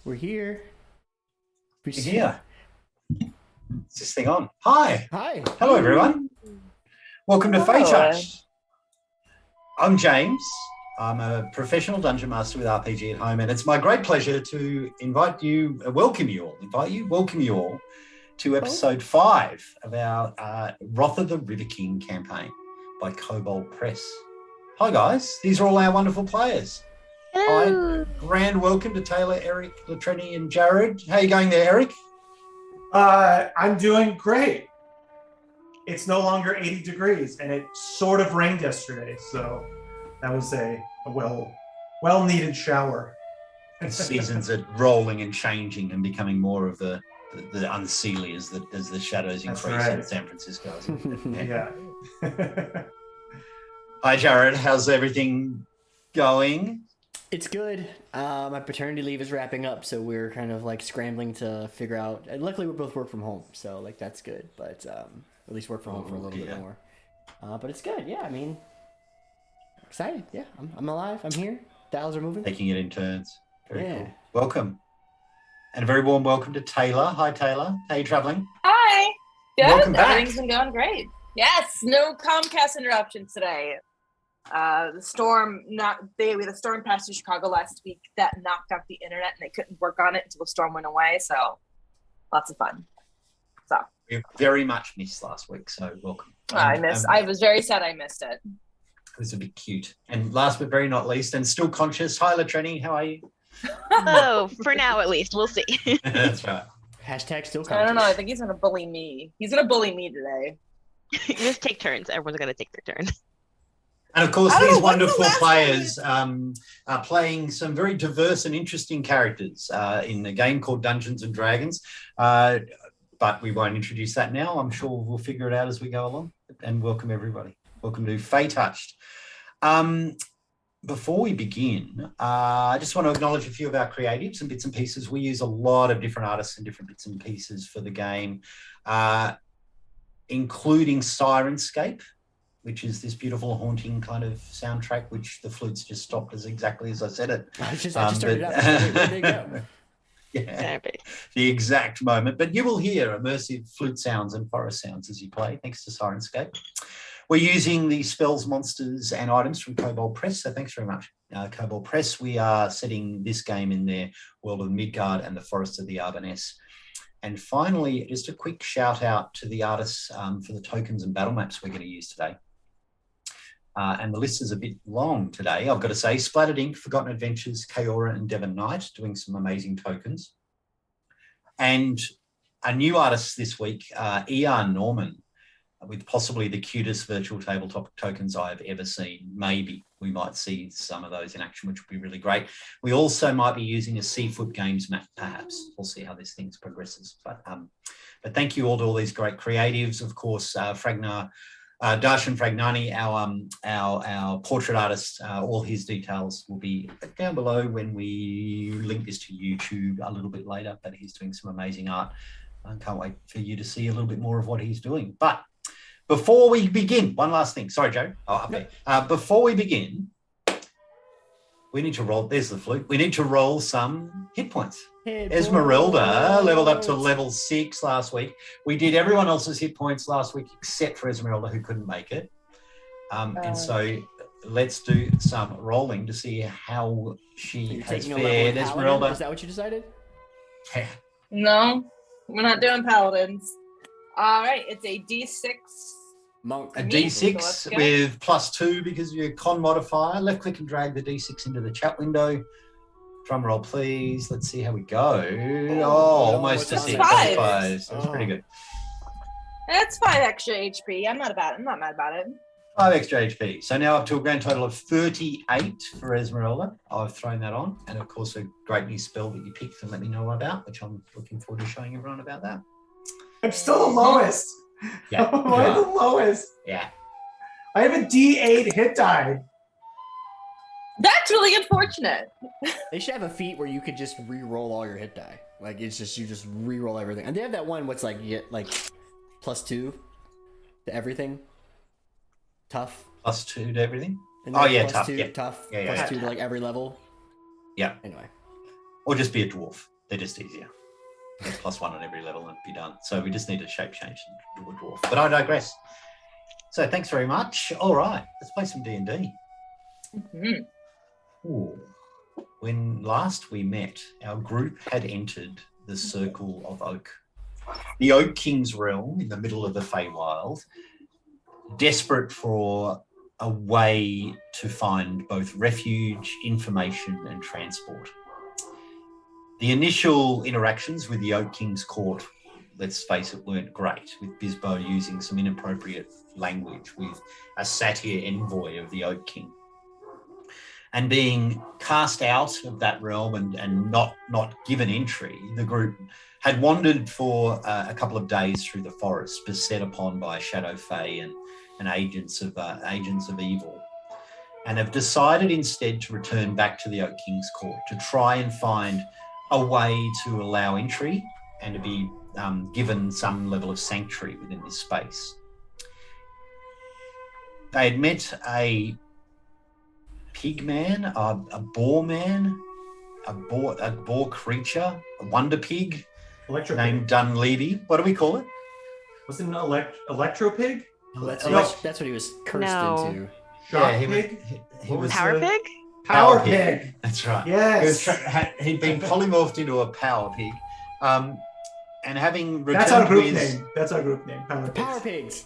We're here. We're here. Is this thing on? Hi. Hi. Hello, everyone. Welcome to Fate Touched. I'm James. I'm a professional dungeon master with RPGathome, and it's my great pleasure to welcome you all to episode 5 of our Wrath of the River King campaign by Kobold Press. Hi, guys. These are all our wonderful players. Hello. Hi. Grand welcome to Taylor, Eric, Latreni, and Jared. How are you going there, Eric? I'm doing great. It's no longer 80 degrees, and it sort of rained yesterday, so that was a well-needed shower. The seasons are rolling and changing and becoming more of the unseelie as the shadows increase in San Francisco. Yeah. Hi, Jared. How's everything going? It's good. My paternity leave is wrapping up, so we're kind of like scrambling to figure out. And luckily, we both work from home, so like that's good. But at least work from home for a little bit more. But it's good. Yeah, I mean, excited. Yeah, I'm alive. I'm here. Dials are moving. Taking it in turns. Very cool. Welcome. And a very warm welcome to Taylor. Hi, Taylor. How are you traveling? Hi. Good. Welcome back. Everything's been going great. Yes, no Comcast interruptions today. The storm we had a storm pass through Chicago last week that knocked out the internet, and they couldn't work on it until the storm went away. So, lots of fun. So we very much missed last week, so welcome. I was very sad I missed it. It was a bit cute. And last but very not least, and still conscious, hi Latreni, how are you? Oh, for now at least. We'll see. That's right. Hashtag still conscious. I don't know. I think he's gonna bully me. He's gonna bully me today. Just take turns. Everyone's gonna take their turn. And of course, these wonderful players are playing some very diverse and interesting characters in a game called Dungeons and Dragons. But we won't introduce that now. I'm sure we'll figure it out as we go along. And welcome, everybody. Welcome to Fate Touched. Before we begin, I just want to acknowledge a few of our creatives and bits and pieces. We use a lot of different artists and different bits and pieces for the game, including Sirenscape, which is this beautiful haunting kind of soundtrack, which the flutes just stopped exactly as I said it. I just started out. There you go. Yeah, the exact moment. But you will hear immersive flute sounds and forest sounds as you play, thanks to Sirenscape. We're using the spells, monsters, and items from Kobold Press, so thanks very much, Kobold Press. We are setting this game in their world of Midgard and the Forest of the Arbaness. And finally, just a quick shout out to the artists for the tokens and battle maps we're going to use today. And the list is a bit long today, I've got to say. Splattered Ink, Forgotten Adventures, Kaora and Devon Knight doing some amazing tokens. And a new artist this week, E.R. Norman, with possibly the cutest virtual tabletop tokens I've ever seen. Maybe we might see some of those in action, which would be really great. We also might be using a Seafoot Games map, perhaps. We'll see how this thing progresses. But thank you all to all these great creatives. Of course, Darshan Fragnani, our portrait artist, all his details will be down below when we link this to YouTube a little bit later, but he's doing some amazing art. I can't wait for you to see a little bit more of what he's doing. But before we begin, one last thing. Sorry, Joe. Before we begin, we need to roll. There's the flute. We need to roll some hit points. Esmerelda leveled up to level 6 last week. We did everyone else's hit points last week except for Esmerelda, who couldn't make it. And so let's do some rolling to see how she has fared. Esmerelda. Is that what you decided? Yeah. No, we're not doing paladins. All right, it's a D6. Monk. A D6 with +2 because of your con modifier. Left click and drag the D6 into the chat window. Drum roll, please. Let's see how we go. Almost a 6. 5. So it's pretty good. That's 5 extra HP. I'm not mad about it. 5 extra HP. So now up to a grand total of 38 for Esmeralda. I've thrown that on. And of course, a great new spell that you picked and let me know about, which I'm looking forward to showing everyone about that. I'm still the lowest. Yeah. I'm the lowest. Yeah. I have a D8 hit die. That's really unfortunate. They should have a feat where you could just re-roll all your hit die. Like it's just you just re-roll everything. And they have that one what's like you get like +2 to everything. Tough. +2 to everything. And then tough. Tough. Yeah. +2 to like every level. Yeah. Anyway. Or just be a dwarf. They're just easier. Get +1 on every level and be done. So we just need to shape change into a dwarf. But I digress. So thanks very much. All right, let's play some D&D. Ooh. When last we met, our group had entered the Circle of Oak, the Oak King's realm in the middle of the Feywild, desperate for a way to find both refuge, information, and transport. The initial interactions with the Oak King's court, let's face it, weren't great, with Bisbo using some inappropriate language with a satyr envoy of the Oak King. And being cast out of that realm and not given entry, the group had wandered for a couple of days through the forest, beset upon by Shadow Fae and agents of evil, and have decided instead to return back to the Oak King's court to try and find a way to allow entry and to be given some level of sanctuary within this space. They had met a pig man, a boar man, a boar creature, a wonder pig named Dunleavy. What do we call it? Was it an electro pig? That's what he was cursed into. Shock he pig? was Power pig? Power pig. That's right. Yes. He'd been polymorphed into a power pig. And having returned That's our group with... name. That's our group name. Power Pigs.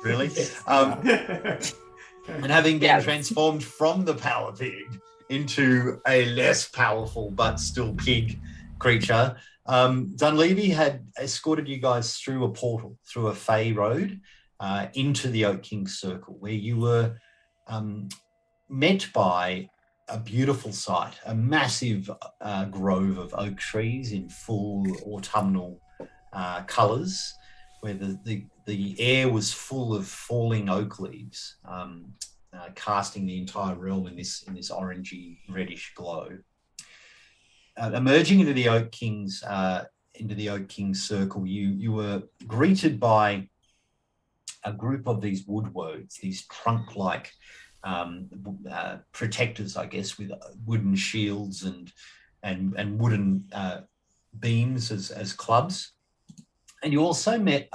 Really? And having been transformed from the power pig into a less powerful but still pig creature, Dunleavy had escorted you guys through a portal, through a Fey road, into the Oak King's Circle, where you were met by a beautiful sight, a massive grove of oak trees in full autumnal colours, where the air was full of falling oak leaves, casting the entire realm in this orangey reddish glow. Emerging into the Oak King's Circle, you were greeted by a group of these woodwoads, these trunk-like protectors, I guess, with wooden shields and wooden beams as clubs. And you also met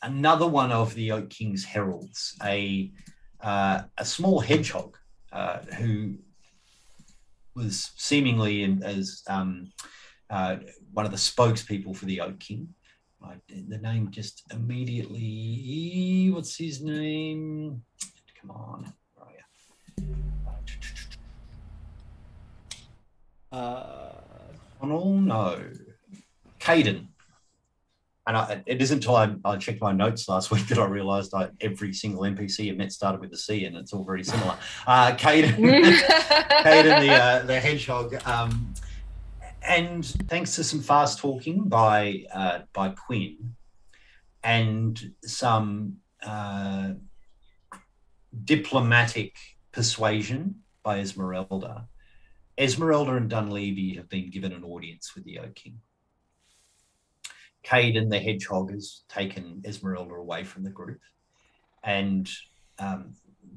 another one of the Oak King's heralds, a small hedgehog who was seemingly as one of the spokespeople for the Oak King. The name just immediately, what's his name? Come on. Where are you? No. Caden. And it isn't until I checked my notes last week that I realised every single NPC I met started with a C, and it's all very similar. Caden, Caden the hedgehog. And thanks to some fast talking by Quinn and some diplomatic persuasion by Esmerelda, Esmerelda and Dunleavy have been given an audience with the Oak King. Caden, the hedgehog, has taken Esmerelda away from the group, and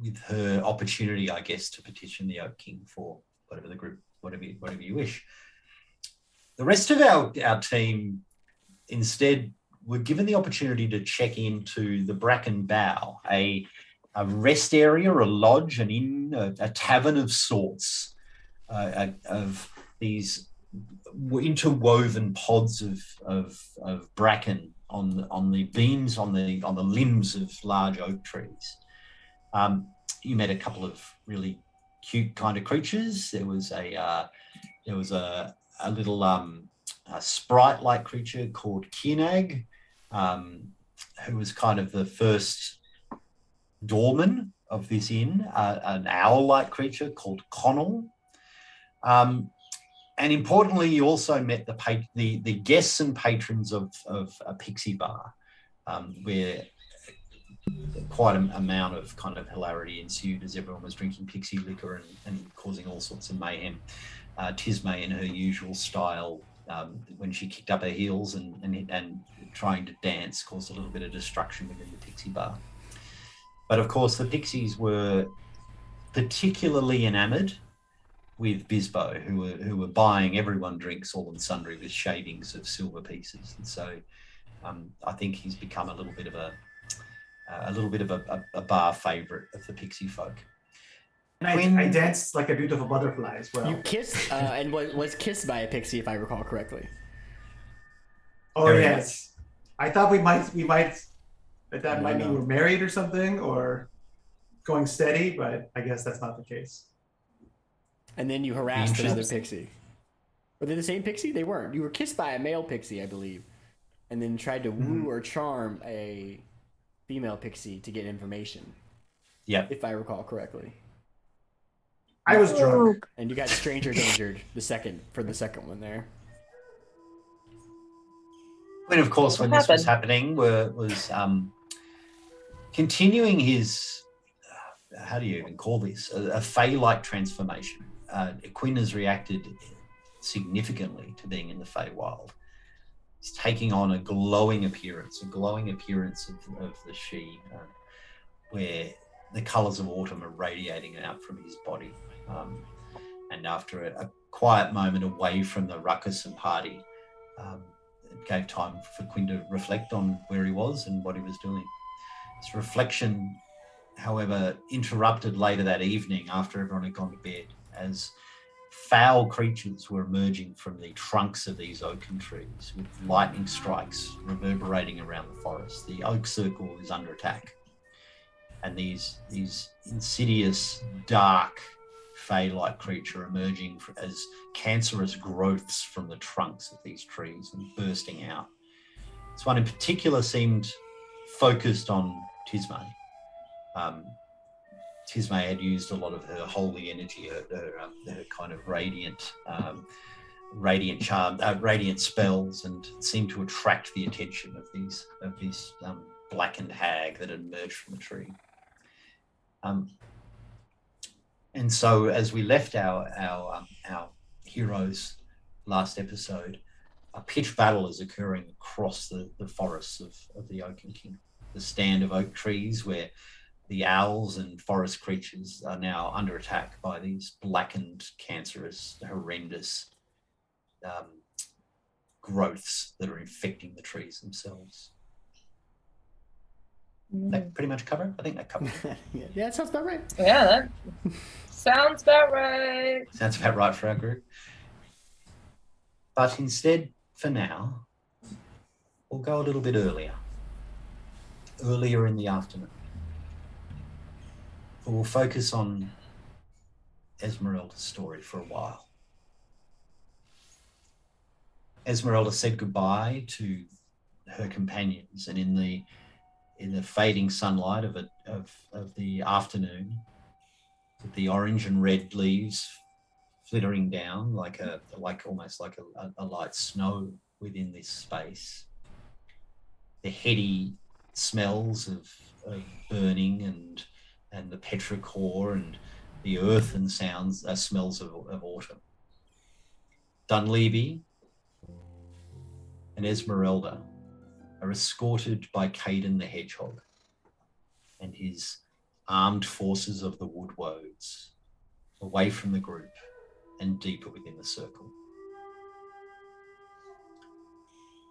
with her opportunity, I guess, to petition the Oak King for whatever the group, whatever you wish. The rest of our team instead were given the opportunity to check into the Bracken Bow, a rest area, a lodge, an inn, a tavern of sorts, of these interwoven pods of bracken on the beams, on the limbs of large oak trees. You met a couple of really cute kind of creatures. There was a little sprite-like creature called Kinag, who was kind of the first doorman of this inn, an owl-like creature called Connell. And importantly, you also met the guests and patrons of a pixie bar, where quite an amount of kind of hilarity ensued as everyone was drinking pixie liquor and causing all sorts of mayhem. Tismay, in her usual style, when she kicked up her heels and trying to dance, caused a little bit of destruction within the pixie bar. But of course, the pixies were particularly enamoured with Bisbo, who were buying everyone drinks all and sundry with shavings of silver pieces. And so I think he's become a little bit of a bar favourite of the pixie folk. And I danced like a beautiful butterfly as well. You kissed and was kissed by a pixie, if I recall correctly. Oh Very yes, I thought we might that might mean No. we're married or something, or going steady, but I guess that's not the case. And then you harassed another Interesting. pixie. Were they the same pixie? They weren't. You were kissed by a male pixie, I believe, and then tried to woo or charm a female pixie to get information. Yep. If I recall correctly. I was drunk. And you got stranger dangered the second one there. When, of course, What when this was happening, was continuing his, how do you even call this, a Fey-like transformation. Quinn has reacted significantly to being in the Feywild. He's taking on a glowing appearance of the she, where the colours of autumn are radiating out from his body. And after a quiet moment away from the ruckus and party, it gave time for Quinn to reflect on where he was and what he was doing. His reflection, however, interrupted later that evening after everyone had gone to bed, as foul creatures were emerging from the trunks of these oaken trees with lightning strikes reverberating around the forest. The oak circle is under attack, and these insidious, dark, fey-like creature emerging as cancerous growths from the trunks of these trees and bursting out. This one in particular seemed focused on Tisme. Tisme had used a lot of her holy energy, her kind of radiant charm, radiant spells, and seemed to attract the attention of these blackened hag that had emerged from the tree. And so, as we left our heroes last episode, a pitched battle is occurring across the forests of the Oaken King, the stand of oak trees where the owls and forest creatures are now under attack by these blackened, cancerous, horrendous growths that are infecting the trees themselves. That pretty much covered? I think that covered it. Yeah, that sounds about right. Yeah, that sounds about right. Sounds about right for our group. But instead, for now, we'll go a little bit earlier in the afternoon. We'll focus on Esmerelda's story for a while. Esmerelda said goodbye to her companions, and in the fading sunlight of the afternoon, with the orange and red leaves flittering down almost like a light snow within this space, the heady smells of burning and the petrichor and the earthen smells of autumn. Dunleavy and Esmerelda are escorted by Caden the Hedgehog and his armed forces of the Woodwoads away from the group and deeper within the circle.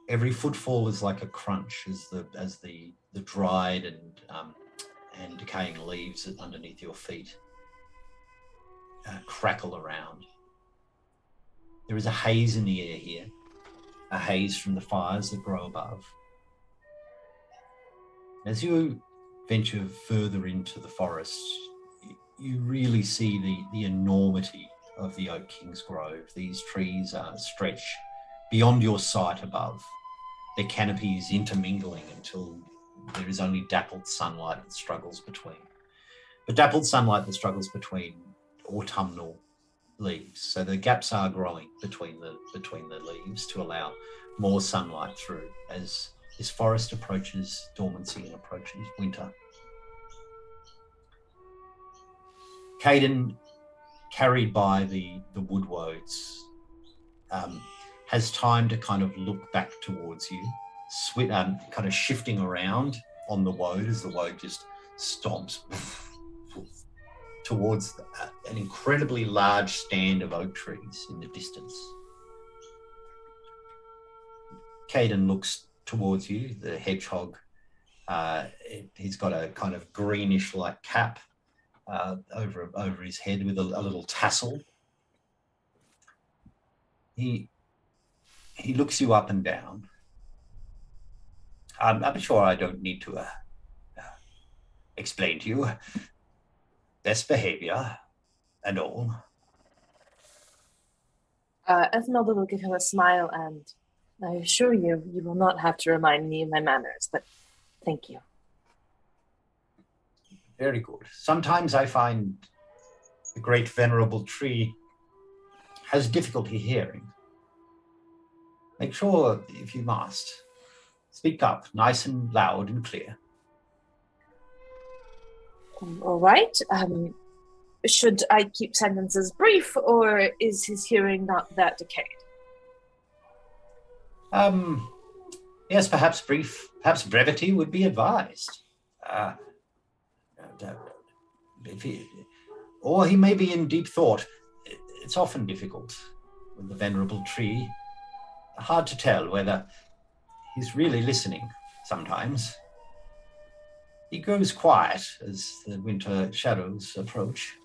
Every footfall is like a crunch as the dried and decaying leaves underneath your feet crackle around. There is a haze in the air here, a haze from the fires that grow above. As you venture further into the forest, you really see the enormity of the Oak King's Grove. These trees stretch beyond your sight above, their canopies intermingling until there is only dappled sunlight that struggles between. But dappled sunlight that struggles between autumnal leaves. So the gaps are growing between the leaves to allow more sunlight through as this forest approaches dormancy and approaches winter. Caden, carried by the Woodwoads, has time to kind of look back towards you, kind of shifting around on the woad as the woad just stomps towards an incredibly large stand of oak trees in the distance. Caden looks towards you, the hedgehog. He's got a kind of greenish-like cap over his head with a little tassel. He looks you up and down. I'm sure I don't need to explain to you best behavior and all. Esmeralda will give him a smile, and I assure you, you will not have to remind me of my manners, but thank you. Very good. Sometimes I find the great venerable tree has difficulty hearing. Make sure, if you must, speak up nice and loud and clear. All right. Should I keep sentences brief, or is his hearing not that decayed? Yes, perhaps brief, perhaps brevity would be advised. Or he may be in deep thought. It's often difficult with the venerable tree. Hard to tell whether he's really listening sometimes. He grows quiet as the winter shadows approach.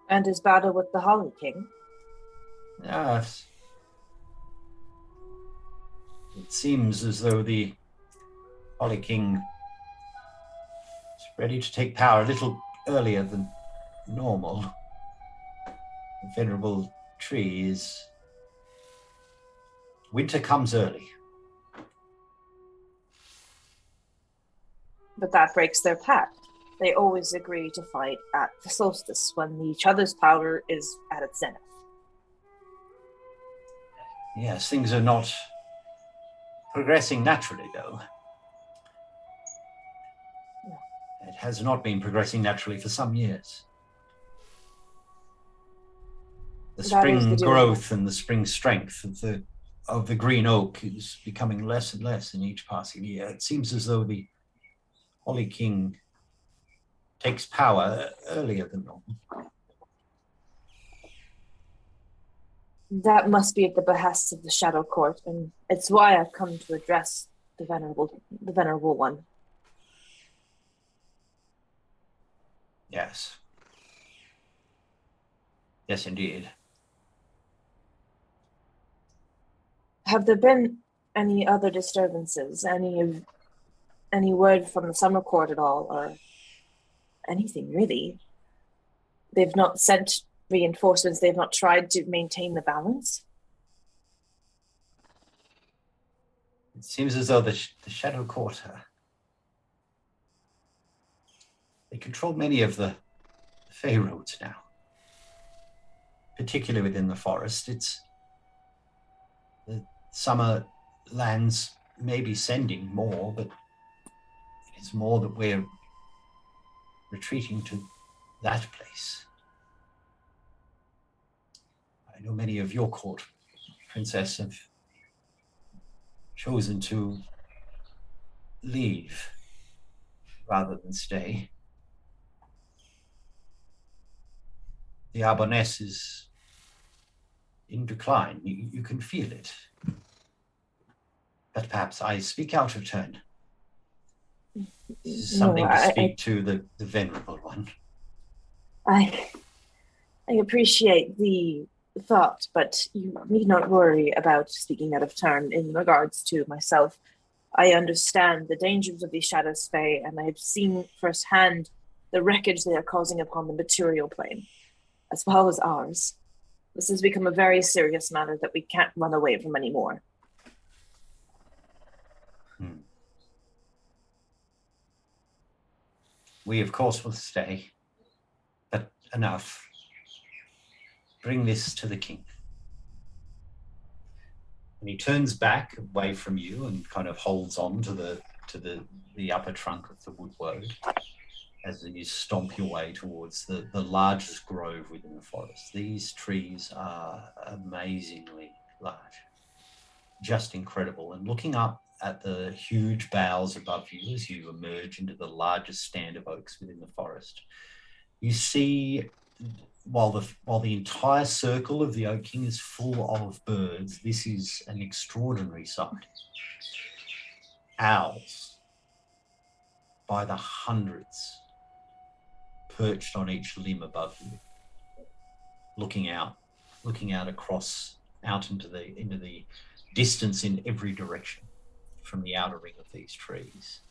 And his battle with the Holly King? Yes. It seems as though the Holly King is ready to take power a little earlier than normal. The venerable tree is... Winter comes early. But that breaks their pact. They always agree to fight at the solstice when each other's power is at its zenith. Yes, things are not progressing naturally, though. It has not been progressing naturally for some years. The spring growth and the spring strength of the green oak is becoming less and less in each passing year. It seems as though the Holly King takes power earlier than normal. That must be at the behest of the Shadow Court, and it's why I've come to address the venerable one. Yes. Yes, indeed. Have there been any other disturbances? Any word from the Summer Court at all, or anything really? They've not sent reinforcements. They've not tried to maintain the balance. It seems as though the Shadow Court, they control many of the Fey roads now, particularly within the forest. It's the summer lands may be sending more, but it's more that we're retreating to that place. I know many of your court, Princess, have chosen to leave rather than stay. The Arboness is in decline. You can feel it. But perhaps I speak out of turn. This is something to speak to the venerable one. I appreciate the thought, but you need not worry about speaking out of turn in regards to myself. I understand the dangers of these Shadows Fae, and I have seen firsthand the wreckage they are causing upon the material plane, as well as ours. This has become a very serious matter that we can't run away from anymore. We, of course, will stay, but enough. Bring this to the king. And he turns back away from you and kind of holds on to the upper trunk of the woodward as you stomp your way towards the largest grove within the forest. These trees are amazingly large, just incredible. And looking up at the huge boughs above you as you emerge into the largest stand of oaks within the forest. You see, while the entire circle of the Oak King is full of birds, this is an extraordinary sight. Owls, by the hundreds, perched on each limb above you, looking out across, out into the distance in every direction from the outer ring of these trees.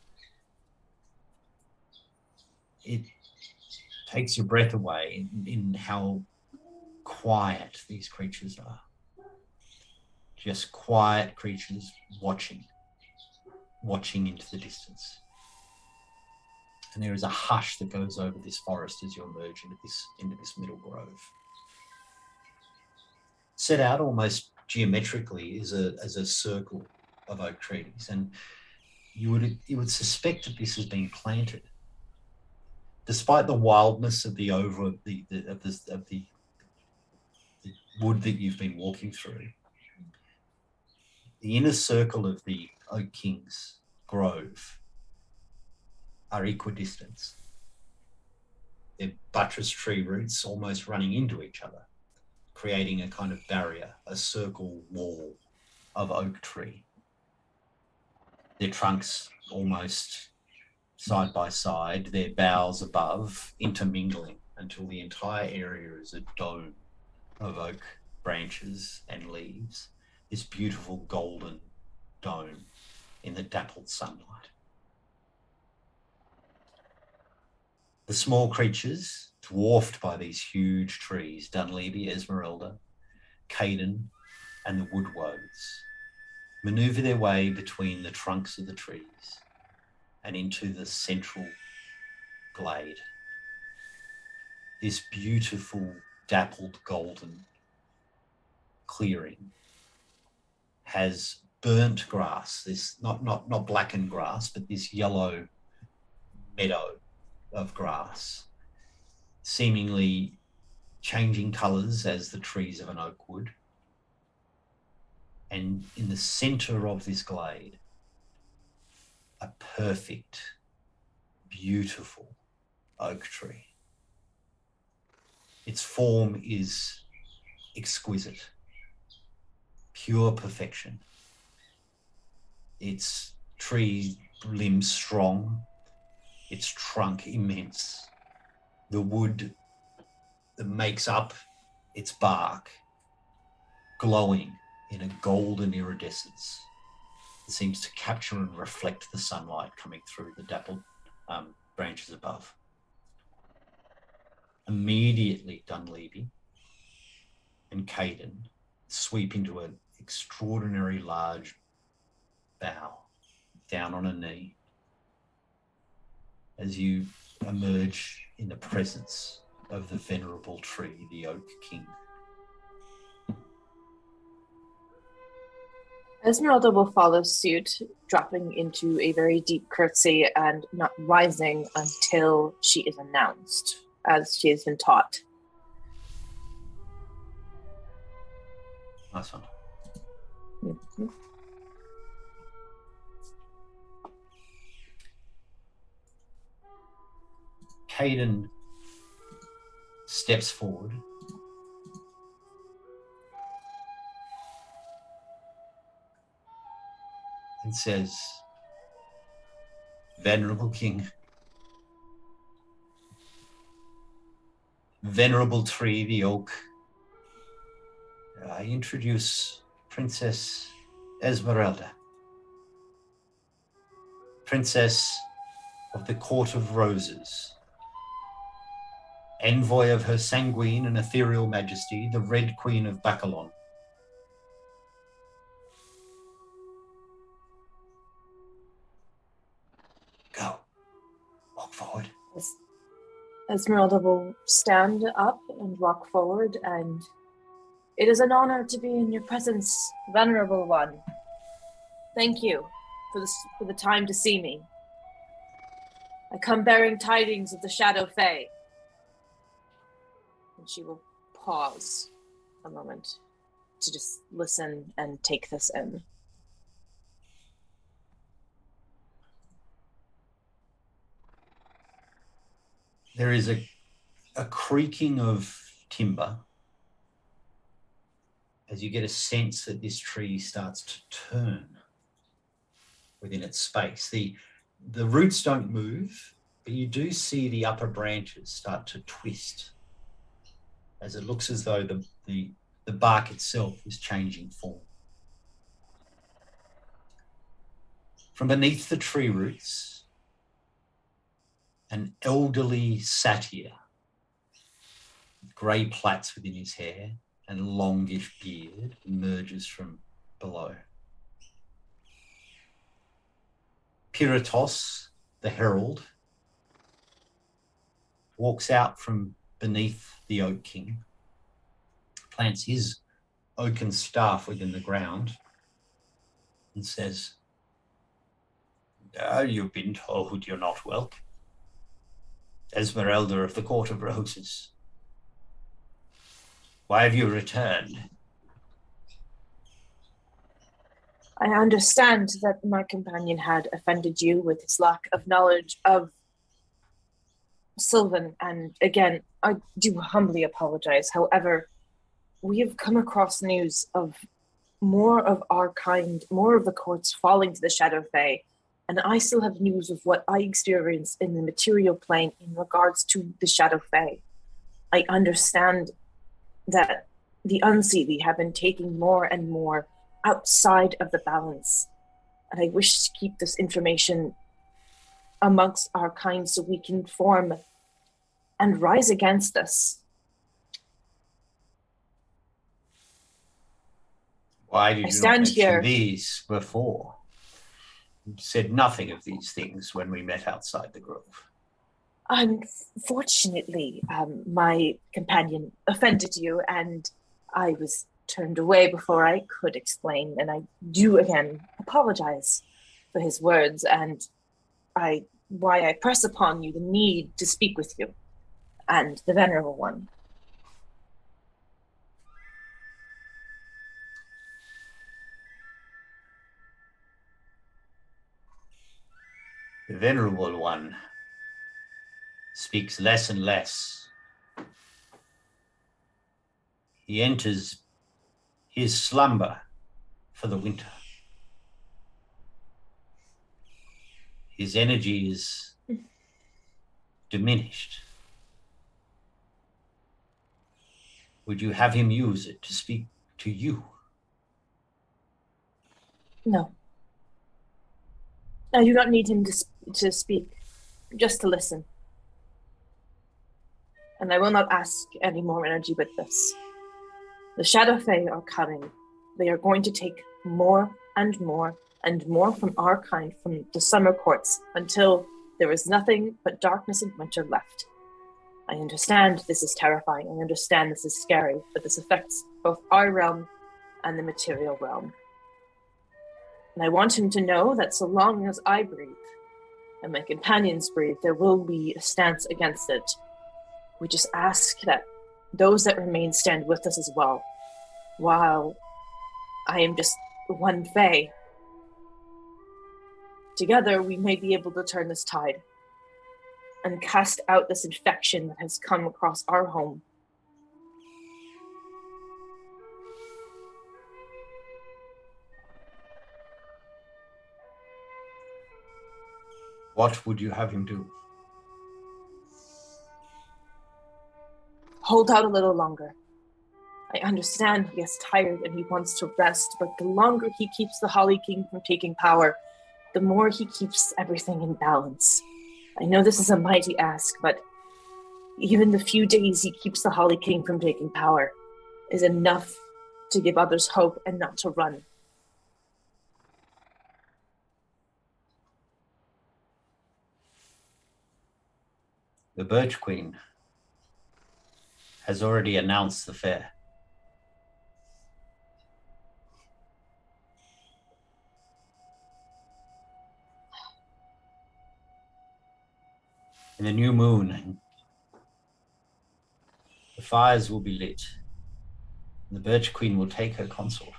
It takes your breath away in how quiet these creatures are. Just quiet creatures watching into the distance. And there is a hush that goes over this forest as you emerge into this middle grove. Set out almost geometrically as a circle of oak trees, and you would suspect that this has been planted. Despite the wildness of the wood that you've been walking through, the inner circle of the Oak King's grove are equidistant. They're buttress tree roots almost running into each other, creating a kind of barrier, a circle wall of oak tree. Their trunks almost side by side, their boughs above intermingling until the entire area is a dome of oak branches and leaves, this beautiful golden dome in the dappled sunlight. The small creatures, dwarfed by these huge trees, Dunleavy, Esmerelda, Caden, and the wood woads, maneuver their way between the trunks of the trees and into the central glade. This beautiful, dappled golden clearing has burnt grass, this not blackened grass, but this yellow meadow of grass, seemingly changing colours as the trees of an oak would. And in the centre of this glade, a perfect, beautiful oak tree. Its form is exquisite, pure perfection. Its tree limbs strong, its trunk immense. The wood that makes up its bark glowing in a golden iridescence that seems to capture and reflect the sunlight coming through the dappled branches above. Immediately, Dunleavy and Caden sweep into an extraordinary large bow, down on a knee, as you emerge in the presence of the venerable tree, the Oak King. Esmeralda will follow suit, dropping into a very deep curtsy and not rising until she is announced, as she has been taught. Nice one. Mm-hmm. Caden steps forward and says, "Venerable King, venerable tree, the oak, I introduce Princess Esmerelda, Princess of the Court of Roses, envoy of her sanguine and ethereal majesty, the Red Queen of Bacalon." Go. Walk forward. Esmeralda will stand up and walk forward, and it is an honor to be in your presence, venerable one. Thank you for the time to see me. I come bearing tidings of the Shadow Fae. And she will pause a moment to just listen and take this in. There is a creaking of timber as you get a sense that this tree starts to turn within its space. The roots don't move, but you do see the upper branches start to twist as it looks as though the bark itself is changing form. From beneath the tree roots, an elderly satyr, grey plaits within his hair and longish beard, emerges from below. Piratos, the herald, walks out from beneath the Oak King, plants his oaken staff within the ground, and says, "You've been told you're not welcome. Esmerelda of the Court of Roses. Why have you returned?" I understand that my companion had offended you with his lack of knowledge of Sylvan, and again, I do humbly apologize. However, we have come across news of more of our kind, more of the courts falling to the Shadow Fae, and I still have news of what I experienced in the material plane in regards to the Shadow Fae. I understand that the Unseelie have been taking more and more outside of the balance, and I wish to keep this information amongst our kind so we can form and rise against this. Why did you not mention these before? You said nothing of these things when we met outside the grove. Unfortunately, my companion offended you, and I was turned away before I could explain, and I do again apologize for his words, and why I press upon you the need to speak with you and the Venerable One. The Venerable One speaks less and less. He enters his slumber for the winter. His energy is diminished. Would you have him use it to speak to you? No. I do not need him to speak, just to listen. And I will not ask any more energy with this. The Shadow Fae are coming. They are going to take more and more and more from our kind, from the summer courts, until there is nothing but darkness and winter left. I understand this is terrifying. I understand this is scary, but this affects both our realm and the material realm. And I want him to know that so long as I breathe and my companions breathe, there will be a stance against it. We just ask that those that remain stand with us as well. While I am just one Fae, together we may be able to turn this tide and cast out this infection that has come across our home. What would you have him do? Hold out a little longer. I understand he is tired and he wants to rest, but the longer he keeps the Holly King from taking power, the more he keeps everything in balance. I know this is a mighty ask, but even the few days he keeps the Holly King from taking power is enough to give others hope and not to run. The Birch Queen has already announced the fair. In the new moon, the fires will be lit, and the Birch Queen will take her consort.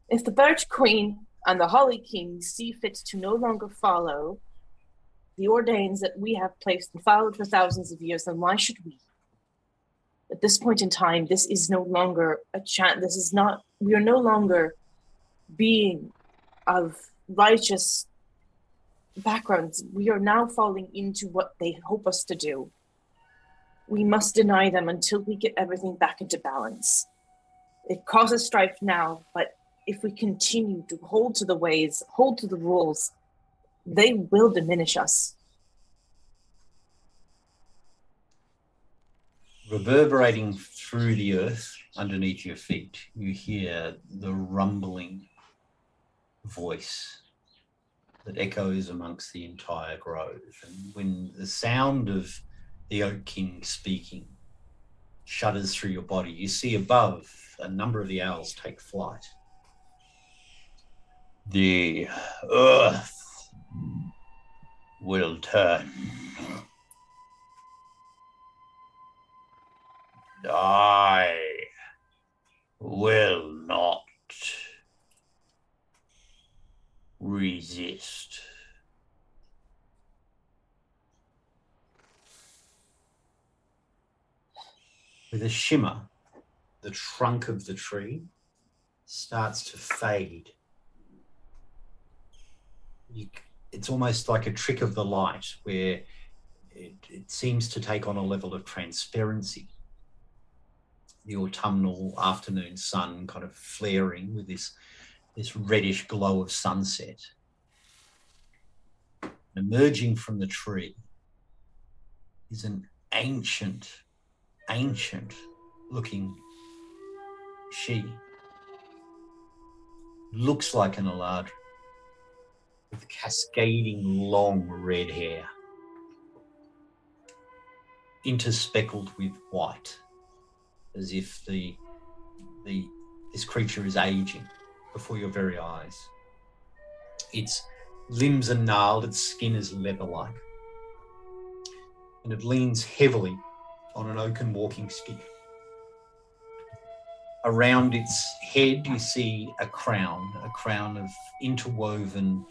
If the Birch Queen and the Holly King see fit to no longer follow the ordains that we have placed and followed for thousands of years, then why should we? At this point in time, this is no longer a chance. We are no longer being of righteous backgrounds. We are now falling into what they hope us to do. We must deny them until we get everything back into balance. It causes strife now, but if we continue to hold to the ways, hold to the rules, they will diminish us. Reverberating through the earth underneath your feet, you hear the rumbling voice that echoes amongst the entire grove. And when the sound of the Oak King speaking shudders through your body, you see above a number of the owls take flight. The earth will turn. I will not resist. With a shimmer, the trunk of the tree starts to fade. It's almost like a trick of the light where it seems to take on a level of transparency. The autumnal afternoon sun kind of flaring with this reddish glow of sunset. Emerging from the tree is an ancient looking she. Looks like an Eladrin with cascading long red hair, interspeckled with white, as if this creature is aging before your very eyes. Its limbs are gnarled, its skin is leather-like, and it leans heavily on an oaken walking stick. Around its head, you see a crown of interwoven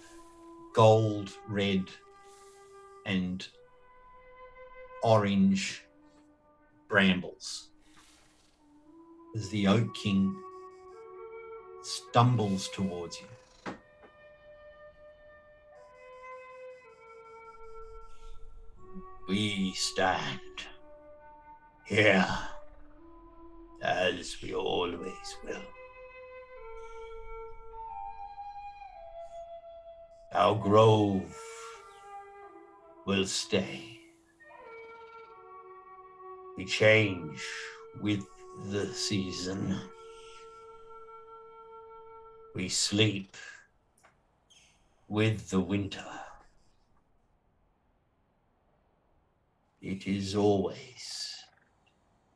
gold, red, and orange brambles. As the Oak King stumbles towards you. We stand here as we always will. Our grove will stay. We change with the season. We sleep with the winter. It is always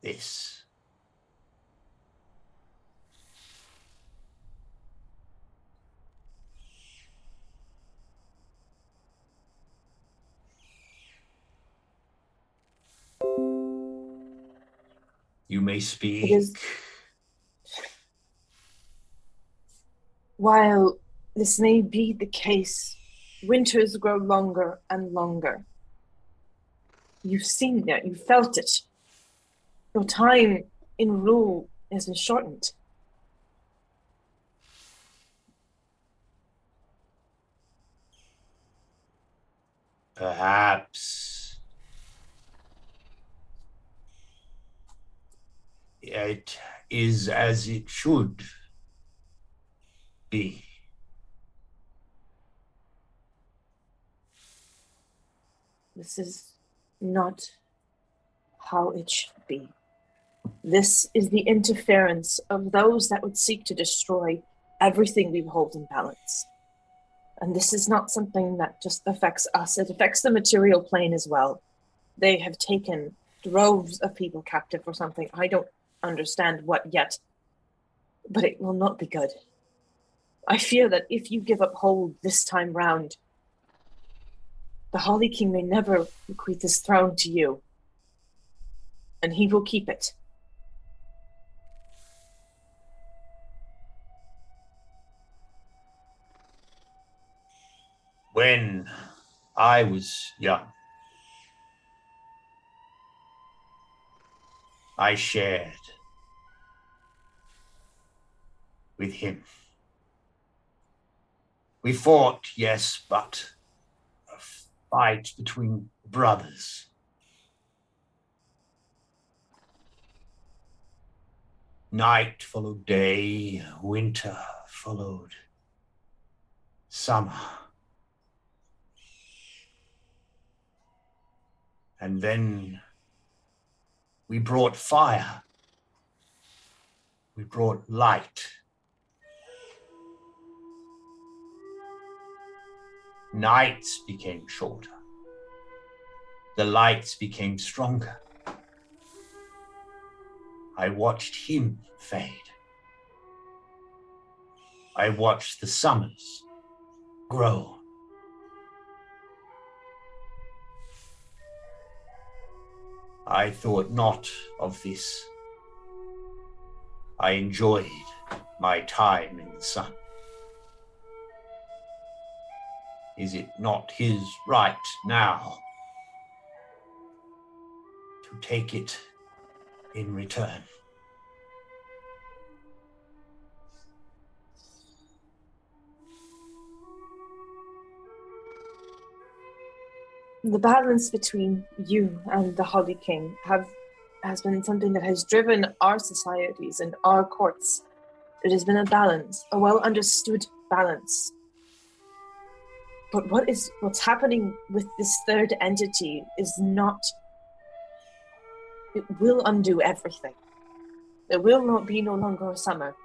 this. You may speak. While this may be the case, winters grow longer and longer. You've seen it, you felt it. Your time in rule has been shortened. Perhaps it is as it should be. This is not how it should be. This is the interference of those that would seek to destroy everything we hold in balance. And this is not something that just affects us, it affects the material plane as well. They have taken droves of people captive or something. I don't understand what yet, but it will not be good. I fear that if you give up hold this time round, the Holly King may never bequeath his throne to you, and he will keep it. I was young. I shared with him. We fought, yes, but a fight between brothers. Night followed day, winter followed summer. And then we brought fire. We brought light. Nights became shorter. The lights became stronger. I watched him fade. I watched the summers grow. I thought not of this. I enjoyed my time in the sun. Is it not his right now to take it in return? The balance between you and the Holly King has been something that has driven our societies and our courts. It has been a balance, a well understood balance. But what's happening with this third entity is not. It will undo everything. There will not be no longer a summer,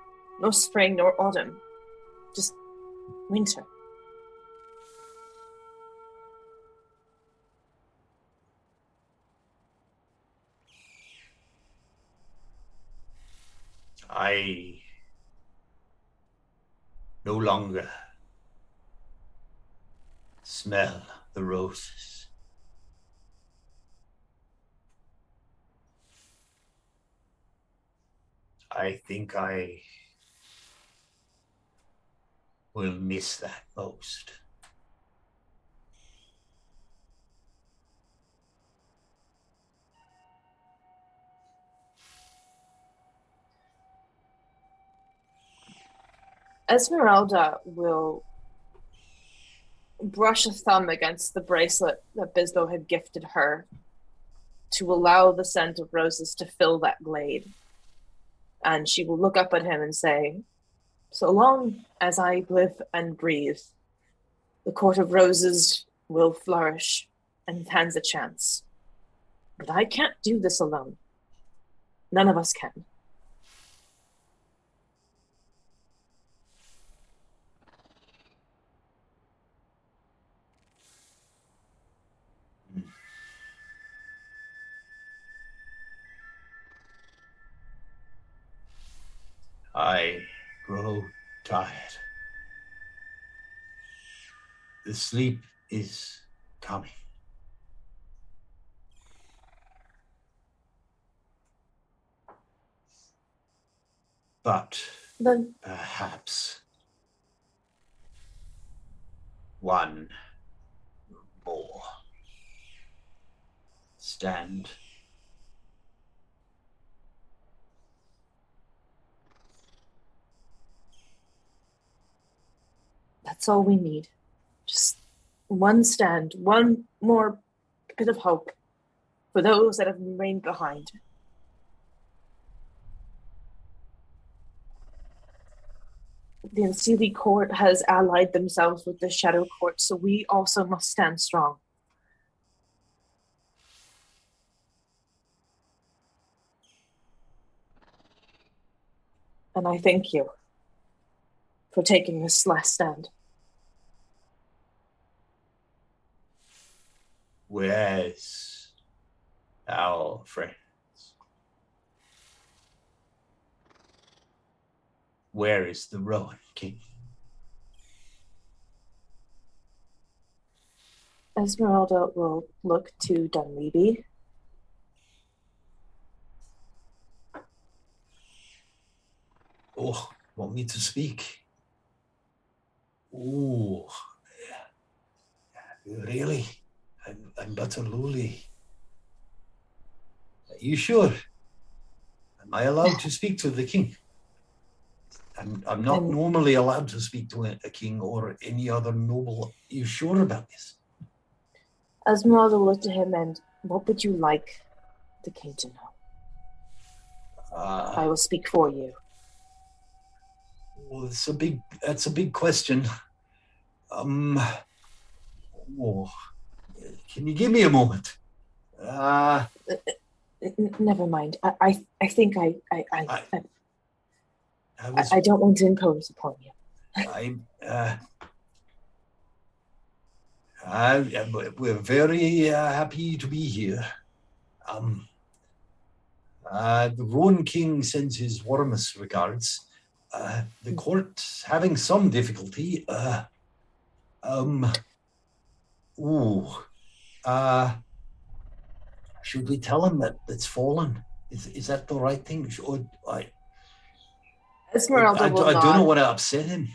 no spring nor autumn, just winter. I no longer smell the roses. I think I will miss that most. Esmeralda will brush a thumb against the bracelet that Bislow had gifted her to allow the scent of roses to fill that glade. And she will look up at him and say, "So long as I live and breathe, the Court of Roses will flourish and stands a chance. But I can't do this alone. None of us can." I grow tired. The sleep is coming. But Then perhaps one more stand. that's all we need. Just one stand, one more bit of hope for those that have remained behind. The Unseelie Court has allied themselves with the Shadow Court, so we also must stand strong. And I thank you for taking this last stand. Where's our friends? Where is the Rowan King? Esmeralda will look to Dunleavy. Oh, want me to speak? Oh, Really? I'm Dr. Luli. Are you sure? Am I allowed to speak to the king? I'm not normally allowed to speak to a king or any other noble. Are you sure about this? Esmeralda looked at him and, what would you like the king to know? I will speak for you. Well, that's a big question. Can you give me a moment? Never mind. I think I don't want to impose upon you. We're very happy to be here. The Roan King sends his warmest regards. The court's having some difficulty. Should we tell him that it's fallen? Is that the right thing? Esmeralda will I nod. do not want to upset him.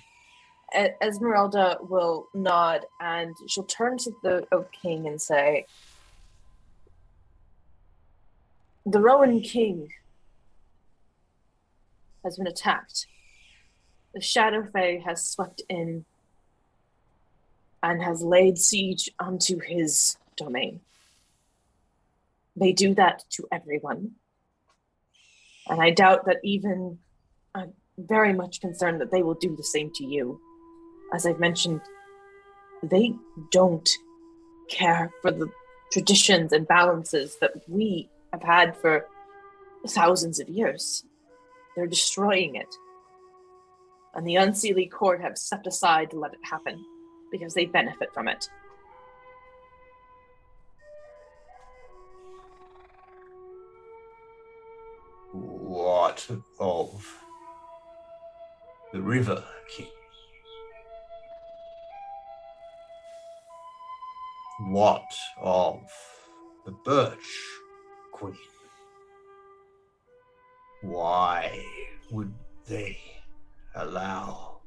Esmeralda will nod, and she'll turn to the Oak King and say, the Rowan King has been attacked. The Shadow Fae has swept in and has laid siege onto his domain. They do that to everyone. And I doubt that I'm very much concerned that they will do the same to you. As I've mentioned, they don't care for the traditions and balances that we have had for thousands of years. They're destroying it. And the Unseelie Court have stepped aside to let it happen because they benefit from it. What of the River King? What of the Birch Queen? Why would they allow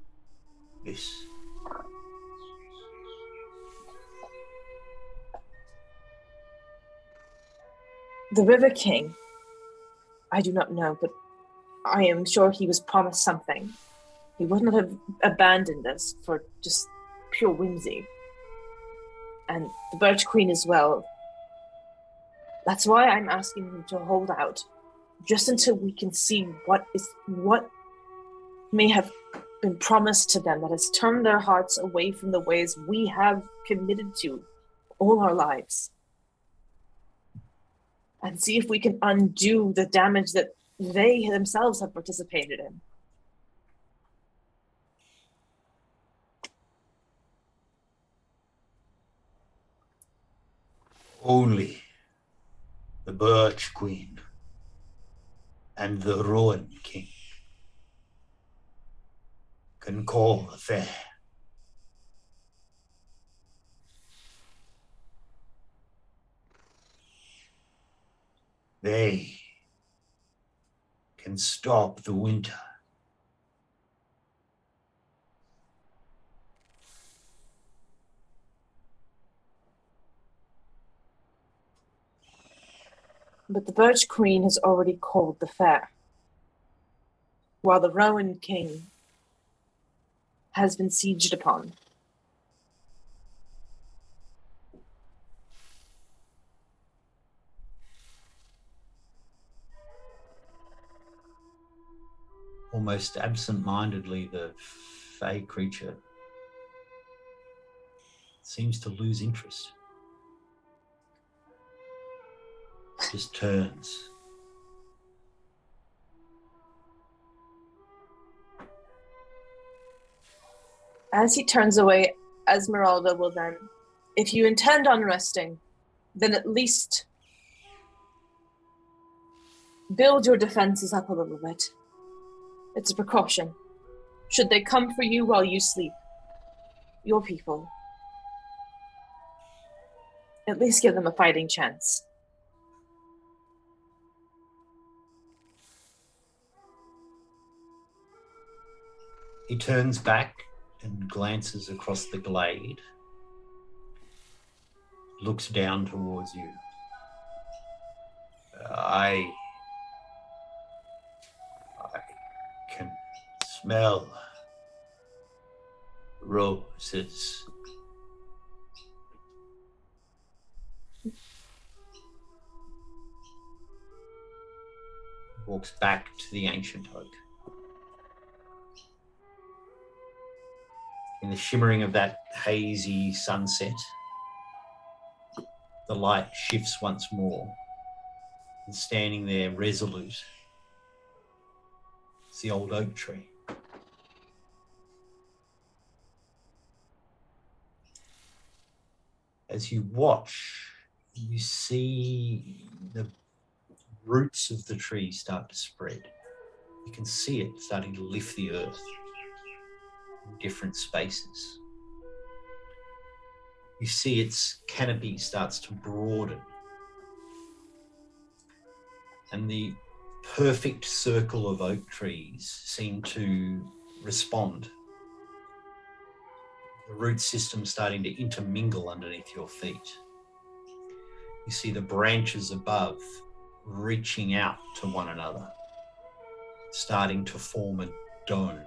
this? The River King, I do not know, but I am sure he was promised something. He wouldn't have abandoned us for just pure whimsy. And the Birch Queen as well. That's why I'm asking him to hold out, just until we can see what may have been promised to them that has turned their hearts away from the ways we have committed to all our lives. And see if we can undo the damage that they themselves have participated in. Only the Birch Queen and the Rowan King can call a fair. They can stop the winter. But the Birch Queen has already called the fair, while the Rowan King has been sieged upon. Almost absent-mindedly, the fey creature seems to lose interest. Just turns. As he turns away, Esmeralda will then, if you intend on resting, then at least build your defenses up a little bit. It's a precaution. Should they come for you while you sleep, your people, at least give them a fighting chance. He turns back and glances across the glade looks down towards you. I can smell roses. Walks back to the ancient oak. In the shimmering of that hazy sunset, the light shifts once more, and standing there resolute is the old oak tree. As you watch, you see the roots of the tree start to spread. You can see it starting to lift the earth in different spaces. You see its canopy starts to broaden, and the perfect circle of oak trees seem to respond. The root system starting to intermingle underneath your feet. You see the branches above reaching out to one another, starting to form a dome.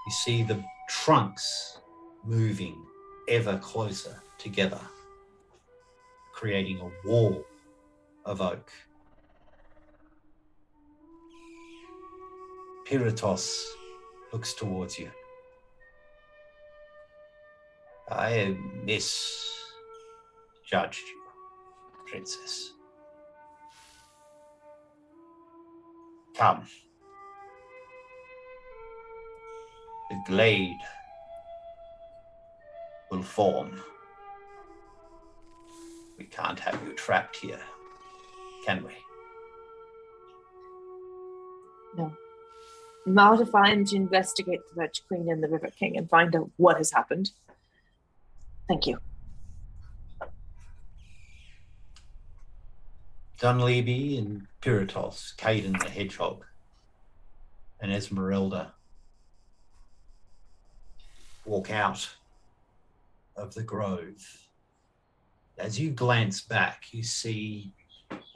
You see the trunks moving ever closer together, creating a wall of oak. Piratos looks towards you. I misjudged you, princess. Come. The glade will form. We can't have you trapped here, can we? No. Now to find to investigate the Witch Queen and the River King and find out what has happened. Thank you. Dunleavy and Piratos, Caden the Hedgehog, and Esmerelda walk out of the grove. As you glance back, you see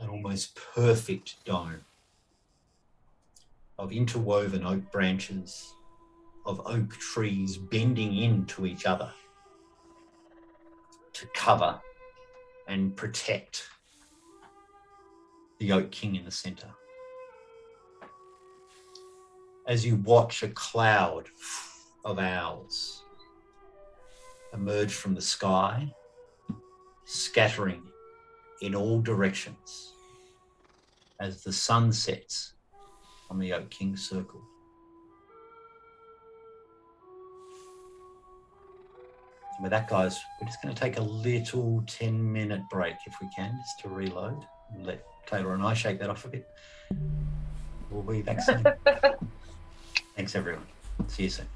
an almost perfect dome of interwoven oak branches, of oak trees bending into each other to cover and protect the Oak King in the center. As you watch a cloud of owls emerge from the sky, scattering in all directions as the sun sets on the Oak King circle. And with that, guys, we're just going to take a little 10-minute break if we can, just to reload. We'll let Taylor and I shake that off a bit. We'll be back soon. Thanks, everyone. See you soon.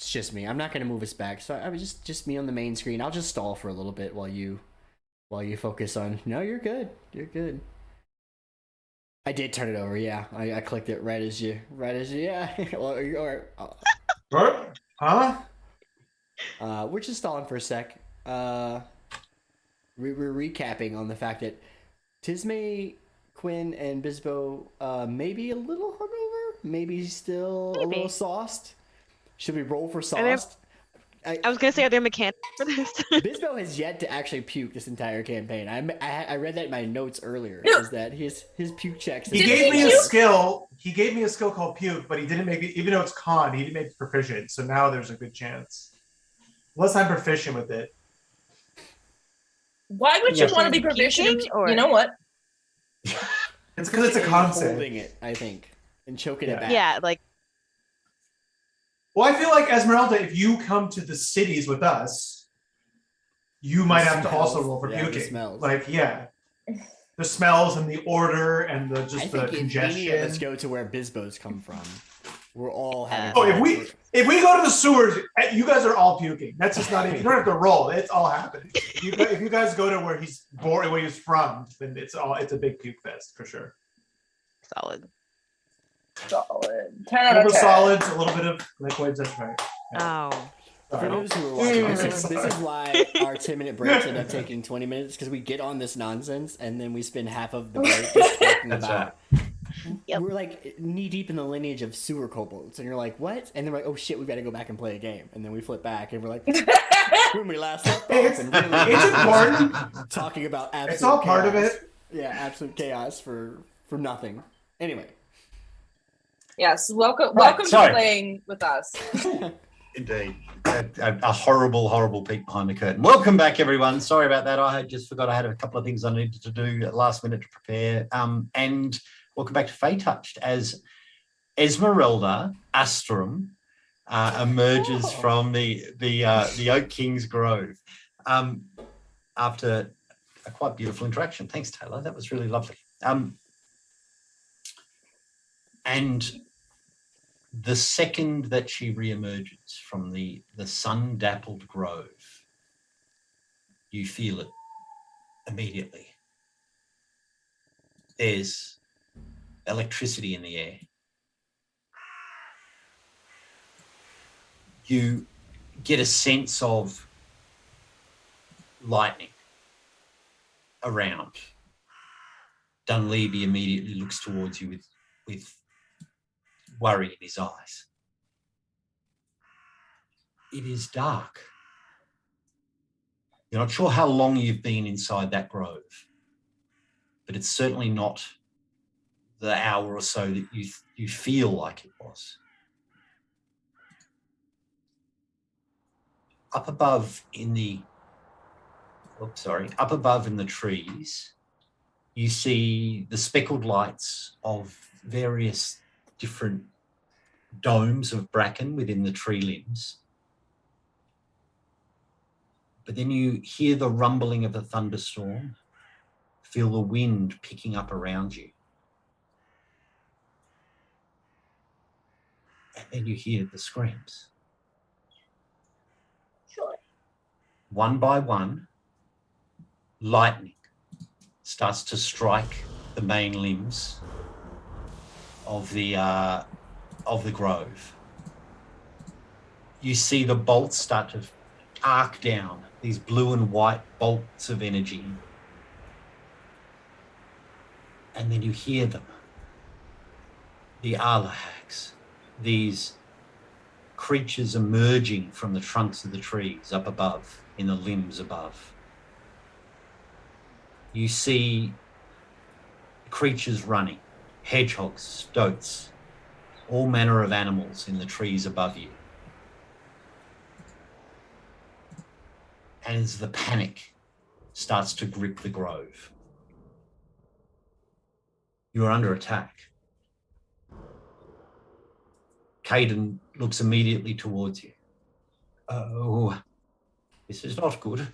It's just me. I'm not gonna move us back. So I was just me on the main screen. I'll just stall for a little bit while you focus on. No, you're good. You're good. I did turn it over. Yeah, I clicked it right as you. Yeah. What? Huh? We're just stalling for a sec. We're recapping on the fact that Tisme, Quinn, and Bisbo maybe a little hungover, maybe still a little sauced. Should we roll for sauced? I was gonna say, are there mechanics for this? Bisbo has yet to actually puke this entire campaign. I read that in my notes earlier. Is that his puke checks? He gave me a skill. He gave me a skill called puke, but he didn't make it. Even though it's con, he didn't make it proficient. So now there's a good chance, unless I'm proficient with it. Why would you want to be proficient? You know what? It's because it's a concept. Holding it, I think, and choking it back. Yeah, like. Well, I feel like Esmeralda, if you come to the cities with us, you might have to also roll for puking. Like, the smells and the order and the congestion. If any of us go to where Bisbo's come from, we're all having. If we go to the sewers, you guys are all puking. That's just not even. You don't have to roll. It's all happening. If you guys go to where he's born, where he's from, then it's a big puke fest for sure. Solid. 10 out of 10. A little bit of solids, a little bit of liquids. That's right. Yeah. Oh. For those who are watching, this is why our 10-minute breaks end up taking 20 minutes, because we get on this nonsense and then we spend half of the break just talking about. Yep. We're like knee deep in the lineage of sewer kobolds, and you're like, what? And then we're like, oh shit, we got to go back and play a game. And then we flip back and we're like, when we last left off, and really it's important. Talking about absolute it's all chaos. part of it. Yeah, absolute chaos for nothing. Anyway. Yes, welcome to playing with us. Indeed. A horrible peek behind the curtain. Welcome back, everyone. Sorry about that. I just forgot I had a couple of things I needed to do at last minute to prepare. And welcome back to Fey Touched as Esmerelda Astrum emerges from the Oak King's Grove after a quite beautiful interaction. Thanks, Taylor. That was really lovely. And the second that she reemerges from the sun-dappled grove, you feel it immediately. There's electricity in the air. You get a sense of lightning around. Dunleavy immediately looks towards you with worry in his eyes. It is dark. You're not sure how long you've been inside that grove, but it's certainly not the hour or so that you feel like it was. Up above in the trees, you see the speckled lights of various different domes of bracken within the tree limbs. But then you hear the rumbling of a thunderstorm, feel the wind picking up around you. And then you hear the screams. Sure. One by one, lightning starts to strike the main limbs of the grove. You see the bolts start to arc down, these blue and white bolts of energy. And then you hear them. The Alahags, these creatures emerging from the trunks of the trees up above, in the limbs above. You see creatures running, hedgehogs, stoats, all manner of animals in the trees above you. And as the panic starts to grip the grove, you are under attack. Caden looks immediately towards you. Oh, this is not good.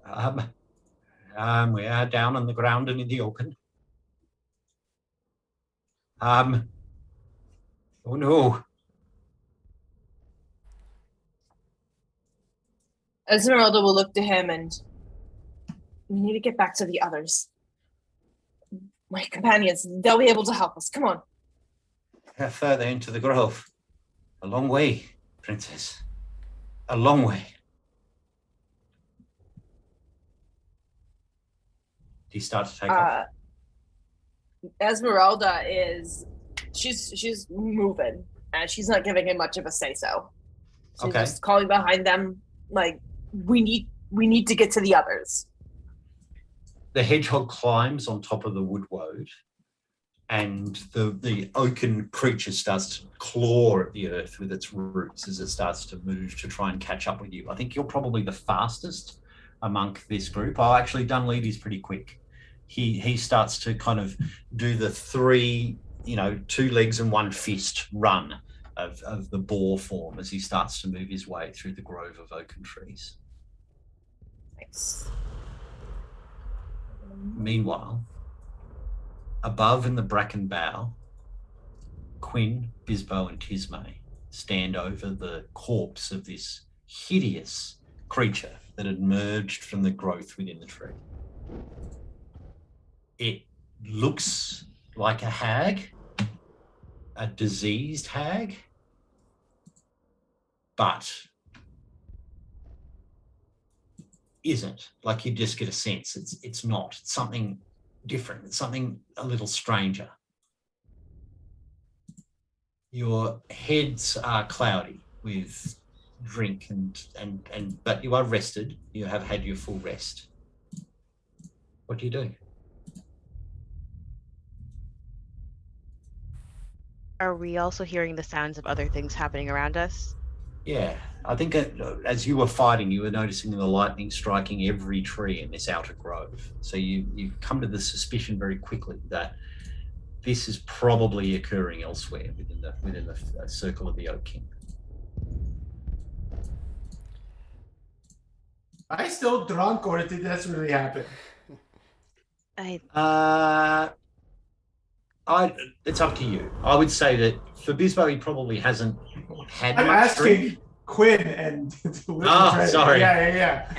We are down on the ground and in the open. Oh no. Esmeralda will look to him and we need to get back to the others. My companions, they'll be able to help us. Come on. How further into the grove? A long way, Princess. A long way. Do you start to take off? Esmeralda she's moving and she's not giving him much of a say-so. She's just calling behind them like, we need to get to the others. The hedgehog climbs on top of the woodwode, and the oaken creature starts to claw at the earth with its roots as it starts to move to try and catch up with you. I think you're probably the fastest among this group. Oh, actually, Dunleavy's pretty quick. He starts to kind of do the 3, 2 legs and 1 fist run of the boar form as he starts to move his way through the grove of oaken trees. Nice. Meanwhile, above in the bracken bough, Quinn, Bisbo and Tismay stand over the corpse of this hideous creature that had emerged from the growth within the tree. It looks like a hag, a diseased hag, but isn't. Like, you just get a sense it's not. It's something different. It's something a little stranger. Your heads are cloudy with drink and but you are rested. You have had your full rest. What do you do? Are we also hearing the sounds of other things happening around us? Yeah, I think as you were fighting, you were noticing the lightning striking every tree in this outer grove. So you come to the suspicion very quickly that this is probably occurring elsewhere within the circle of the Oak King. Am I still drunk, or did that really happen? It's up to you. I would say that for Bisbo, he probably hasn't had I'm much asking drink. Quinn and. Sorry. Yeah.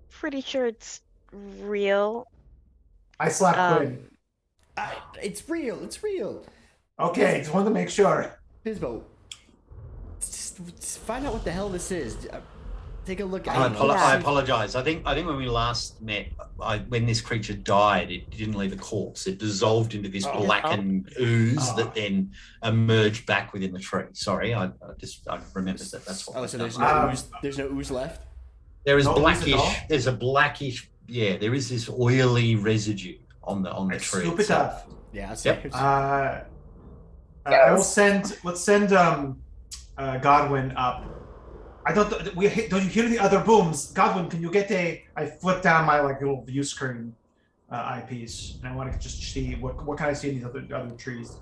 Pretty sure it's real. I slapped Quinn. It's real. It's real. Okay, just wanted to make sure. Bisbo, just find out what the hell this is. Take a look at I it. apologize. I think when we last met, when this creature died, it didn't leave a corpse. It dissolved into this blackened ooze that then emerged back within the tree. Sorry, I remembered that. That's what. Oh, so there's no ooze. There's no ooze left. There is blackish. There's a blackish. Yeah, there is this oily residue on the tree. Scoop it up. Yeah. Yep. I will send. Let's send Godwin up. Don't you hear the other booms? Godwin, can you get I flip down my little view screen eyepiece, and I want to just see what can I see in these other trees.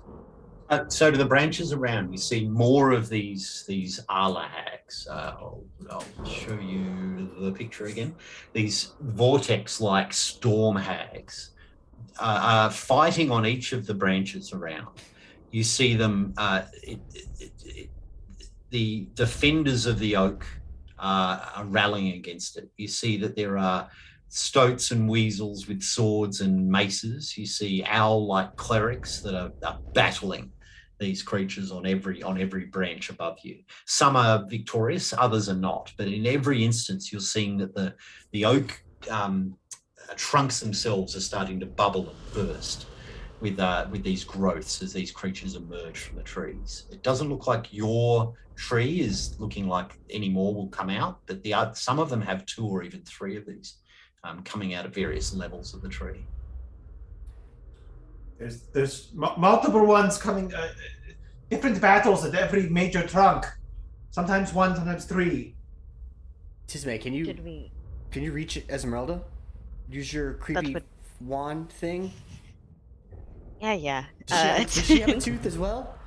So to the branches around, you see more of these Arla hags. I'll show you the picture again. These vortex-like storm hags are fighting on each of the branches around. You see them. The defenders of the oak are rallying against it. You see that there are stoats and weasels with swords and maces. You see owl-like clerics that are battling these creatures on every branch above you. Some are victorious, others are not. But in every instance, you're seeing that the oak trunks themselves are starting to bubble and burst with these growths as these creatures emerge from the trees. It doesn't look like your tree is looking like any more will come out, but some of them have 2 or even 3 of these coming out at various levels of the tree. There's multiple ones coming, different battles at every major trunk. Sometimes 1, sometimes 3. Tismay, can you reach Esmeralda? Use your creepy wand thing. Yeah. Does she have a tooth as well?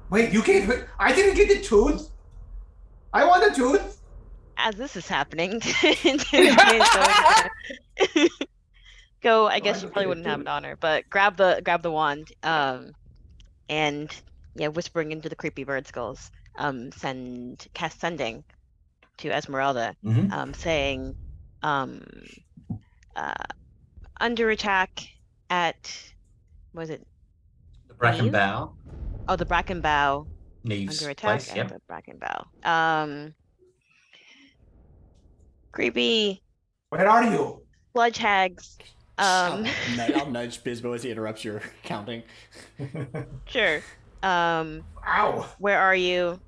Wait, you gave her? I didn't get the tooth. I want a tooth. As this is happening, go. I guess you probably wouldn't have it on her, but grab the wand, and whispering into the creepy bird skulls, cast sending to Esmeralda, saying, under attack at, was it The Bracken Neve? Bow. Oh, the Bracken Bow. Neve's Under attack place, at the Bracken Bow. Creepy Where are you? sludge hags. I'll nudge Bisbo as he interrupts your counting. Sure. Ow. Where are you?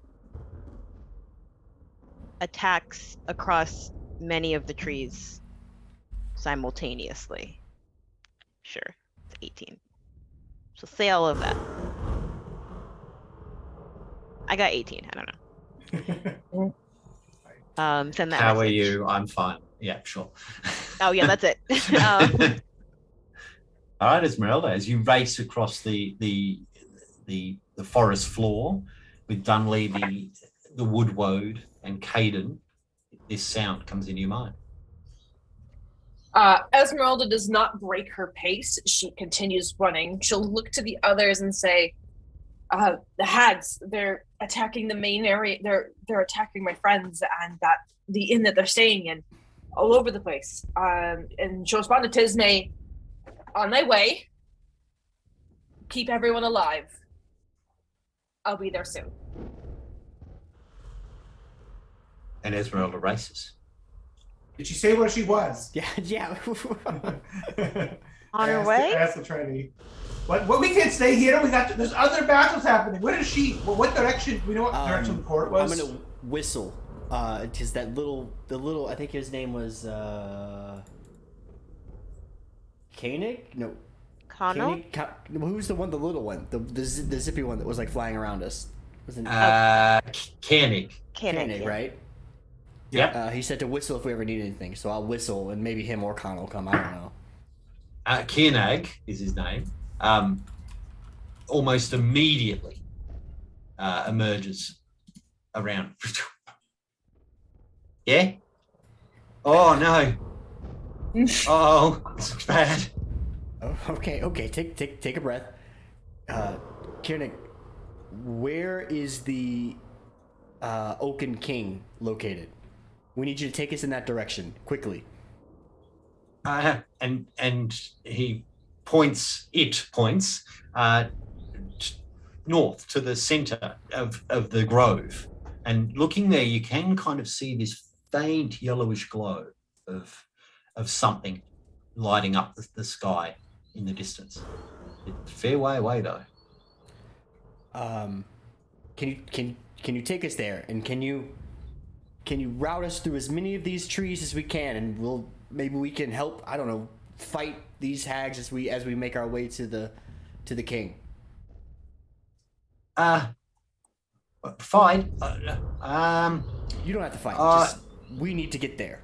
Attacks across many of the trees simultaneously. Sure. It's 18. So say all of that. I got 18. I don't know. Send that How message. are you? I'm fine. Yeah, sure. Oh yeah, that's it. All right, Esmeralda, as you race across the forest floor with Dunleavy, the Woodwode, and Caden, this sound comes into your mind. Esmeralda does not break her pace. She continues running. She'll look to the others and say, the hags, they're attacking the main area. They're attacking my friends and the inn that they're staying in, all over the place. And she'll respond to Tisney, on my way. Keep everyone alive. I'll be there soon. And Esmeralda races. Did she say where she was? Yeah. On her way? Ask the trainee. What? We can't stay here. There's other battles happening. Where is she? What direction? We know what direction the court was. I'm gonna whistle. Because the little. I think his name was Koenig? No. Connell? Who's the little one? The zippy one that was like flying around us. Koenig. Koenig, right? Yep. He said to whistle if we ever need anything, so I'll whistle and maybe him or Connell will come. I don't know. Koenig is his name. Almost immediately emerges around. Yeah? Oh, no. Oh, this looks bad. Oh, okay. Take a breath. Koenig, where is the Oaken King located? We need you to take us in that direction quickly. And he points north to the center of the grove, and looking there you can kind of see this faint yellowish glow of something lighting up the sky in the distance. It's a fair way away though. Can you take us there, and can you route us through as many of these trees as we can, and maybe we can help, I don't know, fight these hags as we make our way to the king. Fine. You don't have to fight. Just, we need to get there.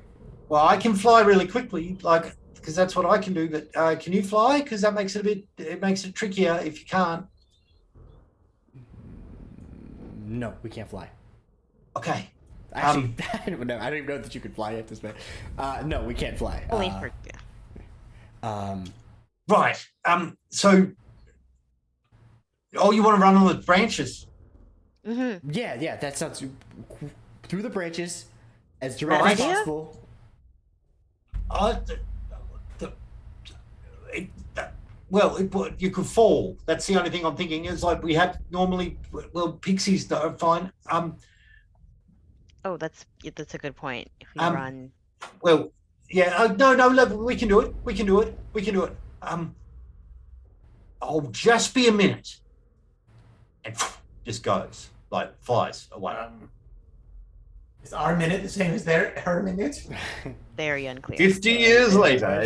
Well, I can fly really quickly, because that's what I can do. But can you fly? Because that makes it makes it trickier if you can't. No, we can't fly. Okay. Actually, I don't even know that you could fly at this point. No, we can't fly. Only for Right. So, you want to run on the branches? Mm-hmm. Yeah. That sounds through the branches as direct as possible. You could fall. That's the only thing I'm thinking. Is like we have normally. Well, pixies are fine. Oh, that's a good point. If we run. Well, yeah. No. We can do it. I'll just be a minute, and just goes flies away. Is our minute the same as her minute? Very unclear. 50 years later.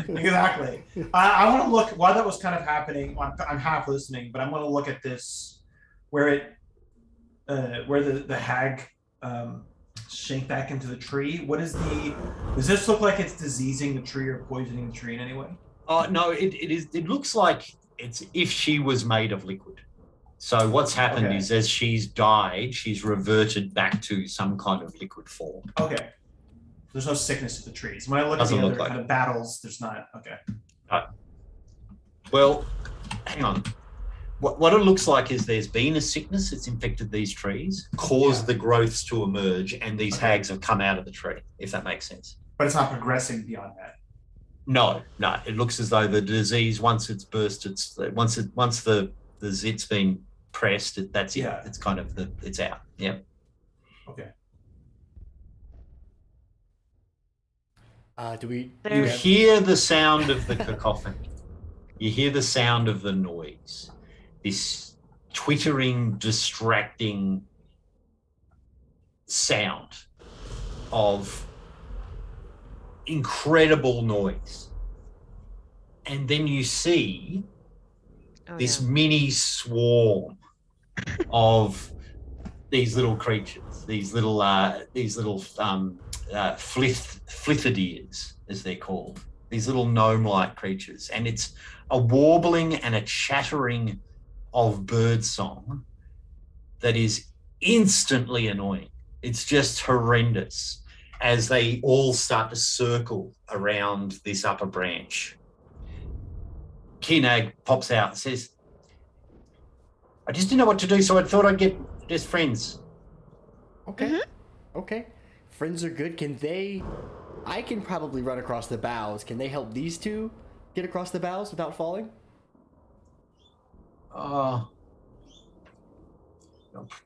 Exactly. I want to look while that was kind of happening. I'm half listening, but I'm going to look at this where the hag sank back into the tree. Does this look like it's diseasing the tree or poisoning the tree in any way? No, it is. It looks like it's if she was made of liquid. So what's happened is as she's died, she's reverted back to some kind of liquid form. Okay. There's no sickness to the trees. When I look at the other kind of battles, there's not. Okay. Well, hang on. what it looks like is there's been a sickness that's infected these trees, caused the growths to emerge, and these hags have come out of the tree, if that makes sense. But it's not progressing beyond that. No. It looks as though the disease, once it's burst, once the zit's been pressed, that's it. Yeah. It's kind of it's out. Yeah. Okay. You hear the sound of the cacophony. You hear the sound of the noise. This twittering, distracting sound of incredible noise. And then you see this mini swarm of these little creatures, these little flithideers, as they're called, these little gnome-like creatures. And it's a warbling and a chattering of birdsong that is instantly annoying. It's just horrendous as they all start to circle around this upper branch. Kinag pops out and says, I just didn't know what to do, so I thought I'd get just friends. Okay. Okay. Friends are good. I can probably run across the boughs. Can they help these two get across the boughs without falling?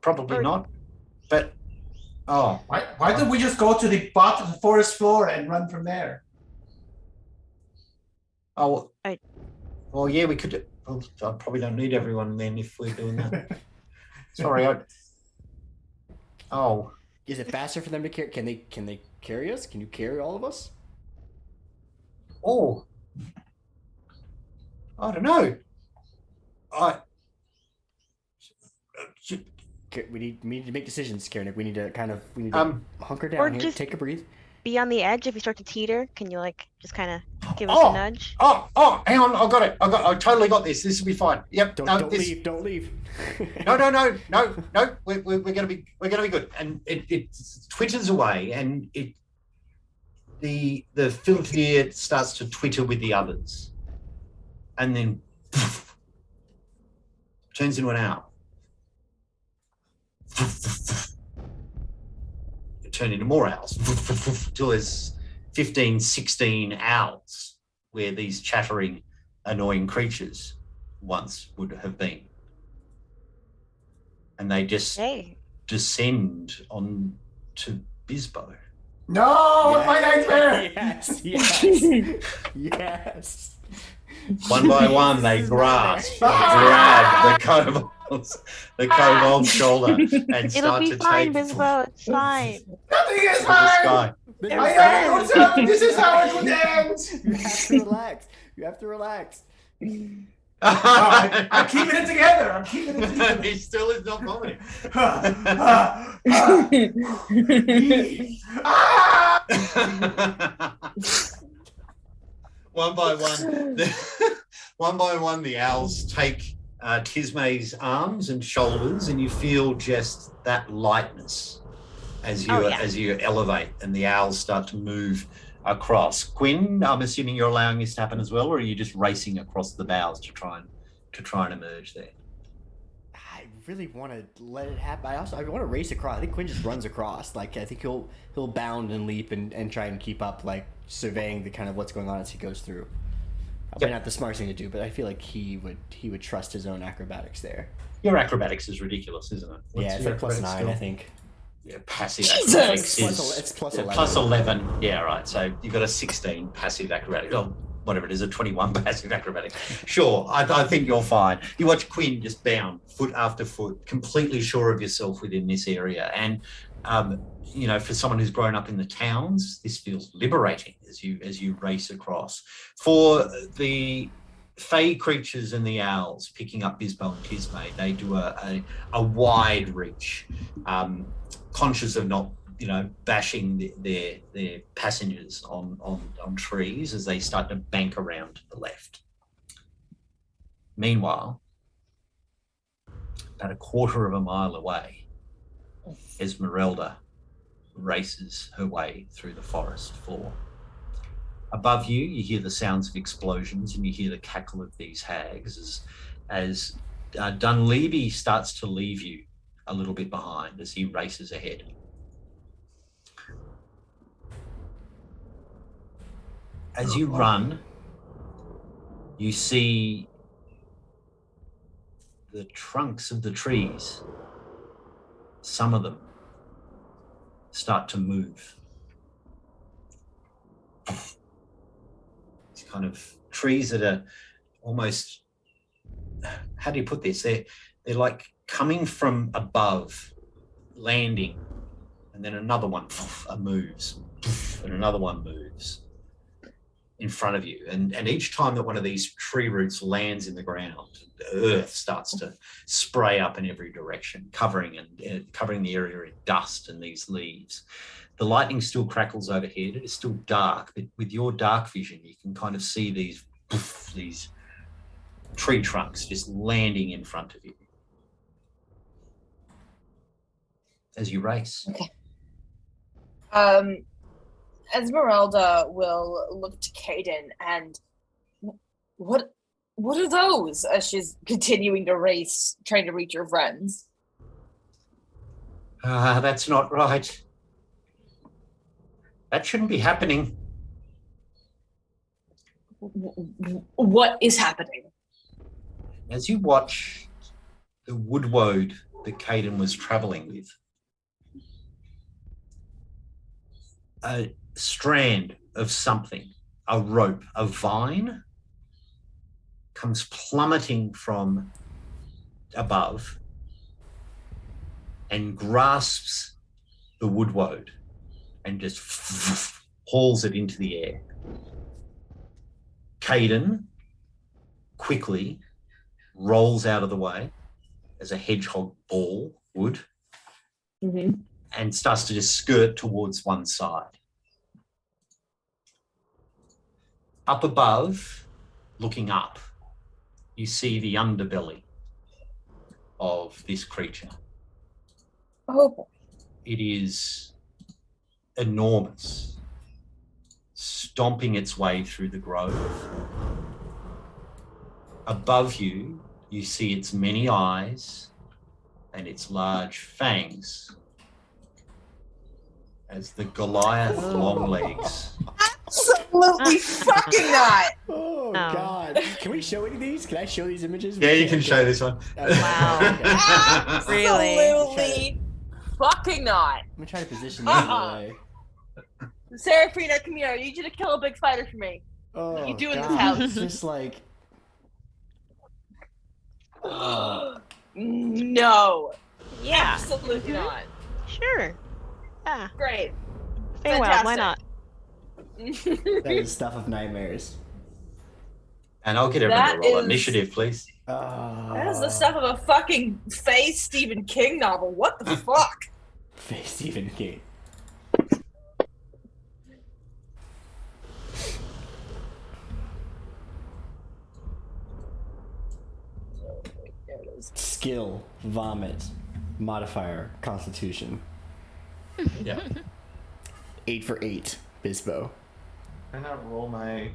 Probably not. But why don't we just go to the bottom of the forest floor and run from there? Well, yeah, we could. Well, I probably don't need everyone then if we're doing that. Sorry. Is it faster for them to carry? Can they carry us? Can you carry all of us? Oh, I don't know. We need to make decisions, Karen. We need to hunker down here, take a breathe. Be on the edge. If we start to teeter, can you just kind of give us a nudge? Hang on, I got it. I totally got this. This will be fine. Yep. Don't leave. Don't leave. No. We're gonna be good. And it twitters away, and the filthier starts to twitter with the others, and then turns into an owl. Turn into more owls till there's 15, 16 owls where these chattering, annoying creatures once would have been. And they just descend on to Bisbo. No, my nightmare! Yes. One by one, they grab the kobold's shoulder and start to fine, take. Bisbo. It's fine. Nothing is fine. This is how it would end. You have to relax. I'm keeping it together. He still is not vomiting. One by one, the owls take Tismay's arms and shoulders, and you feel just that lightness as you elevate, and the owls start to move across. Quinn, I'm assuming you're allowing this to happen as well, or are you just racing across the boughs to try and emerge there? I really want to let it happen. I want to race across. I think Quinn just runs across. I think he'll bound and leap and try and keep up, surveying the kind of what's going on as he goes through. Probably not the smartest thing to do, but I feel like he would trust his own acrobatics there. Your acrobatics is ridiculous, isn't it? It's like +9, I think. Yeah, passive Jesus! acrobatics It's plus 11. Plus 11. Yeah, right. So you've got a 16 passive acrobatic. Oh, whatever it is, a 21 passive acrobatic. Sure, I think you're fine. You watch Quinn just bound foot after foot, completely sure of yourself within this area. And for someone who's grown up in the towns, this feels liberating as you race across. For the fey creatures and the owls picking up Bisbo and Tismay, they do a wide reach, conscious of not bashing their passengers on trees as they start to bank around to the left. Meanwhile, about a quarter of a mile away, Esmerelda races her way through the forest floor. Above you, you hear the sounds of explosions and you hear the cackle of these hags as Dunleavy starts to leave you a little bit behind as he races ahead. As you run, you see the trunks of the trees, some of them, start to move. It's kind of trees that are almost, how do you put this? They're like coming from above, landing, and then another one moves, and another one moves in front of you. And each time that one of these tree roots lands in the ground, the earth starts to spray up in every direction, covering the area in dust and these leaves. The lightning still crackles overhead. It is still dark, but with your dark vision, you can kind of see these tree trunks just landing in front of you as you race. Okay. Esmeralda will look to Caden and what are those as she's continuing to race, trying to reach her friends? That's not right. That shouldn't be happening. What is happening? As you watch the woodwode that Caden was traveling with, a strand of something, a rope, a vine, comes plummeting from above and grasps the woodwode and just hauls it into the air. Caden quickly rolls out of the way as a hedgehog ball would, and starts to just skirt towards one side. Up above, looking up, you see the underbelly of this creature. Oh. It is enormous, stomping its way through the grove. Above you, you see its many eyes and its large fangs as the Goliath long legs. Absolutely fucking not. Oh, God. Can we show any of these? Can I show these images? Yeah, you can show this one. Wow. Really? Absolutely fucking not. I'm going to try to position this way. Seraphina, come here. I need you to kill a big spider for me. Oh, What you do in God. this house? It's just like... No. Yeah. Absolutely not. Sure. Yeah. Great. Feywild, why not? That is stuff of nightmares. And I'll get everyone to roll is- initiative, please. That is the stuff of a fucking face Stephen King novel. What the fuck? Face Stephen King. Skill, vomit, modifier, constitution. Yeah. 8 for 8, Bispo. Didn't roll my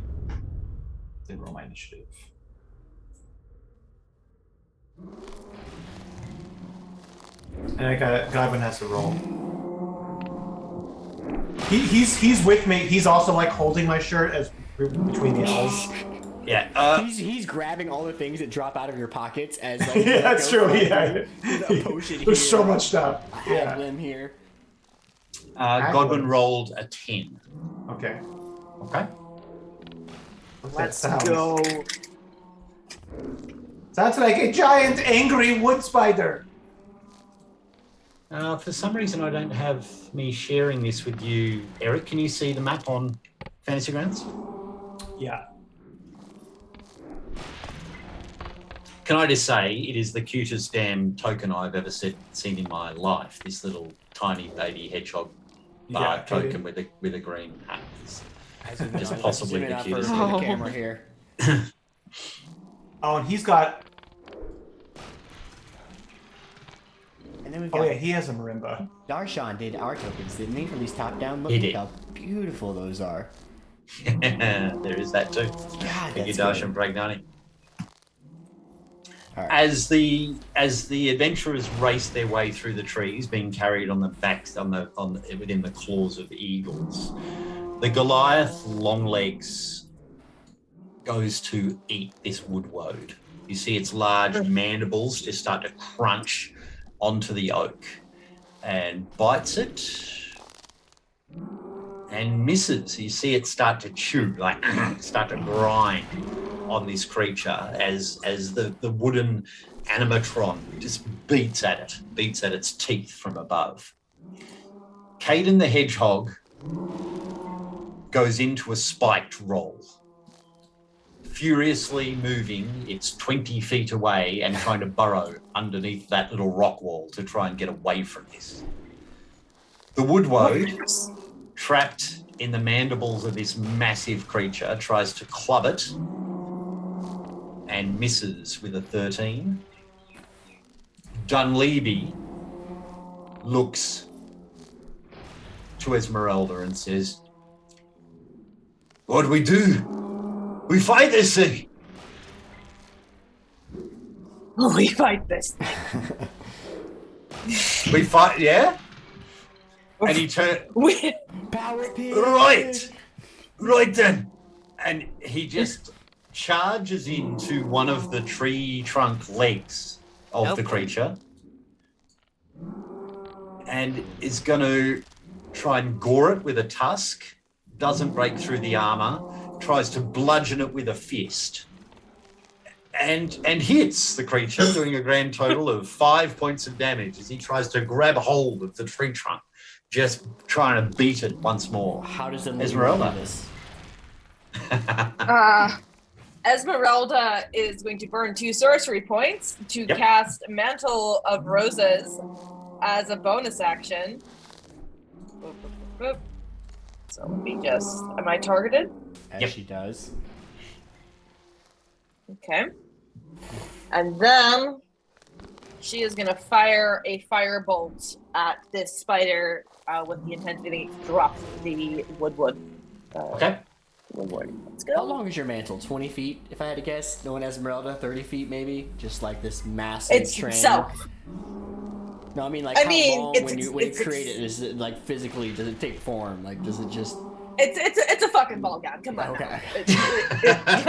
initiative. And I got Godwin has to roll. He's with me. He's also like holding my shirt as between the L's. Yeah. He's grabbing all the things that drop out of your pockets as like Yeah, that's true. Yeah. a potion here. There's so much stuff. A Yeah. limb here. Godwin rolled a 10. Okay. Okay. Let's Go. Sounds like a giant angry wood spider. For some reason, I don't have me sharing this with you. Eric, can you see the map on Fantasy Grounds? Yeah. Can I just say, it is the cutest damn token I've ever seen in my life. This little tiny baby hedgehog bar token with a green hat. Just possibly the cutest. For the camera here. Oh, and he's got. And then we've Oh got yeah, he has a marimba. Darshan did our tokens, didn't he? From these top-down. Look He at did. how beautiful those are. There is that too. God, Thank you, that's Darshan good. Bragnani. Right. As the adventurers race their way through the trees, being carried on the backs within the claws of eagles, the Goliath long legs goes to eat this wood woad. You see its large mandibles just start to crunch onto the oak and bites it and misses. You see it start to chew, like start to grind on this creature as the wooden animatron just beats at its teeth from above. Caden the hedgehog goes into a spiked roll, furiously moving its 20 feet away and trying to burrow underneath that little rock wall to try and get away from this. The woodwoad, trapped in the mandibles of this massive creature, tries to club it and misses with a 13. Dunleavy looks to Esmerelda and says, "What do we do? We fight this thing." We fight this thing. We fight, yeah? And he turned, Power pig. right then. And he just charges into one of the tree trunk legs of the creature and is going to try and gore it with a tusk, doesn't break through the armor, tries to bludgeon it with a fist, and hits the creature, doing a grand total of 5 points of damage as he tries to grab hold of the tree trunk, just trying to beat it once more. How does it Esmeralda do this? Esmeralda is going to burn 2 sorcery points to cast Mantle of Roses as a bonus action. Boop, boop, boop. So let me just... Am I targeted? As she does. Okay. And then she is going to fire a firebolt at this spider with the intent to drop the woodwood. Okay. Let's go. How long is your mantle? 20 feet, if I had to guess? Knowing Esmeralda, 30 feet maybe? Just like this massive It's train. itself. No, I mean, like, how long when you create it? Is it, like, physically, does it take form? Like, does it just... It's a fucking ball gown. Come on. Okay.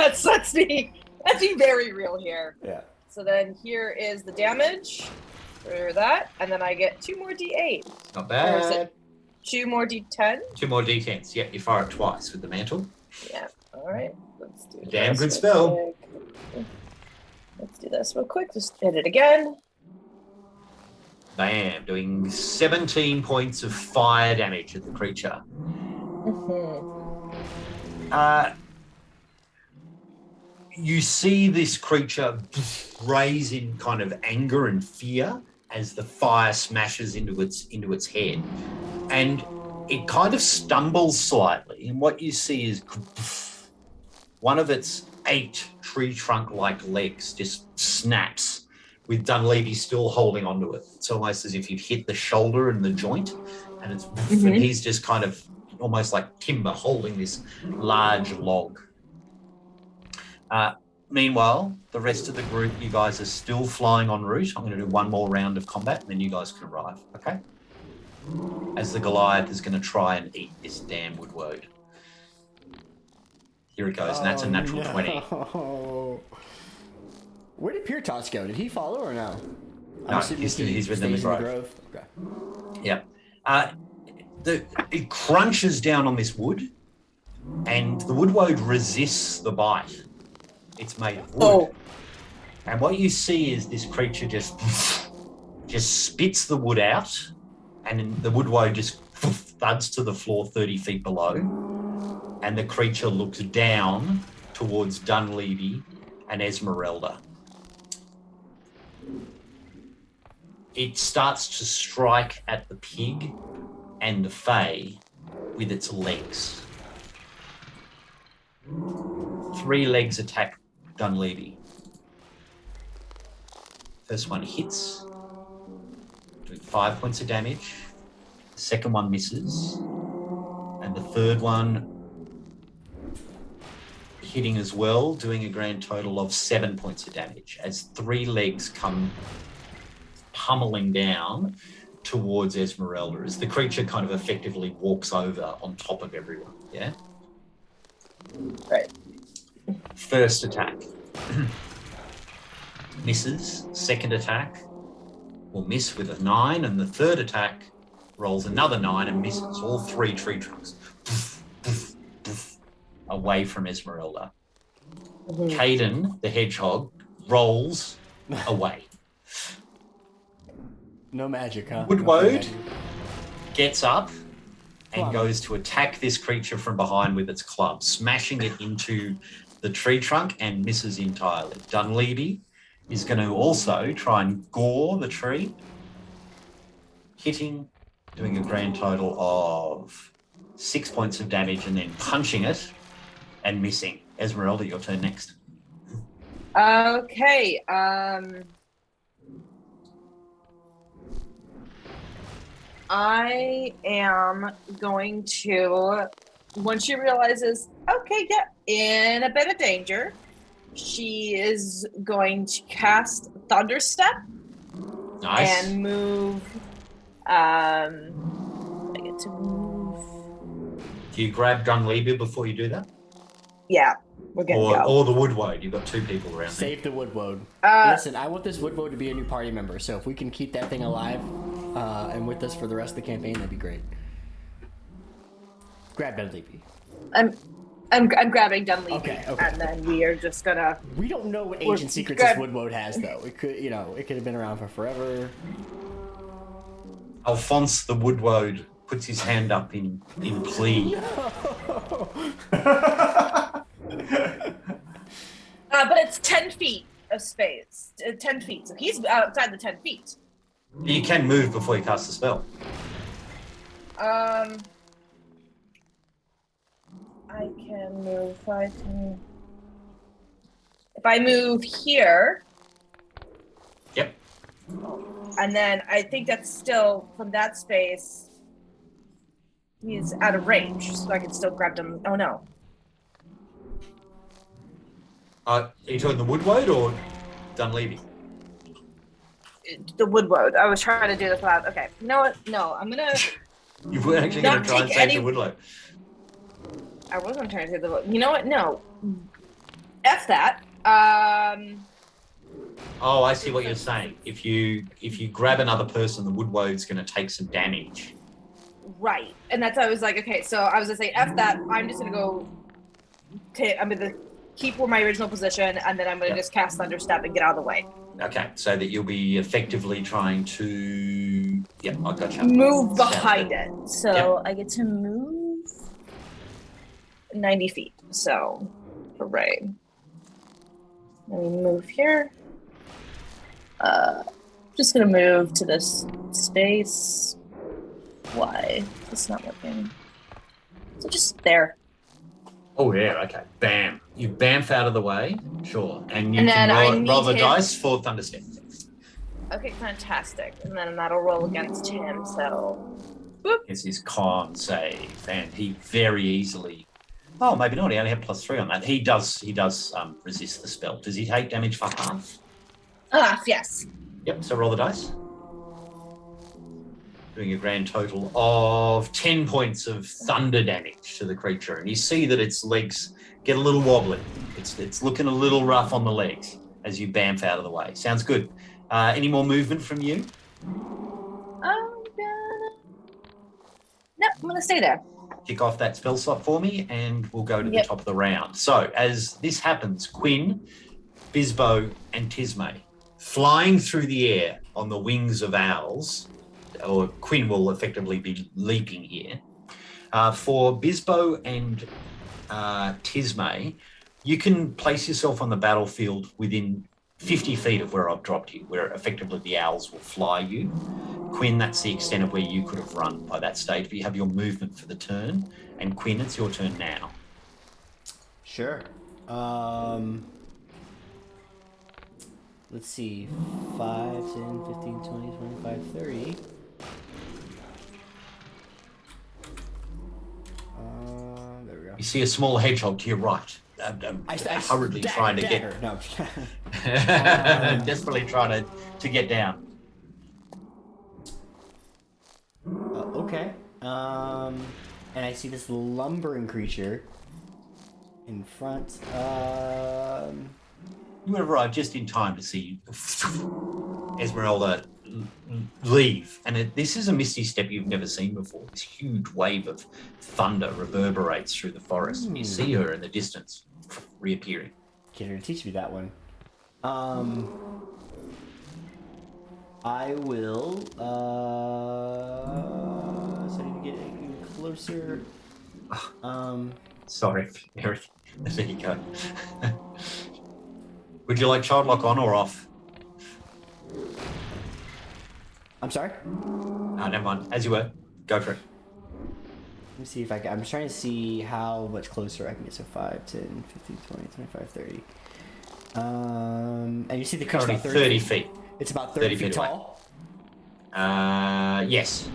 Let's be very real here. Yeah. So then here is the damage for that, and then I get 2 more D8. Not Or is bad. it 2 more D10? 2 more D10s. Yeah, you fire it twice with the mantle. Yeah. All right. Let's do Damn this good real spell. quick. Let's do this real quick. Just hit it again. Bam, doing 17 points of fire damage at the creature. You see this creature raise in kind of anger and fear as the fire smashes into its head, and it kind of stumbles slightly. And what you see is one of its 8 tree trunk-like legs just snaps, with Dunleavy still holding onto it. It's almost as if you've hit the shoulder and the joint, and it's and he's just kind of almost like timber holding this large log. Meanwhile, the rest of the group, you guys are still flying en route. I'm going to do one more round of combat, and then you guys can arrive, okay? As the Goliath is going to try and eat this damn woodwoad. Here it goes, and that's a natural 20. Where did Pirtos go? Did he follow or no? No, he's within the grove. Okay. Yep. It crunches down on this wood, and the woodwoad resists the bite. It's made of wood. Oh. And what you see is this creature just spits the wood out, and the woodwoad just thuds to the floor 30 feet below, and the creature looks down towards Dunleavy and Esmerelda. It starts to strike at the pig and the Fae with its legs. 3 legs attack Dunleavy. First one hits, doing 5 points of damage. The second one misses. And the third one hitting as well, doing a grand total of 7 points of damage as 3 legs come pummeling down towards Esmerelda as the creature kind of effectively walks over on top of everyone. Yeah. Right. First attack misses. Second attack will miss with a 9, and the third attack rolls another 9 and misses. All 3 tree trunks away from Esmeralda. Caden, the hedgehog, rolls away. No magic, huh? Woodwode gets up and goes to attack this creature from behind with its club, smashing it into the tree trunk and misses entirely. Dunleavy is going to also try and gore the tree, hitting, doing a grand total of 6 points of damage and then punching it and missing. Esmeralda, your turn next. Okay. I am going to, once she realizes, okay, yeah, in a bit of danger, she is going to cast Thunderstep. Nice. And move. I get to move. Do you grab Dunleavy before you do that? Yeah, we're gonna go. Or the Woodwode. You've got 2 people around there. Save the Woodwode. Listen, I want this Woodwode to be a new party member, so if we can keep that thing alive and with us for the rest of the campaign, that'd be great. Grab Dunleavy. I'm grabbing Dunleavy, Okay. and then we are just gonna. We don't know what ancient secrets this Woodwode has, though. It could, it could have been around for forever. Alphonse the Woodwode puts his hand up in plea. But it's 10 feet of space. 10 feet, so he's outside the 10 feet. You can move before you cast the spell. I can move 5, 10. If I move here. Yep. And then I think that's still from that space. He's out of range, so I can still grab him. Oh no. Are you talking the Woodwode or Dunleavy? The Woodwode. I was trying to do this loud. Okay. You know what? No, I'm gonna. You were actually going to try and save the Woodwode. I wasn't trying to save the Woodwode. You know what? No. F that. Oh, I see what you're saying. If you grab another person, the Woodwode's going to take some damage. Right. And that's why I was like, okay, so I was going to say F that. I'm just going to go. I'm going to keep my original position, and then I'm going to just cast Thunderstep and get out of the way. Okay, so that you'll be effectively trying to. Yep, I got you. Move behind it. So Yep. I get to move 90 feet. So, hooray. Let me move here. Just gonna move to this space. Why? It's not working. So just there. Oh yeah, okay. Bam. You bamf out of the way, sure. And you And can then roll the him. dice for Thunderstep. Okay, fantastic. And then that'll roll against him, so... It's his con save, and he very easily... Oh, maybe not. He only had +3 on that. He does resist the spell. Does he take damage for half? Yes. Yep, so roll the dice. Doing a grand total of 10 points of thunder damage to the creature. And you see that its legs get a little wobbly. It's looking a little rough on the legs as you bamf out of the way. Sounds good. Any more movement from you? Nope, I'm gonna stay there. Kick off that spell slot for me, and we'll go to the top of the round. So as this happens, Quinn, Bisbo, and Tismay, flying through the air on the wings of owls, or Quinn will effectively be leaping here. For Bisbo and Tismay, you can place yourself on the battlefield within 50 feet of where I've dropped you, where effectively the owls will fly you. Quinn, that's the extent of where you could have run by that stage, but you have your movement for the turn. And Quinn, it's your turn now. Sure. Let's see. 5, 10, 15, 20, 25, 30. There we go. You see a small hedgehog to your right, hurriedly trying to get. No. Desperately trying to get down. Okay. And I see this lumbering creature in front. You would have arrived just in time to see Esmerelda leave. And this is a misty step you've never seen before. This huge wave of thunder reverberates through the forest. And you see her in the distance, reappearing. Get her to teach me that one. I will, so I need to get even closer. Sorry, Eric. There you go. Would you like child lock on or off? I'm sorry? Oh, never mind. As you were. Go for it. Let me see if I can. I'm trying to see how much closer I can get. So 5, 10, 15, 20, 25, 30. And you see the creature Currently about 30 feet. It's about 30 feet tall? Yes.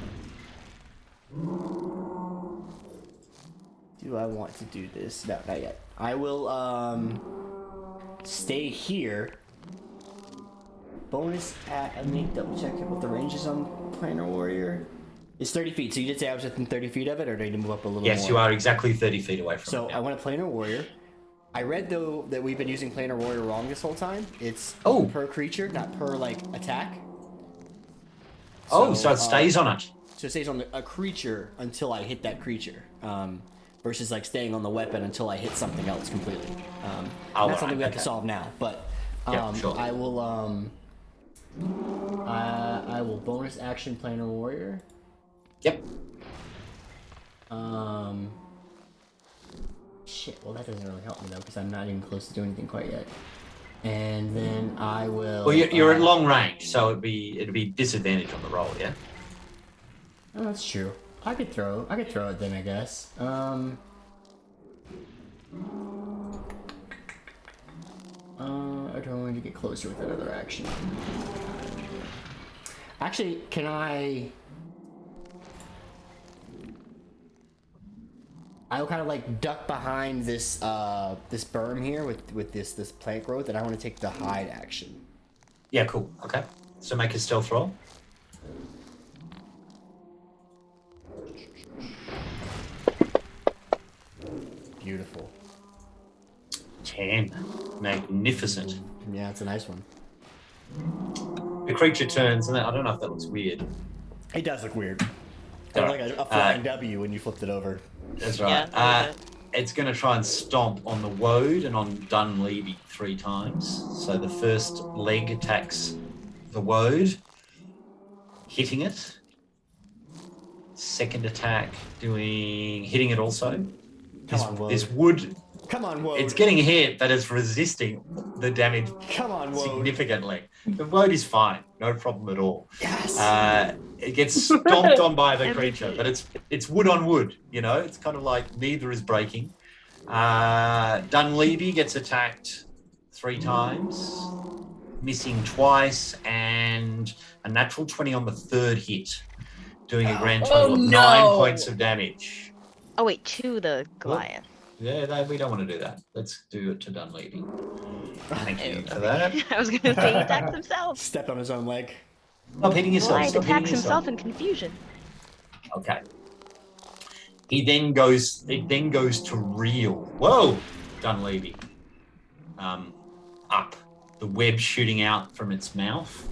Do I want to do this? No, not yet. I will, stay here. Bonus at, let me double check what the range is on Planar Warrior. It's 30 feet, so you did say I was within 30 feet of it, or do I need to move up a little more? Yes, you are exactly 30 feet away from it. So I want a Planar Warrior. I read, though, that we've been using Planar Warrior wrong this whole time. It's per creature, not per, attack. So it stays on it. So it stays on a creature until I hit that creature. Versus, staying on the weapon until I hit something else completely. That's something we have to solve now. But sure. I will bonus action Planar Warrior. Yep. Shit, well that doesn't really help me though, because I'm not even close to doing anything quite yet. And then I will... Well, you're at long range, so it'd be disadvantage on the roll, yeah? Oh, that's true. I could throw it then, I guess. I don't want to get closer with another action. Actually, can I will kind of duck behind this this berm here with this plant growth, and I want to take the hide action. Yeah, cool. Okay. So make a stealth roll. Beautiful. 10. Magnificent. Yeah, it's a nice one. The creature turns, and I don't know if that looks weird. It does look weird. It's like a flying W when you flipped it over. That's right. Yeah, it's going to try and stomp on the Woad and on Dunleavy 3 times. So the first leg attacks the Woad, hitting it. Second attack hitting it also. This wood. Come on, Woad. It's getting hit, but it's resisting the damage significantly. The Woad is fine, no problem at all. Yes. It gets stomped on by the creature, but it's wood on wood. It's kind of like neither is breaking. Dunleavy gets attacked 3 times, missing twice, and a natural 20 on the 3rd hit, doing a grand total of 9 points of damage. Oh wait, to the Goliath. Yeah, we don't want to do that. Let's do it to Dunleavy. Thank you for that. I was going to say he attacks himself. Stepped on his own leg. Stop hitting yourself. Goliath Stop attacks hitting himself yourself. in confusion. Okay. It then goes to reel. Whoa, Dunleavy. Up. The web shooting out from its mouth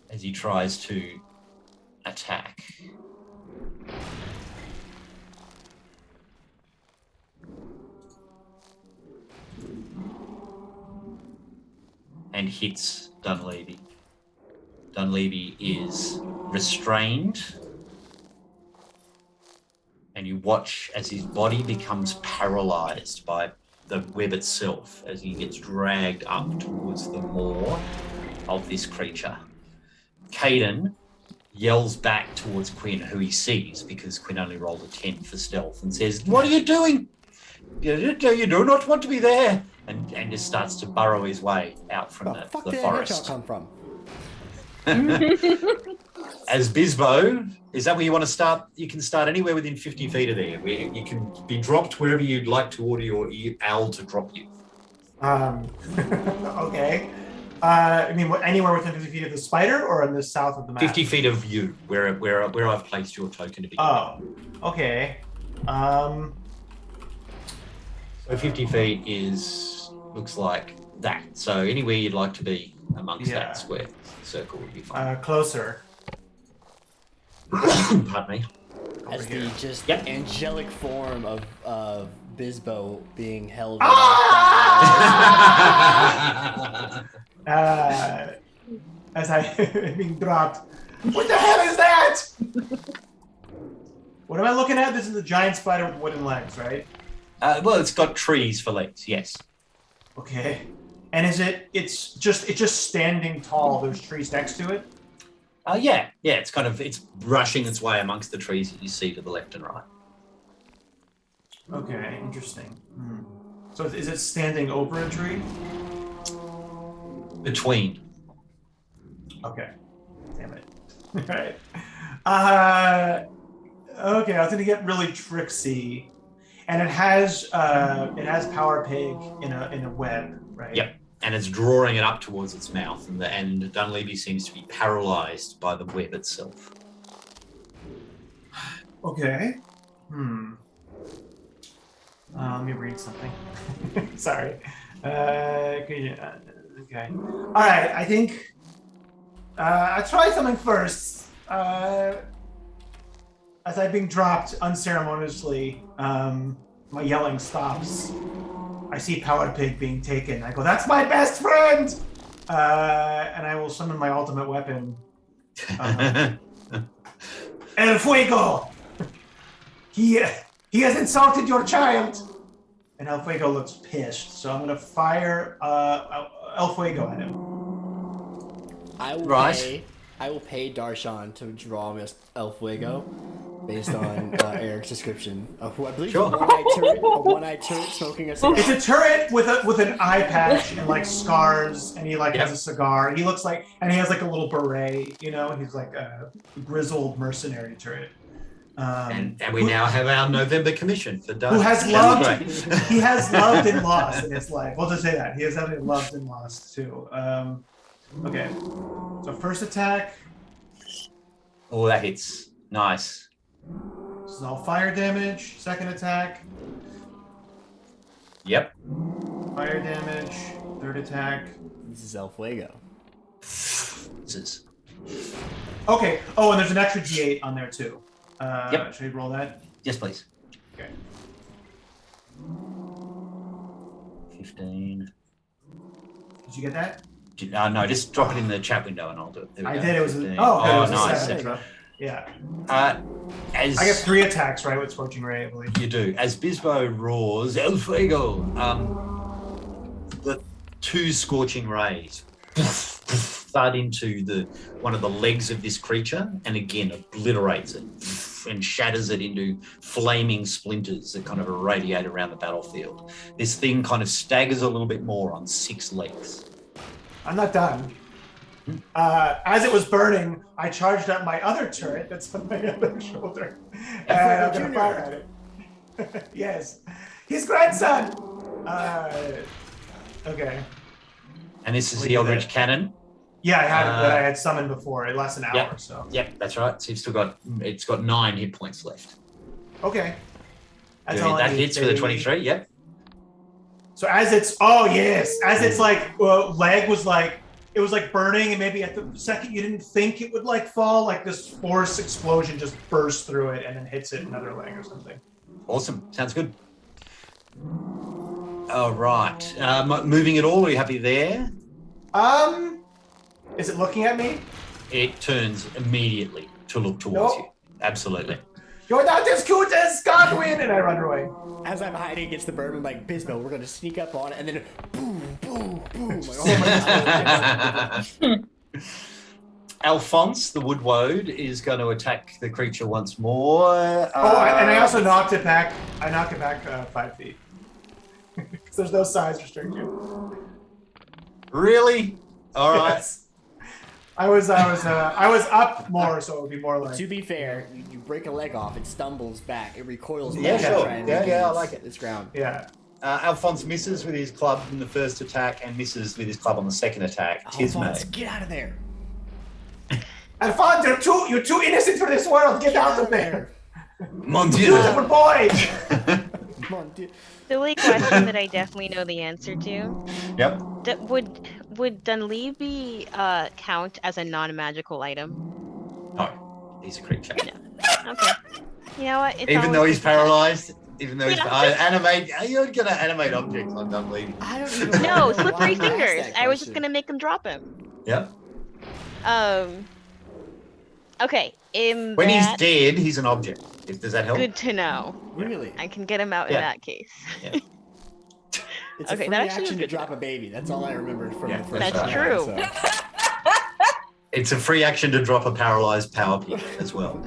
as he tries to attack. And hits Dunleavy. Dunleavy is restrained, and you watch as his body becomes paralyzed by the web itself as he gets dragged up towards the maw of this creature. Caden yells back towards Quinn, who he sees because Quinn only rolled a 10 for stealth, and says, "What are you doing? You do not want to be there." And just starts to burrow his way out from the Where forest. did y'all come from? As Bisbo, is that where you want to start? You can start anywhere within 50 feet of there. You can be dropped wherever you'd like to order your owl to drop you. Okay. I mean, anywhere within 50 feet of the spider, or in the south of the map? 50 feet of you, where I've placed your token to be. Oh, okay. So 50 feet looks like that. So anywhere you'd like to be amongst that square circle would be fine. Closer. Pardon me. As the just angelic form of Bisbo being held. As I being dropped. What the hell is that? What am I looking at? This is a giant spider with wooden legs, right? Well, it's got trees for legs. Yes. Okay. And it's just standing tall. There's trees next to it. Yeah. It's brushing its way amongst the trees that you see to the left and right. Okay, interesting. So is it standing over a tree? Between. Okay. Damn it. Right. Okay, I was gonna get really tricksy. And it has Power Pig in a web, right? Yep. And it's drawing it up towards its mouth, and Dunleavy seems to be paralyzed by the web itself. Okay. Let me read something. Sorry. Okay. All right. I think I'll try something first. As I'm being dropped unceremoniously, my yelling stops. I see Power Pig being taken. I go, "That's my best friend!" And I will summon my ultimate weapon, El Fuego. He has insulted your child. And El Fuego looks pissed, so I'm gonna fire El Fuego at him. I will pay Darshan to draw El Fuego based on Eric's description of who I believe is a one-eyed turret smoking a cigar. It's a turret with an eye patch and like scars, and he has a cigar. He looks like, and he has like a little beret. He's like a grizzled mercenary turret. And we now have our November commission for Darshan. Who has loved? He has loved and lost in his life. We'll just say that he has definitely loved and lost too. Okay, so first attack. Oh, that hits. Nice. This is all fire damage. Second attack. Yep. Fire damage. Third attack. This is El Fuego. Okay. Oh, and there's an extra D8 on there too. Yep. Should we roll that? Yes, please. Okay. 15. Did you get that? No, just drop it in the chat window and I'll do it. I did. It was. It was nice. A 7. Yeah. As I get 3 attacks, right, with Scorching Ray, I believe. You do. As Bisbo roars, El Fuego, the 2 Scorching Rays thud into one of the legs of this creature and again obliterates it and shatters it into flaming splinters that kind of irradiate around the battlefield. This thing kind of staggers a little bit more on 6 legs. I'm not done. As it was burning, I charged up my other turret that's on my other shoulder. And I'm going to fire at it. Yes. His grandson! Okay. And this is the Eldritch Cannon. Yeah, I had it that I had summoned before. It lasts an hour, so. Yep, that's right. So it's got 9 hit points left. Okay. That's all that hits for the 23, yep. So as it's like, leg was like, it was like burning, and maybe at the second you didn't think it would like fall, like this force explosion just bursts through it and then hits it another leg or something. Awesome. Sounds good. All right. Moving at all? Are you happy there? Is it looking at me? It turns immediately to look towards you. Absolutely. You're not as cute as Godwin, and I run away. As I'm hiding against the bird, I'm like, Bisbo, we're gonna sneak up on it, and then boom, boom, boom. Like, oh my God. Alphonse, the woodwode, is going to attack the creature once more. And I also knocked it back. I knocked it back 5 feet. Because there's no size restriction. Really? All right. Yes. I was up more, so it would be more like. To be fair, you break a leg off, it stumbles back, it recoils back. Yeah, sure. and Yeah, I like it. It's ground. Yeah. Alphonse misses with his club in the first attack and misses with his club on the second attack. Alphonse, get out of there. Alphonse, you're too innocent for this world. Get out of there. Mon Dieu. Beautiful boy. Come on, dude. Silly question that I definitely know the answer to. Yep. Would Dunleavy count as a non-magical item? No, he's a creature. No. Okay. You know what? It's Even though always he's good to know. paralyzed, even though he's Yeah. you're gonna animate objects. I'm done bleeding. I don't even No, know why slippery I asked fingers. that I was just question. gonna make them drop him. Yep. Okay. When he's dead, he's an object. Does that help? Good to know. Really? I can get him out Yeah. in that case. Yeah. It's Okay, a free that actually action to was good to drop a baby. That's all I remembered from the first That's time. true. So. It's a free action to drop a paralyzed power pick as well.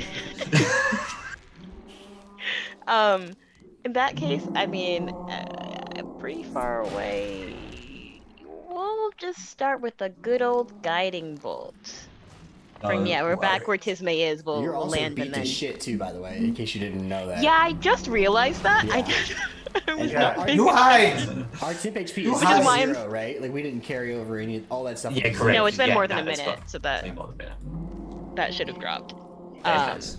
In that case, I mean, pretty far away. We'll just start with a good old guiding bolt. We're back where Tisme is. We'll You're also land beat and to then. shit too, by the way, in case you didn't know that. Yeah, I just realized that. Yeah. I was Yeah. not paying You hide. Our temp HP You is hide. still Which is why 0, right? Like we didn't carry over all that stuff. Yeah, correct. No, it's been Yeah, more than no, a that's minute, fine. so that Way more than better. that should have dropped. Yeah, it does.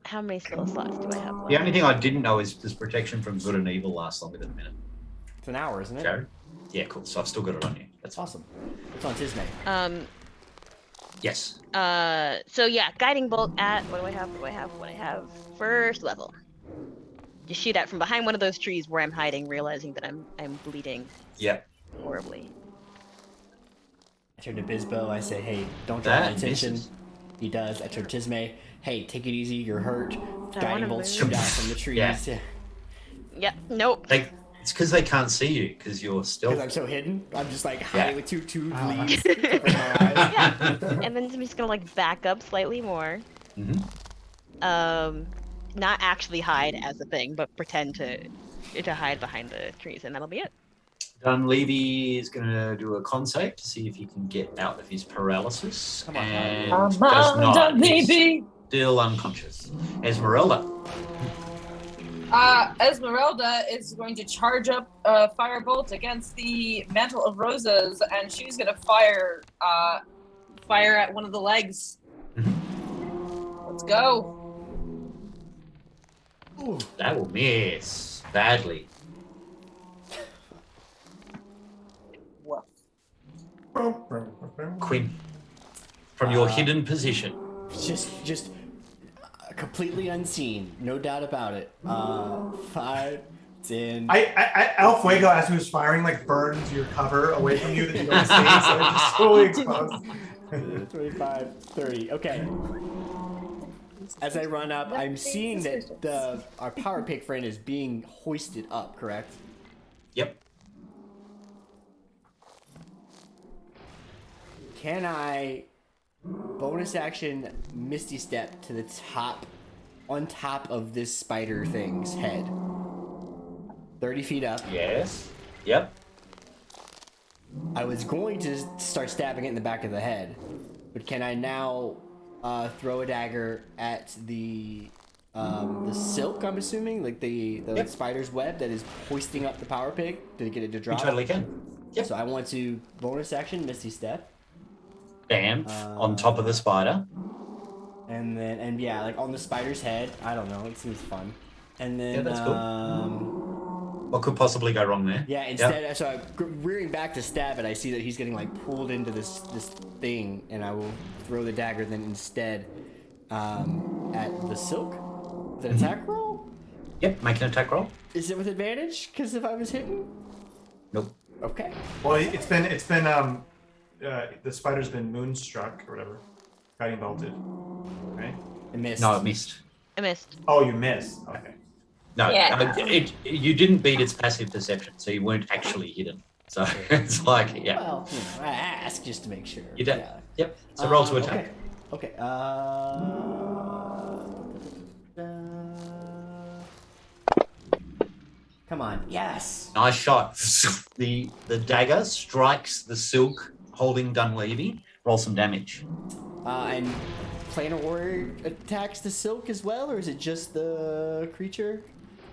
How many spell slots do I have left? The only thing I didn't know is does protection from good and evil last longer than a minute? It's an hour, isn't it? Jared? Yeah, cool. So I've still got it on you. That's Awesome. It's on Tisme. Yes. So yeah, guiding bolt at what do I have? First level. Just shoot at from behind one of those trees where I'm hiding, realizing that I'm bleeding Yep. horribly. I turn to Bisbo. I say, "Hey, don't draw my That attention." misses. He does. I turn to Tisme. Hey, take it easy. You're hurt. wanna Guiding bolts move. shoot out from the trees. Yeah. Yeah. Yep. Nope. It's because they can't see you because you're still. Because I'm so hidden. I'm just like hiding with two leaves. Yeah. Yeah. And then I'm just gonna like back up slightly more. Mhm. Not actually hide as a thing, but pretend to hide behind the trees, and that'll be it. Dunleavy is going to do a con save to see if he can get out of his paralysis. Come on, and Come does on, not. He's Dunleavy. still unconscious. Esmeralda. Esmeralda is going to charge up a firebolt against the mantle of roses, and she's going to fire at one of the legs. Let's go. Ooh. That will miss badly. Woof. Quinn, from your hidden position. Just completely unseen, no doubt about it. 5, 10. El Fuego, as he was firing, like burns your cover away from you that you don't see, so it's just fully exposed. 25, 30. Okay. As I run up, I'm seeing that our power pick friend is being hoisted up, correct? Yep. Can I bonus action Misty Step to the top, on top of this spider thing's head? 30 feet up. Yes. Yep. I was going to start stabbing it in the back of the head, but can I now throw a dagger at the silk? I'm assuming, like the Yep. spider's web that is hoisting up the power pig to get it to drop. You totally can. Yep. So I want to bonus action Misty Step, Bam. On top of the spider. and then yeah, like on the spider's head. I don't know. It seems fun. And then Yeah, that's cool. What could possibly go wrong there? yeah, instead, so I'm rearing back to stab it. I see that he's getting like pulled into this thing, and I will throw the dagger then instead at the silk. Is it an attack roll? Yep. Make an attack roll. Is it with advantage? Because if I was hitting, Nope. okay. Well, it's been the spider's been moonstruck or whatever, guiding bolted, right? I missed. No, it missed. I missed. Oh, you missed. Okay. No, Yeah. You didn't beat its passive perception, so you weren't actually hidden. So it's like, yeah. Well, I ask just to make sure. You did. Yeah. Yep. So roll to attack. Okay. Come on. Yes. Nice shot. The dagger strikes the silk holding Dunleavy. Roll some damage. And Planar Warrior attacks the silk as well, or is it just the creature?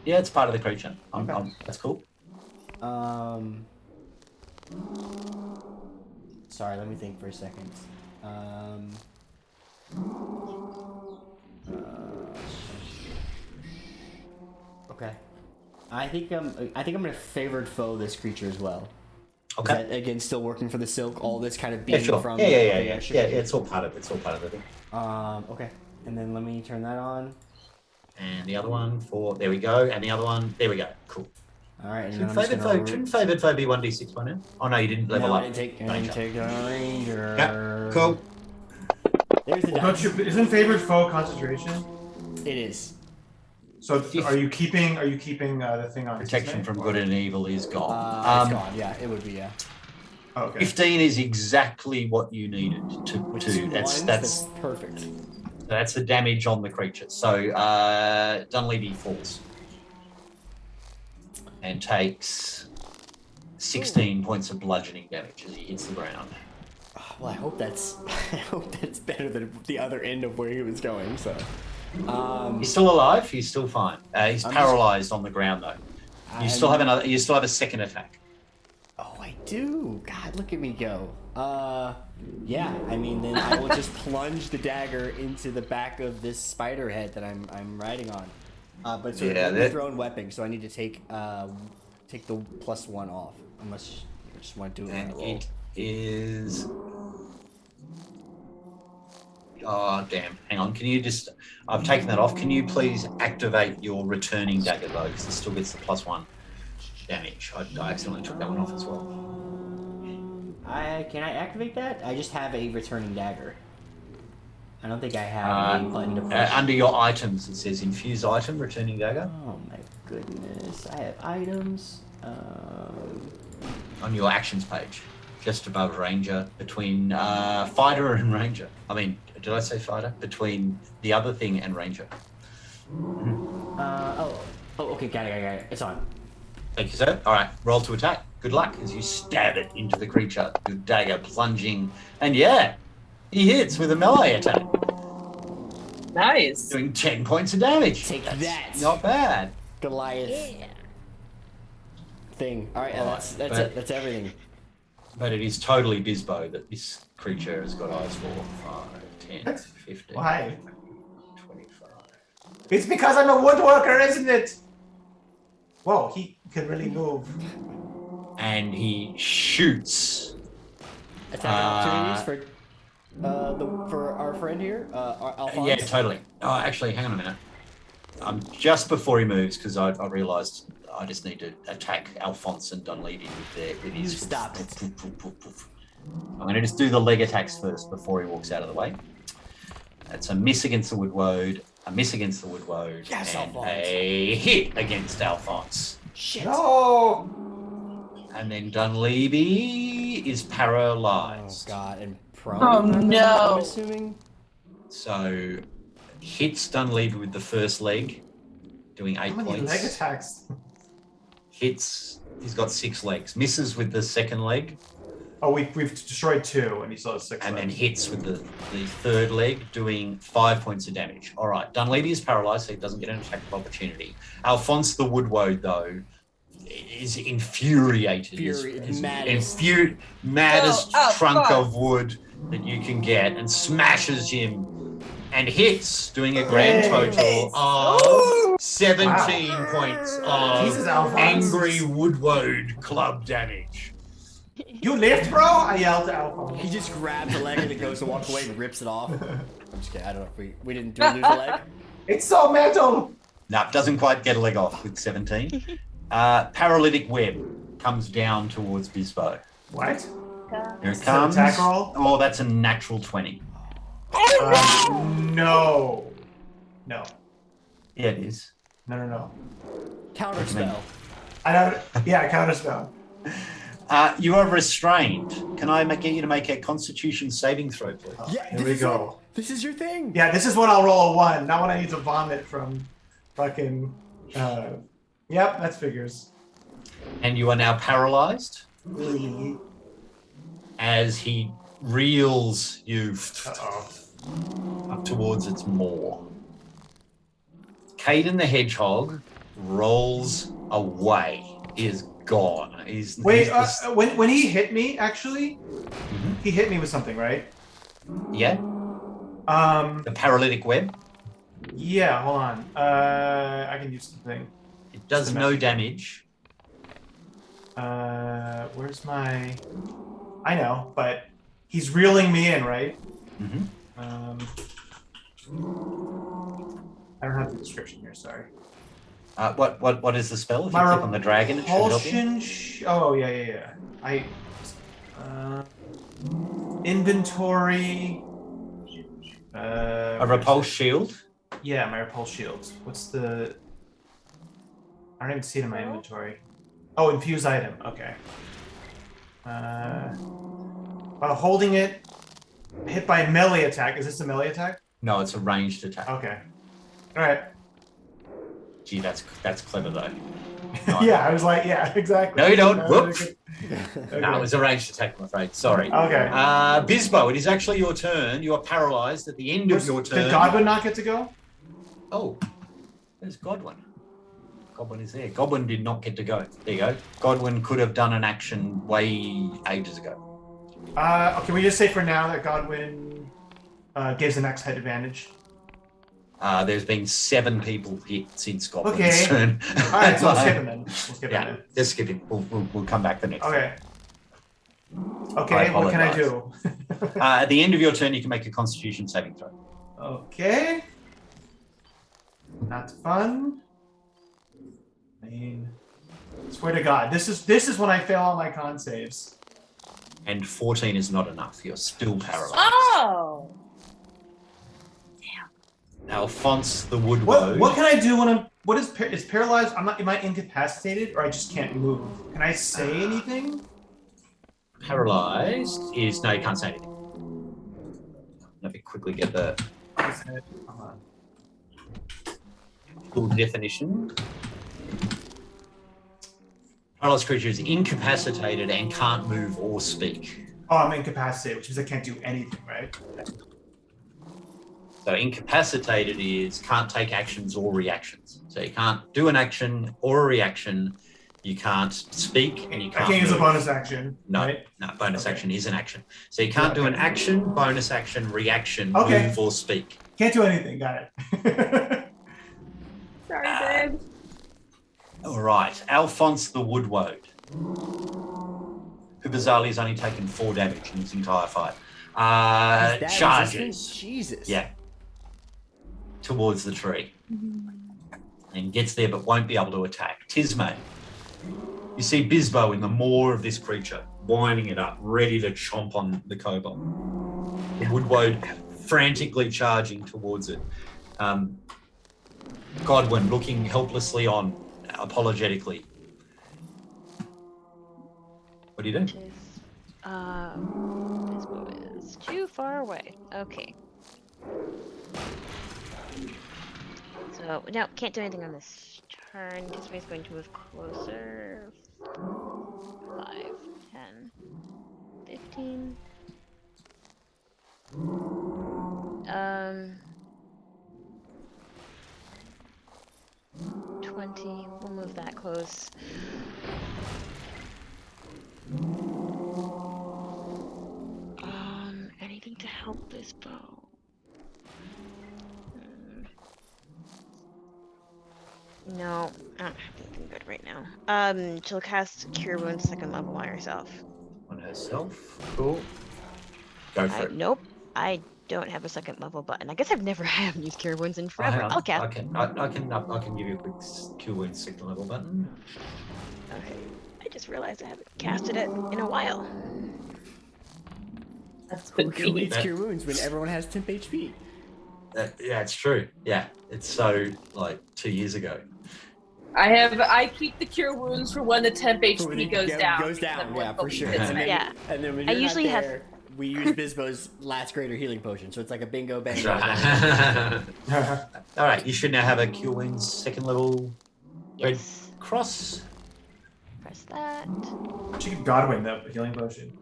Yeah, it's part of the creature. Okay. That's cool. Sorry, let me think for a second. Okay. I think I'm gonna favored foe this creature as well. Okay. Is that, again, still working for the silk. All this kind of being Sure. from. Yeah. Sure. It's all part of it. Okay. And then let me turn that on. And the other one there we go. And the other one, there we go. Cool. All right. And Shouldn't then favored foe be 1d6 by now? Oh no, you didn't level up. I didn't take a ranger. Yeah. Cool. There's the dice. Isn't favored foe concentration? It is. So are you keeping the thing on Protection from good and evil is gone. It's gone. Yeah, it would be. Yeah. Okay. 15 is exactly what you needed to. That's perfect. That's the damage on the creature. So Dunleavy falls and takes 16 points of bludgeoning damage as he hits the ground. Well, I hope that's better than the other end of where he was going. So. He's still alive. He's still fine. He's paralyzed on the ground though. You still have a second attack. Oh, I do. God, look at me go. Yeah. I mean, then I will just plunge the dagger into the back of this spider head that I'm riding on. But it's a thrown weapon, so I need to take the +1 off, unless you just want to do it. And it is. Oh, damn. Hang on. Can you just... I've taken that off. Can you please activate your returning dagger, though, because it still gets the +1 damage. I accidentally took that one off as well. Can I activate that? I just have a returning dagger. I don't think I have a button to push. Under your items, it says infuse item, returning dagger. Oh, my goodness. I have items. On your actions page. Just above ranger, between fighter and ranger. I mean, did I say fighter? Between the other thing and ranger. Okay, got it. It's on. Thank you, sir. All right, roll to attack. Good luck as you stab it into the creature. Your dagger plunging. And yeah, he hits with a melee attack. Nice. Doing 10 points of damage. Take that. Not bad. Goliath. Thing. All right, that's it. That's everything. But it is totally Bisbo that this creature has got eyes for. 5, 10, 15, Why? 25. It's because I'm a woodworker, isn't it? Whoa, he can really move. And he shoots. Attack opportunities for our friend here, Alphonse. Yeah, totally. Oh, actually, hang on a minute. Just before he moves, because I realised I just need to attack Alphonse and Dunleavy with his... Stop it. I'm going to just do the leg attacks first before he walks out of the way. That's a miss against the Woodwode, a miss against the Woodwode, yes, and Alphonse. a hit against Alphonse. Shit. No! And then Dunleavy is paralysed. Oh, God. And prone? Oh, no. I'm assuming? So, hits Dunleavy with the first leg, doing 8 How many points. leg attacks? Hits, he's got 6 legs. Misses with the second leg, Oh, we've destroyed 2, and he still has 6 and then legs. hits with the third leg, doing 5 points of damage. All right, Dunleavy is paralysed, so he doesn't get an attack of opportunity. Alphonse the Woodwode, though, is infuriated. Maddest trunk of wood that you can get, and smashes him and hits, doing a grand total of 17 points of Jesus, Alphonse. angry Woodwode club damage. You lift, bro? I yelled at Alphonse. He just grabs the leg and it goes to walk away and rips it off. I'm just kidding. I don't know if we didn't lose a leg. It's so metal! No, doesn't quite get a leg off with 17. Paralytic web comes down towards Bisbo. What? Here it comes. Attack roll? Oh, that's a natural 20. No. No. Yeah, it is. No. Counterspell. I don't... Yeah, counterspell. You are restrained. Can I get you to make a Constitution saving throw, please? Yeah, Here we go. This is your thing. Yeah, this is when I'll roll a 1, not when I need to vomit from fucking... Yep, that figures. And you are now paralyzed. as he reels you Uh-oh. up towards its maw. Caden the Hedgehog rolls away. He is gone. Wait, when he hit me, actually, he hit me with something, right? Yeah. The paralytic web. Yeah, hold on. I can use something. It does no damage. Where's my... I know, but he's reeling me in, right? Mm-hmm. I don't have the description here, sorry. What is the spell? If you click on the dragon, it should help you. Oh, yeah. Inventory. A repulse shield. Yeah, my repulse shield. What's the... I don't even see it in my inventory. Oh, infuse item. Okay. While holding it, hit by melee attack. Is this a melee attack? No, it's a ranged attack. Okay. All right. Gee, that's clever though. Yeah, I was like, yeah, exactly. No, you don't. Whoop. Okay. No, it was a ranged attack, I'm afraid. Sorry. Okay. Bisbo, it is actually your turn. You are paralyzed at the end of your turn. Did Godwin not get to go? Oh, there's Godwin. Godwin is there. Godwin did not get to go. There you go. Godwin could have done an action way ages ago. Can we just say for now that Godwin gives the next hit advantage? There's been 7 people hit since Godwin's turn. All right, so we'll skip him then. Let's skip him. We'll come back the next Okay. Okay, what can I do? At the end of your turn, you can make a Constitution saving throw. Okay. Not fun. I mean, swear to God, this is when I fail all my con saves. And 14 is not enough. You're still paralyzed. Oh. Alphonse the Woodwoe. What can I do when I'm... What is paralyzed? Am I incapacitated or I just can't move? Can I say anything? Paralyzed is... No, you can't say anything. Let me quickly get the full definition. Paralyzed creature is incapacitated and can't move or speak. Oh, I'm incapacitated, which means I can't do anything, right? So incapacitated is can't take actions or reactions. So you can't do an action or a reaction. You can't speak and you can't. I can't use a move. bonus action. No, right? no, bonus action is an action. So you can't do an action, bonus action, reaction, move or speak. Can't do anything. Got it. Sorry, babe. All right, Alphonse the Woodwoe, who bizarrely has only taken 4 damage in his entire fight. Charges. Jesus. Yeah. Towards the tree. And gets there but won't be able to attack. Tismay. You see Bisbo in the maw of this creature, winding it up, ready to chomp on the kobold. The Woodwoe frantically charging towards it. Godwin looking helplessly on, apologetically. What do you do? Bisbo is too far away. Okay. So, no, can't do anything on this turn. Tismay's going to move closer. 5, 10, 15. 20. We'll move that close. Anything to help this bow? No, I don't have anything good right now. She'll cast Cure Wounds 2nd level on herself. On herself? Cool. Go for it. Nope, I don't have a 2nd level button. I guess I've never had used Cure Wounds in forever. I'll cast. I can give you a quick Cure Wounds 2nd level button. Okay. I just realized I haven't casted it in a while. That's Who needs Cure Wounds when everyone has temp HP? Yeah, it's true. Yeah, it's so like 2 years ago. I keep the Cure Wounds for when the temp HP goes down. Goes down, yeah, for sure. And then when I you're usually not have. there, we use Bisbo's last greater healing potion, so it's like a bingo bango. All right, you should now have a Cure Wounds 2nd level red cross. Press that. She give Godwin the healing potion.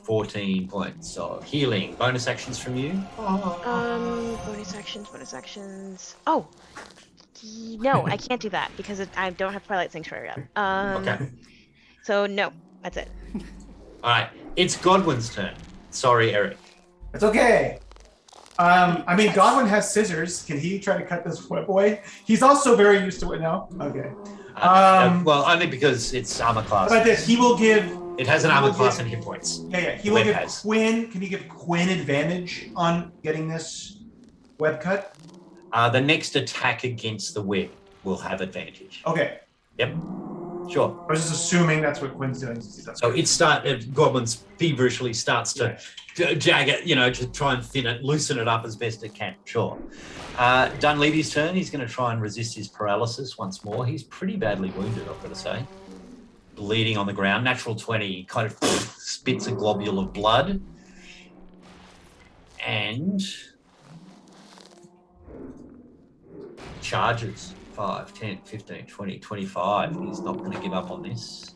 14 points of healing. Bonus actions from you? Bonus actions. Oh, no, I can't do that because I don't have Twilight Sanctuary up. Okay. So no, that's it. All right. It's Godwin's turn. Sorry, Eric. It's okay. I mean, Godwin has scissors. Can he try to cut this web away? He's also very used to it now. Okay. Well, only because it's armor class. But this, he will give. It has an armor class and hit points. Yeah. He will give Quinn. Can he give Quinn advantage on getting this web cut? The next attack against the web will have advantage. Okay. Yep. Sure. I was just assuming that's what Quinn's doing. So Godwin's feverishly starts to jag it, to try and thin it, loosen it up as best it can. Sure. Dunleavy's turn. He's going to try and resist his paralysis once more. He's pretty badly wounded, I've got to say. Bleeding on the ground. Natural 20, kind of spits a globule of blood. And charges. 5, 10, 15, 20, 25. He's not going to give up on this.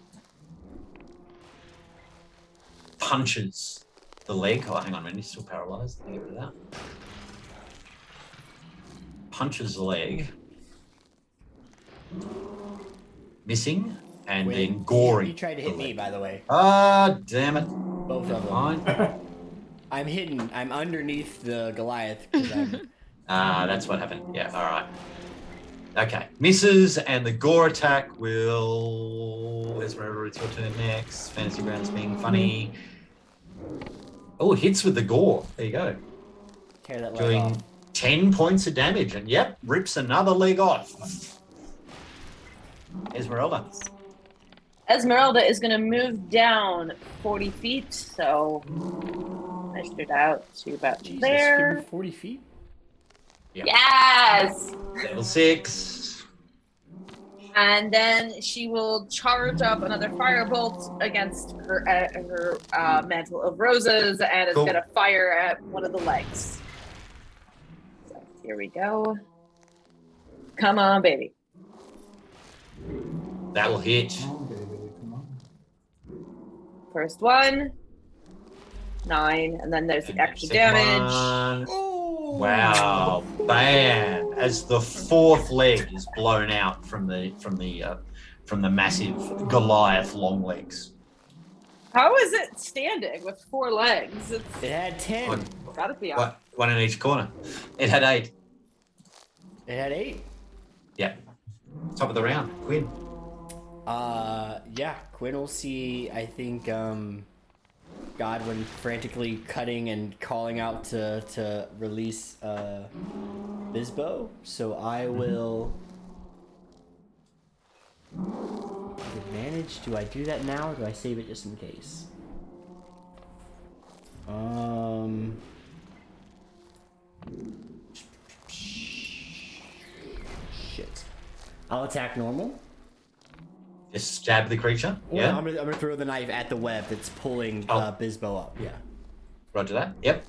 Punches the leg. Oh, hang on a minute. He's still paralyzed. Let me get rid of that. Punches the leg. Missing. And then goring. He tried to hit me, by the way. Ah, damn it. Both of them. I'm hidden. I'm underneath the Goliath. That's what happened. Yeah, all right. Okay, misses, and the gore attack will... Esmeralda, it's your turn next. Fantasy Grounds being funny. Oh, hits with the gore. There you go. Tear that leg Doing off. 10 points of damage, and yep, rips another leg off. Esmeralda. Esmeralda is going to move down 40 feet, so measured it out to about Jesus, there. give me 40 feet? Yep. Yes! Level 6. And then she will charge up another firebolt against her mantle of roses, and is going to fire at one of the legs. So here we go. Come on, baby. That'll hit. First one. 9, and then there's the extra damage. Wow, bam! As the fourth leg is blown out from the massive Goliath long legs. How is it standing with 4 legs? It had 10. Gotta be on. One in each corner. It had 8. It had 8. Yeah. Top of the round, Quinn. Yeah, Quinn will see, I think, Godwin frantically cutting and calling out to release Bisbo. So I will advantage. Do I do that now or do I save it just in case? Shit. I'll attack normal. Just stab the creature. Well, Yeah. I'm gonna throw the knife at the web that's pulling Bisbo up. Yeah. Roger that. Yep.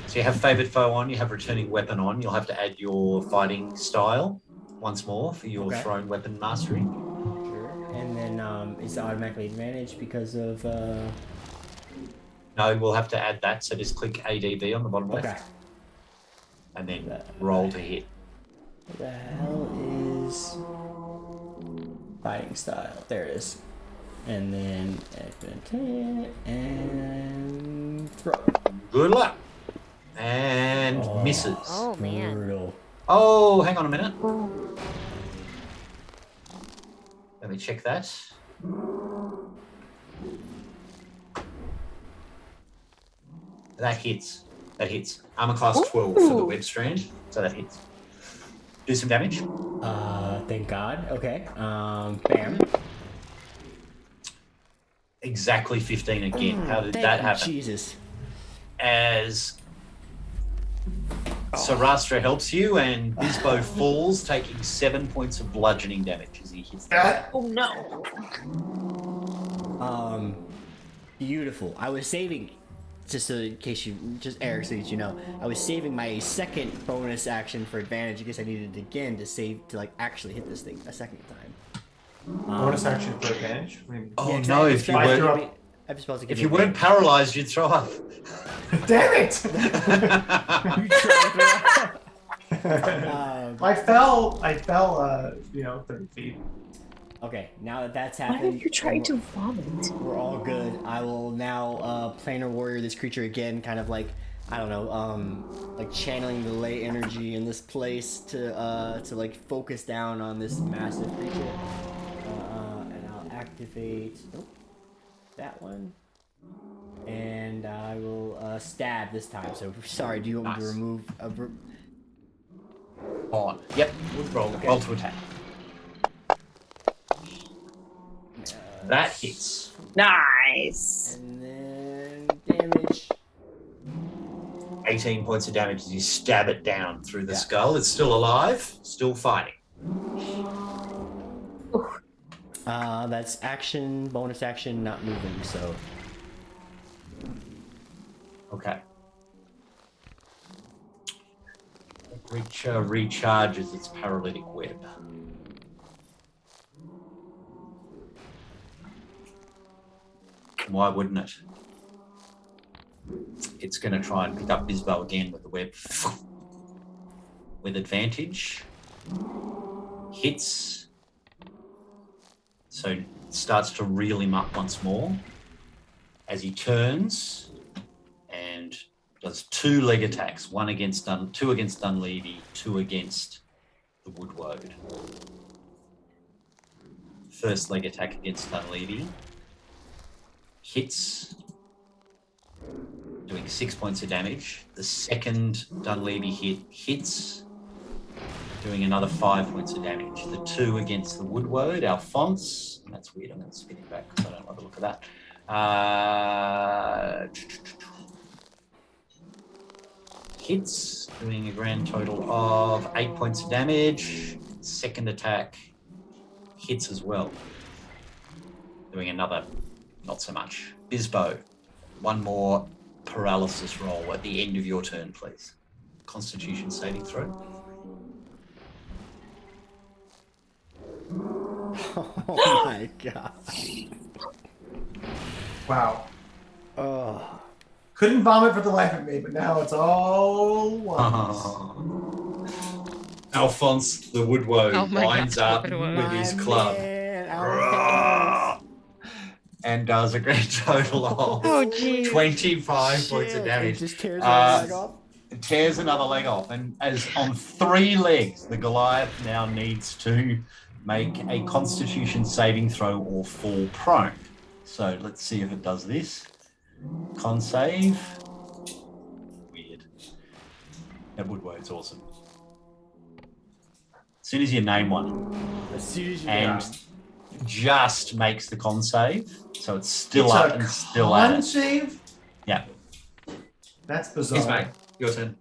So you have favored foe on. You have returning weapon on. You'll have to add your fighting style once more for your thrown weapon mastery. Sure. And then is it automatically advantage because of? No, we'll have to add that. So just click ADV on the bottom left, and then roll to hit. What the hell is fighting style? There it is. And then and throw. Good luck. And misses. Oh man. Brutal. Oh, hang on a minute. Let me check that. That hits. That hits. Armor class 12 for the web strand, so that hits. Do some damage. Thank God. Okay. Bam. Exactly 15 again. How did that happen? Jesus. As Sarastra helps you and Bisbo falls, taking 7 points of bludgeoning damage as he hits that. Oh no. Beautiful. I was saving, just so in case Eric, so that you know, I was saving my second bonus action for advantage in case I needed it again to save to like actually hit this thing a second time. Bonus action for advantage? Oh no! If you were I have spells to give If you weren't paralyzed, you'd throw up. Damn it! You tried I fell, 30 feet. Okay, now that that's Why happened, are you trying to vomit? we're all good. I will now planar warrior this creature again, kind of like, I don't know, like channeling the ley energy in this place to like focus down on this massive creature. And I'll activate that one. And I will stab this time. So sorry, do you want me to remove a On. Yep. Roll. Okay. Roll to attack. That hits. Nice. And then damage. 18 points of damage as you stab it down through the skull. It's still alive, still fighting. That's action, bonus action, not moving, so. Okay. Creature recharges its paralytic web. Why wouldn't it? It's going to try and pick up Bisbo again with the web. With advantage. Hits. So starts to reel him up once more. As he turns and does 2 leg attacks. 2 against Dunleavy, 2 against the Woodwode. First leg attack against Dunleavy. Hits, doing 6 points of damage. The second Dunleavy hit hits, doing another 5 points of damage. The 2 against the Woodwode, Alphonse. That's weird, I'm going to spin it back because I don't like the look of that. Hits, doing a grand total of 8 points of damage. Second attack hits as well, doing another. Not so much. Bisbo, one more paralysis roll at the end of your turn, please. Constitution saving throw. Oh my god. Wow. Oh. Couldn't vomit for the life of me, but now it's all once. Alphonse the Woodwode winds up with his club. And does a grand total of 25 points of damage. It just tears another leg off? It tears another leg off. And as on 3 legs, the Goliath now needs to make a Constitution saving throw or fall prone. So let's see if it does this. Con save. Weird. That Woodwode's awesome. As soon as you name one. As soon as you Just makes the con save, so it's still up and still at it. Con save? Yeah. That's bizarre. Yes, mate. Your turn.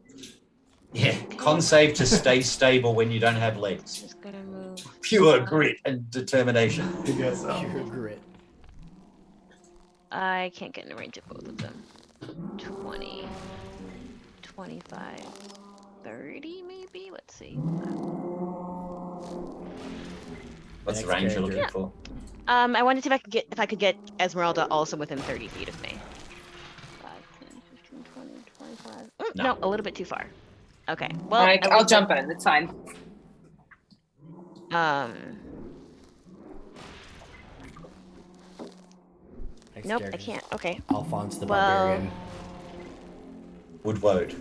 Yeah, con save to stay stable when you don't have legs. Just gonna move. Pure grit and determination. I guess so. Pure grit. I can't get in the range of both of them. 20, 25, 30 maybe? Let's see. What's the range you're looking for? I wanted to see if I could get Esmeralda also within 30 feet of me. 5, 10, 15, 20, 25. No, a little bit too far. Okay. Well, I'll jump in. It's fine. Nope, I can't. Okay. Alphonse the Barbarian. Woodwode.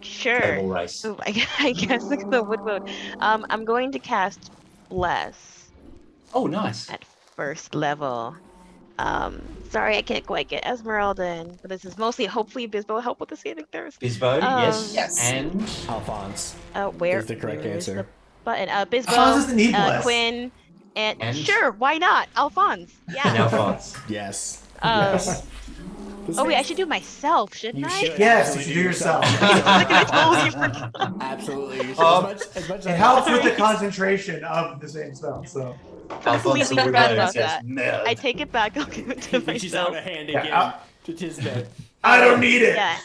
Sure. Table race. Ooh, I guess the Woodwode. I'm going to cast Bless. Oh, nice. At first level. Sorry, I can't quite get Esmeralda in, but this is mostly hopefully Bisbo will help with the saving throws. Bisbo, yes. And Alphonse. Where is the correct answer. The button. Bisbo, Alphonse doesn't need Bless. Quinn, and sure, why not? Alphonse. Yeah. And Alphonse. Yes. Yes. Oh wait, I should do it myself, shouldn't I? Should. Yes, you should do yourself. Absolutely. You should. As much it helps with the concentration of the same spell, so. Alphonse the Completely forgot Woodwode about says, that. "Nerd." I take it back. I'll give it to She's out myself. of hand again to Tisbet. I don't need it. Yeah.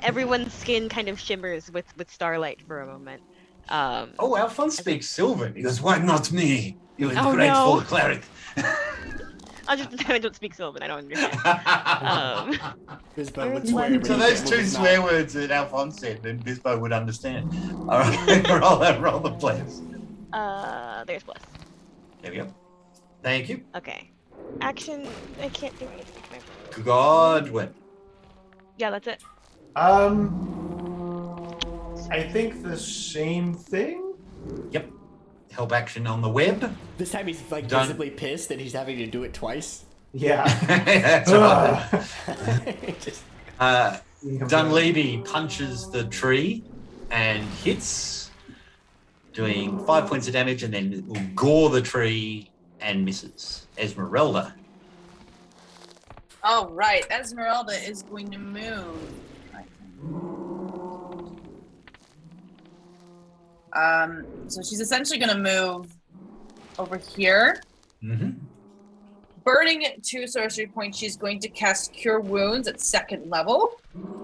Everyone's skin kind of shimmers with starlight for a moment. Oh, Alphonse speaks Sylvan. He goes, "Why not me? You Oh, ungrateful no. cleric." I'll just pretend I don't speak Sylvan. I don't understand. Bisbo would So swear, but So he those can't move two his swear mouth. words that Alphonse said, then Bisbo would understand. All right, roll the bless. There's plus. There we go. Thank you. Okay. Action. I can't do anything. Godwin. Yeah, that's it. I think the same thing. Yep. Help action on the web. This time he's like Done. visibly pissed that he's having to do it twice. Yeah. That's right. Just, Dunleavy punches the tree and hits, doing 5 points of damage, and then will gore the tree and misses. Esmerelda. All right, Esmeralda is going to move. So she's essentially going to move over here. Mm-hmm. Burning 2 sorcery points, she's going to cast Cure Wounds at 2nd level.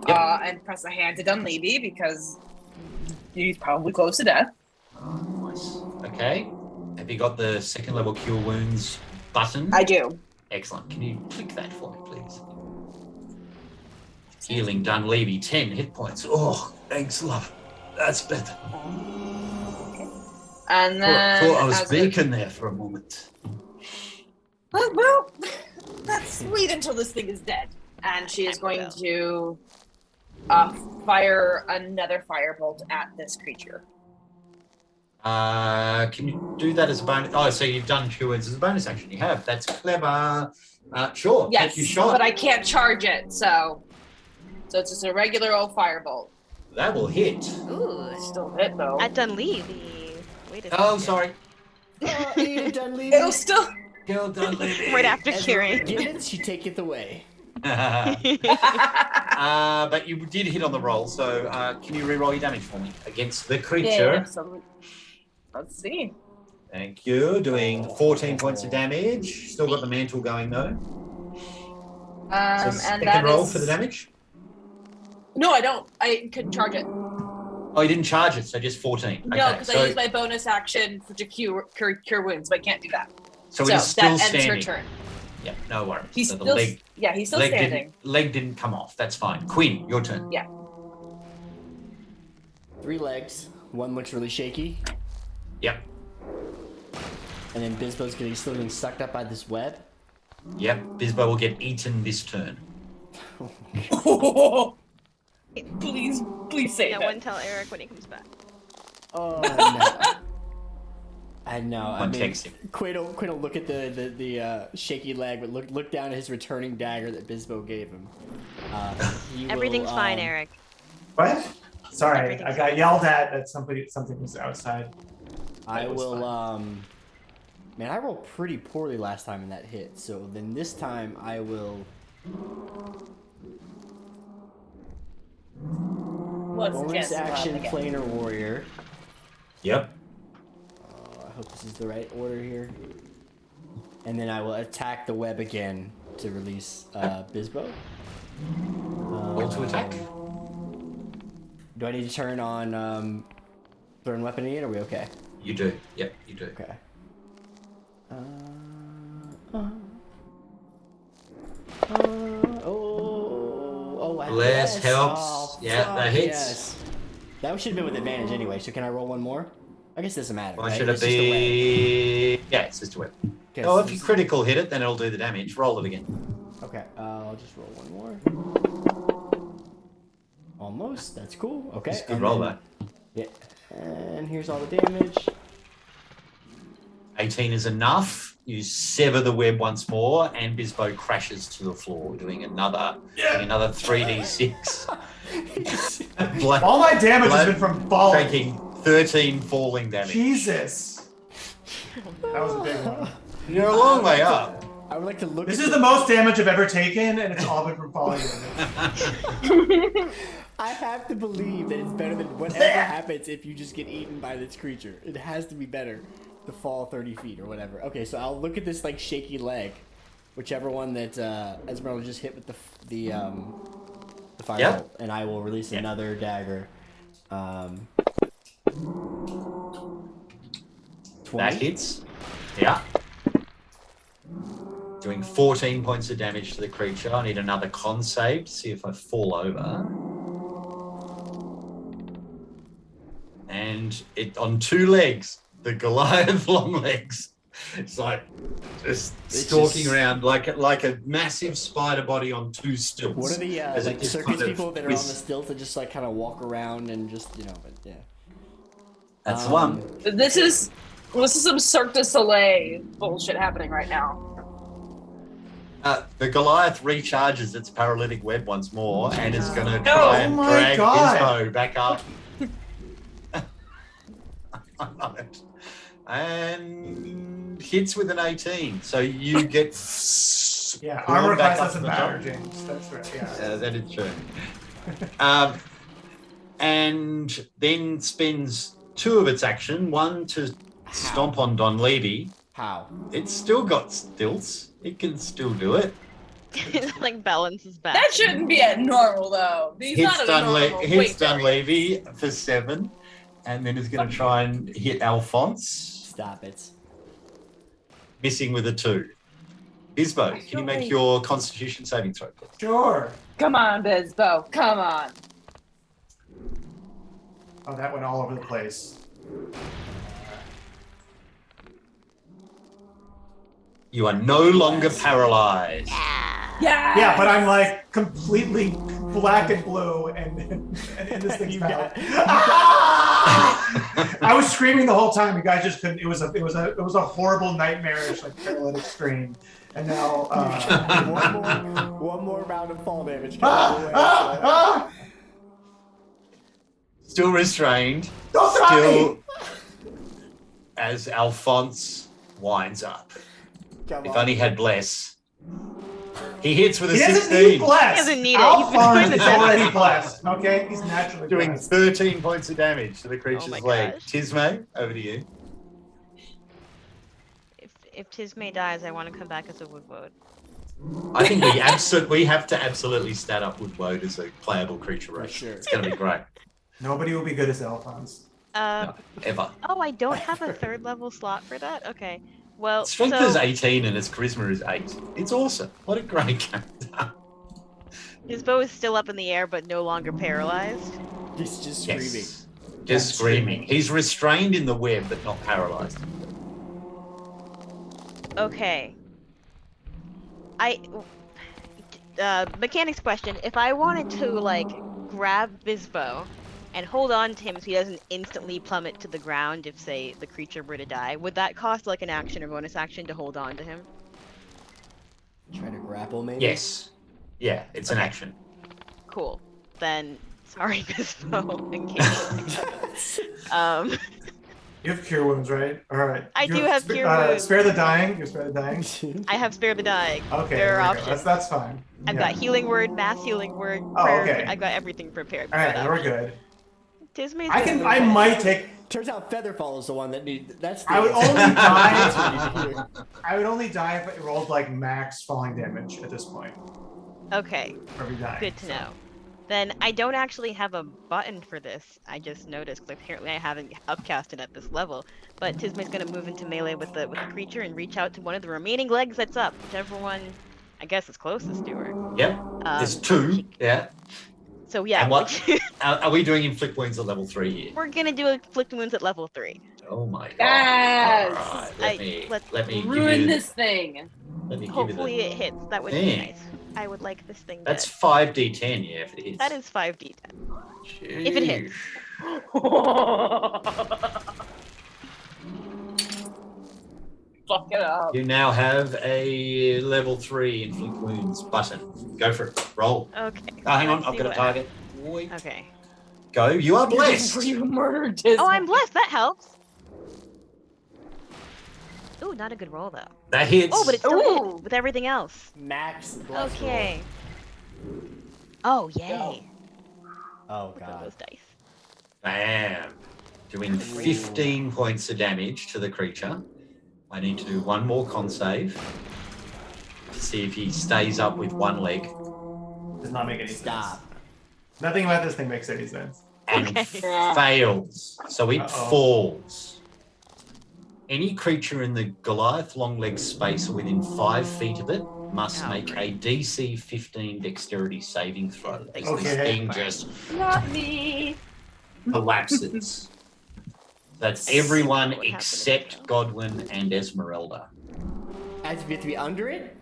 Yep. And press a hand to Dunleavy because he's probably close to death. Nice. Okay. Have you got the 2nd level Cure Wounds button? I do. Excellent. Can you click that for me, please? Healing Dunleavy 10 hit points. Oh, thanks, love. That's better. And then Thought I was as beacon there for a moment. well, let's wait until this thing is dead. And she is going to fire another firebolt at this creature. Can you do that as a bonus? Oh, so you've done Cure Wounds as a bonus action. You have. That's clever. Sure. Yes, Take your shot. but I can't charge it, so it's just a regular old firebolt. That will hit. Ooh. Still hit though. At Dunleavy. Wait a second. Oh, sorry. Ian Dunleavy. It'll still. Kill Dunleavy. Right after As curing. Gibbons, she taketh away. But you did hit on the roll, so can you re-roll your damage for me against the creature? Yeah, so let's see. Thank you. Doing 14 points of damage. Still got the mantle going though. So And second that roll is... for the damage. No, I don't. I couldn't charge it. Oh, you didn't charge it, so just 14. No, Okay, because so, I used my bonus action to cure wounds, but I can't do that. so it is still that standing. ends her turn. Yeah, no worries. He's So the still, leg, he's still leg standing. leg didn't come off. That's fine. Quinn, your turn. Yeah. 3 legs. One looks really shaky. Yep. And then Bisbo's still getting sucked up by this web. Yep. Bisbo will get eaten this turn. Please say No that. one tell Eric when he comes back. Oh no. I know. One text him. Quinn will look at the shaky leg, but look down at his returning dagger that Bisbo gave him. He Everything's will, fine, Eric. What? Sorry, Everything's I got yelled at that something was outside. I That was will. fine. Man, I rolled pretty poorly last time in that hit, so then this time I will. What's the Bonus chance of action again? planar warrior. Yep. I hope this is the right order here. And then I will attack the web again to release Bisbo. Roll to attack. Do I need to turn on thrown weapon again? Are we okay? You do. Yep, you do. Okay. Bless helps. Oh, Yeah, fuck, that hits. Yes. That should have been with advantage anyway. So can I roll one more? I guess it doesn't matter. Why right? should it It's just a web. be? Yeah, it's just a web. Okay, Oh, so if you this- critical hit it, then it'll do the damage. Roll it again. Okay, I'll just roll one more. Almost. That's cool. Okay. It's a good and roll, then- though. Yeah. And here's all the damage. 18 is enough. You sever the web once more, and Bisbo crashes to the floor, doing another 3d6. Blood, All my damage has blood been from falling. taking 13 falling damage. Jesus. That was a big one. You're a long way up. I would like to look This at is the most damage I've ever taken, and it's all been from falling damage. I have to believe that it's better than whatever happens if you just get eaten by this creature. It has to be better to fall 30 feet or whatever. Okay, so I'll look at this like shaky leg, whichever one that Esmeralda just hit with the firebolt, Yep. and I will release Yep. another dagger. 20. That hits. Yeah. Doing 14 points of damage to the creature. I need another con save to see if I fall over. And it on 2 legs, the Goliath long legs. It's like just stalking around like a massive spider body on 2 stilts. What are the like circus kind of people that are on the stilts that just like kind of walk around and just but yeah. That's the one. This is some Cirque du Soleil bullshit happening right now. The Goliath recharges its paralytic web once more and is going to try and drag Ismo back up. And hits with an 18. So you get... Yeah, armor class doesn't matter, James. That's right, yeah. That is true. And then spends 2 of its action, 1 to stomp on Don Levy. How? It's still got stilts. It can still do it. It like balances back. That shouldn't be at normal though. He's not at a normal weight Hits Don variance. Levy for 7, and then is going to try and hit Alphonse. Stop it. Missing with a 2. Bisbo, can you make your Constitution saving throw, please? Sure. Come on, Bisbo. Come on. Oh, that went all over the place. You are no longer paralyzed. Yeah. Yeah, but I'm like completely black and blue, and this thing's bad. I was screaming the whole time. You guys just couldn't. It was a horrible, nightmarish, like paralytic scream. And now one more round of fall damage. Still restrained. Don't stop me! As Alphonse winds up. Come If on. only had bless. He hits with a He doesn't 16. need blessed. He doesn't need it. Alphonse He's been is doing already this. blessed. Okay, he's naturally Doing blessed. 13 points of damage to the creature's my leg. gosh. Tisme, over to you. If Tisme dies, I want to come back as a Woodwode. I think we have to absolutely stat up Woodwode as a playable creature race. Sure. It's going to be great. Nobody will be good as Alphonse. Ever. Oh, I don't have a 3rd level slot for that? Okay. Well, Strength so, is 18 and its charisma is 8. It's awesome. What a great character. his bow is still up in the air, but no longer paralyzed. Just screaming. Yes. Just screaming. He's restrained in the web, but not paralyzed. Okay. Mechanics question. If I wanted to, like, grab Bisbo and hold on to him so he doesn't instantly plummet to the ground if, say, the creature were to die, would that cost, like, an action or bonus action to hold on to him? Try to grapple, maybe? Yes. Yeah, it's an action. Cool. Then, sorry, Bisbo, in case. You have cure wounds, right? All right. I You do have cure wounds. Spare the dying. You spare the dying. I have Spare the Dying. Okay, There are there we go. options. That's fine. I've Yeah. got Healing Word, Mass Healing Word, Oh, Prayer. okay. I've got everything prepared. All right, we're good. Tisme's I might take. Turns out Featherfall is the one that needs. That's. The I would only That's what you die. need to hear. I would only die if it rolled like max falling damage at this point. Okay, For every die. good to know. Then I don't actually have a button for this. I just noticed because apparently I haven't upcasted at this level. But Tisme's gonna move into melee with the creature and reach out to one of the remaining legs that's up, whichever one I guess is closest to her. Yep. There's 2. Yeah. So yeah, And what? Are we doing inflict wounds at level 3 here? we're gonna do inflict wounds at level 3. Oh my god. Yes. All right, Let's let me Ruin give you, this thing. Let me give Hopefully you it hits. That would be Dang. nice. I would like this thing That's dead. 5d10, yeah, if it hits. That is 5d10. If it hits. Fuck it up. You now have a level 3 inflict wounds button. Go for it. Roll. Okay. Oh, hang on. let's I've see got a what target. Wait. happens. Okay. Go. You are blessed. You murdered Disney. Oh, I'm blessed. That helps. Ooh, not a good roll though. That hits. Oh, but it still Ooh. hits with everything else. Max. Bless Okay. Oh, yay. roll. Oh Look at god. those dice. Bam. Doing 15 points of damage to the creature. I need to do one more con save to see if he stays up with one leg Does not make any Stop. sense. Nothing about this thing makes any sense. and Okay. fails. So it Uh-oh. falls. Any creature in the Goliath long-leg space or within 5 feet of it must make a DC 15 dexterity saving throw. As this thing just Not me. collapses. That's everyone except Godwin and Esmerelda. As you get to be under it?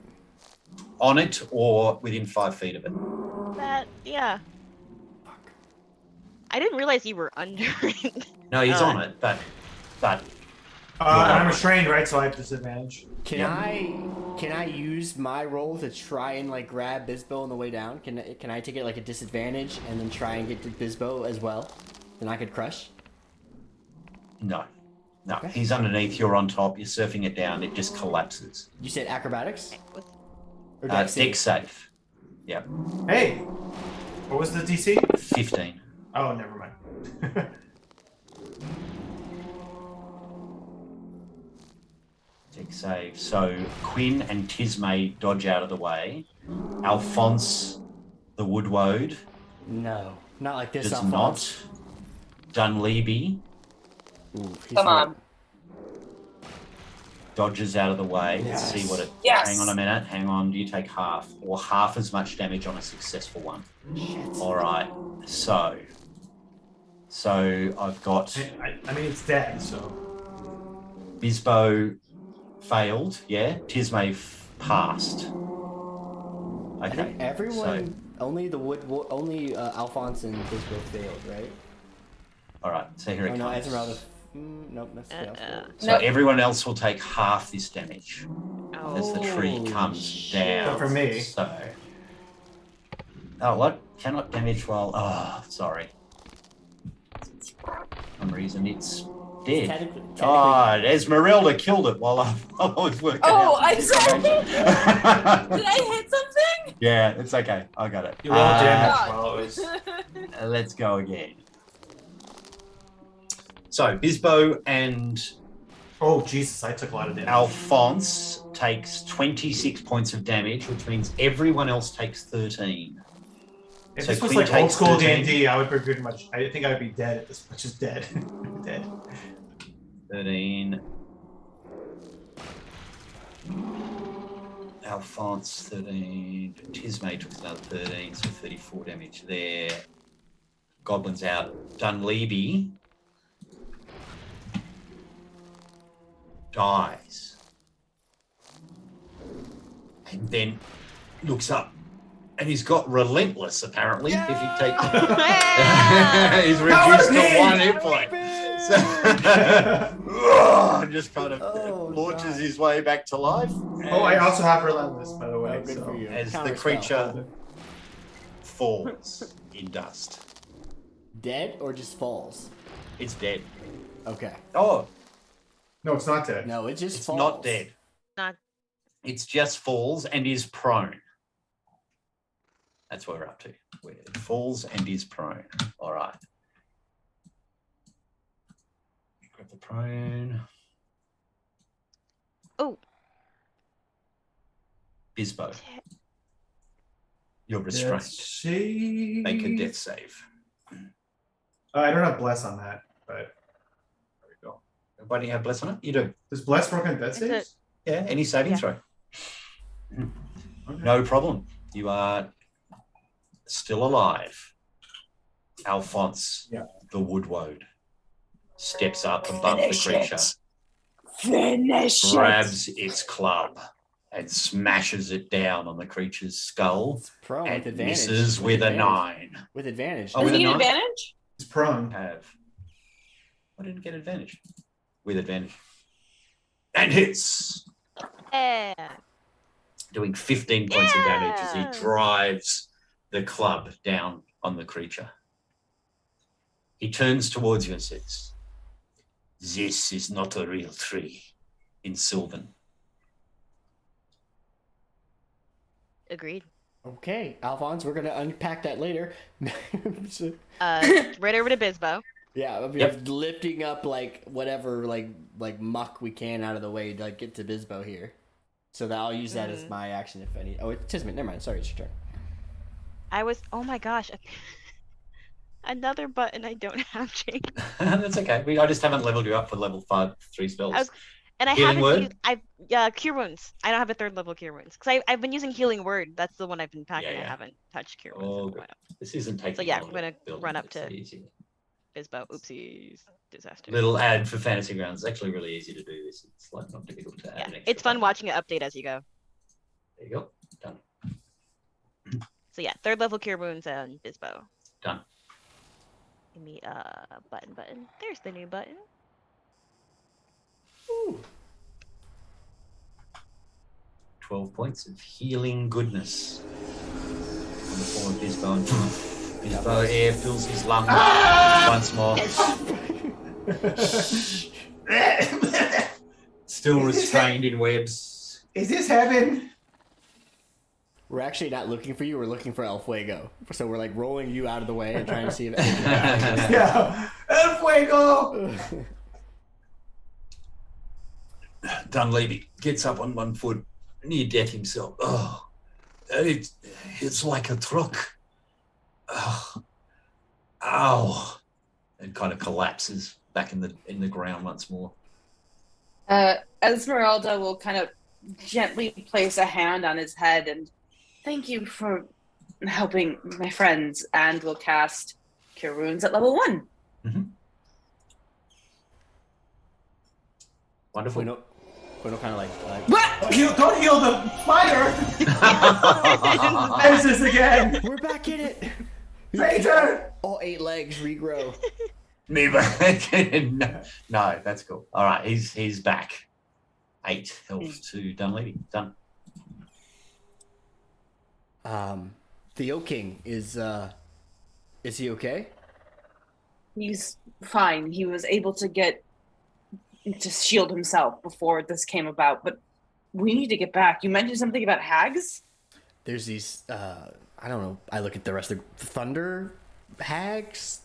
On it or within 5 feet of it. Yeah. I didn't realize you were under it. No, he's on it, but I'm restrained, right? So I have disadvantage. Can I use my roll to try and like grab Bisbo on the way down? Can I take it like a disadvantage and then try and get to Bisbo as well? Then I could crush? No. Okay. He's underneath, you're on top, you're surfing it down, it just collapses. You said acrobatics? Or Dex save. Yep. Hey, what was the DC? 15. Oh, never mind. Dex save. So Quinn and Tismay dodge out of the way. Alphonse, the Woodwode, No, not like this. does Alphonse. not. Dunleavy Come on. dodges out of the way. Yes. Let's see what it. Yes. Hang on a minute. Hang on. You take half or half as much damage on a successful one. Shit. All right. So I've got I mean, it's dead, so. Bisbo failed. Yeah. Tismay passed. I Okay. think everyone, only Alphonse and Bisbo failed, right? All right. So here it Oh no, comes. Esmeralda. Nope, that's failed. So Nope. everyone else will take half this damage as the tree Oh, comes shit. down. Except for me. So, what? Cannot damage while. Oh, sorry. For some reason it's dead. Technically, Oh, Esmerelda killed it while I was working. Oh, out. I'm sorry. Did I hit something? Yeah, it's okay. I got it. You roll damage God. while it was. Let's go again. So Bisbo and Oh, Jesus, I took a lot of damage. Alphonse takes 26 points of damage, which means everyone else takes 13. If So this was Queen like old takes school 13. D&D, I would be pretty much. I think I would be dead at this. Which is dead. Dead. 13. Alphonse, 13. Tismay took another 13, so 34 damage there. Goblin's out. Dunleavy dies. And then looks up. And he's got relentless, apparently, if you take he's reduced to 1 hit point. So, just kind of launches God. his way back to life. Oh, I also have relentless, by the way. Oh, good so. for you. As the Counterspell. creature falls in dust. Dead or just falls? It's dead. Okay. Oh, No, it's not dead. No, it just it's falls. not dead. Not. It's just falls and is prone. That's what we're up to. Where it falls and is prone. All right. Grab the prone. Oh. Bisbo. You're restrained. Let's see. Make a death save. I don't have bless on that, but there we go. Everybody have bless on it? You do. Does bless work on death It's saves? Yeah, any saving Yeah. throw. Okay. No problem. You are still alive. Alphonse, Yeah. the Woodwode, steps up above the creature, Finish grabs its club, and smashes it down on the creature's skull It's prone and with advantage. misses with a advantage. 9. With advantage. Oh, Does with he a need nine? advantage? It's prone. Have. I didn't get advantage. With advantage. And hits. Yeah. Doing 15 points of damage as Yeah. he drives the club down on the creature. He turns towards you and says, "This is not a real tree," in Sylvan. Agreed. Okay, Alphonse, we're gonna unpack that later. So, Right over to Bisbo. yeah, I'll be Yep. lifting up like whatever like muck we can out of the way to like, get to Bisbo here. So that I'll use that as my action if any. Oh, it's Tismit. Never mind. Sorry, it's your turn. Oh my gosh. Another button I don't have, Jake. That's okay. I just haven't leveled you up for level 5, 3 spells. And I Healing haven't word? used Cure Wounds. I don't have a 3rd level Cure Wounds. Because I've been using Healing Word. That's the one I've been packing. Yeah. I haven't touched Cure Oh, Wounds in a good. while. This isn't taking So yeah, long I'm gonna build, run up it's to easy. Bisbo. Oopsies. Disaster. Little ad for Fantasy Grounds. It's actually really easy to do this. It's like not difficult to add Yeah, an extra it's fun button. watching it update as you go. There you go. Done. So yeah, 3rd level Cure Wounds and Bisbo. Done. Give me button. There's the new button. Ooh. 12 points of healing goodness on the form of Bisbo. And Bisbo air fills his lungs once more. Still restrained in webs. Is this heaven? We're actually not looking for you. We're looking for El Fuego. So we're like rolling you out of the way and trying to see if. Yeah, El Fuego. Dunleavy gets up on one foot, near death himself. Oh, it's like a truck. Oh, ow, and kind of collapses back in the ground once more. Esmeralda will kind of gently place a hand on his head and thank you for helping my friends, and will cast Cure Wounds at level 1. Mm-hmm. Wonderful. We don't kind of like. What? Don't heal the spider. There's this again. We're back in it. Traitor. All 8 legs regrow. Neither. No, that's cool. All right, he's back. 8 health to Dunleavy. Done. Theo King is he okay? He's fine. He was able to shield himself before this came about, but we need to get back. You mentioned something about hags? There's these I don't know. I look at the rest of the thunder hags,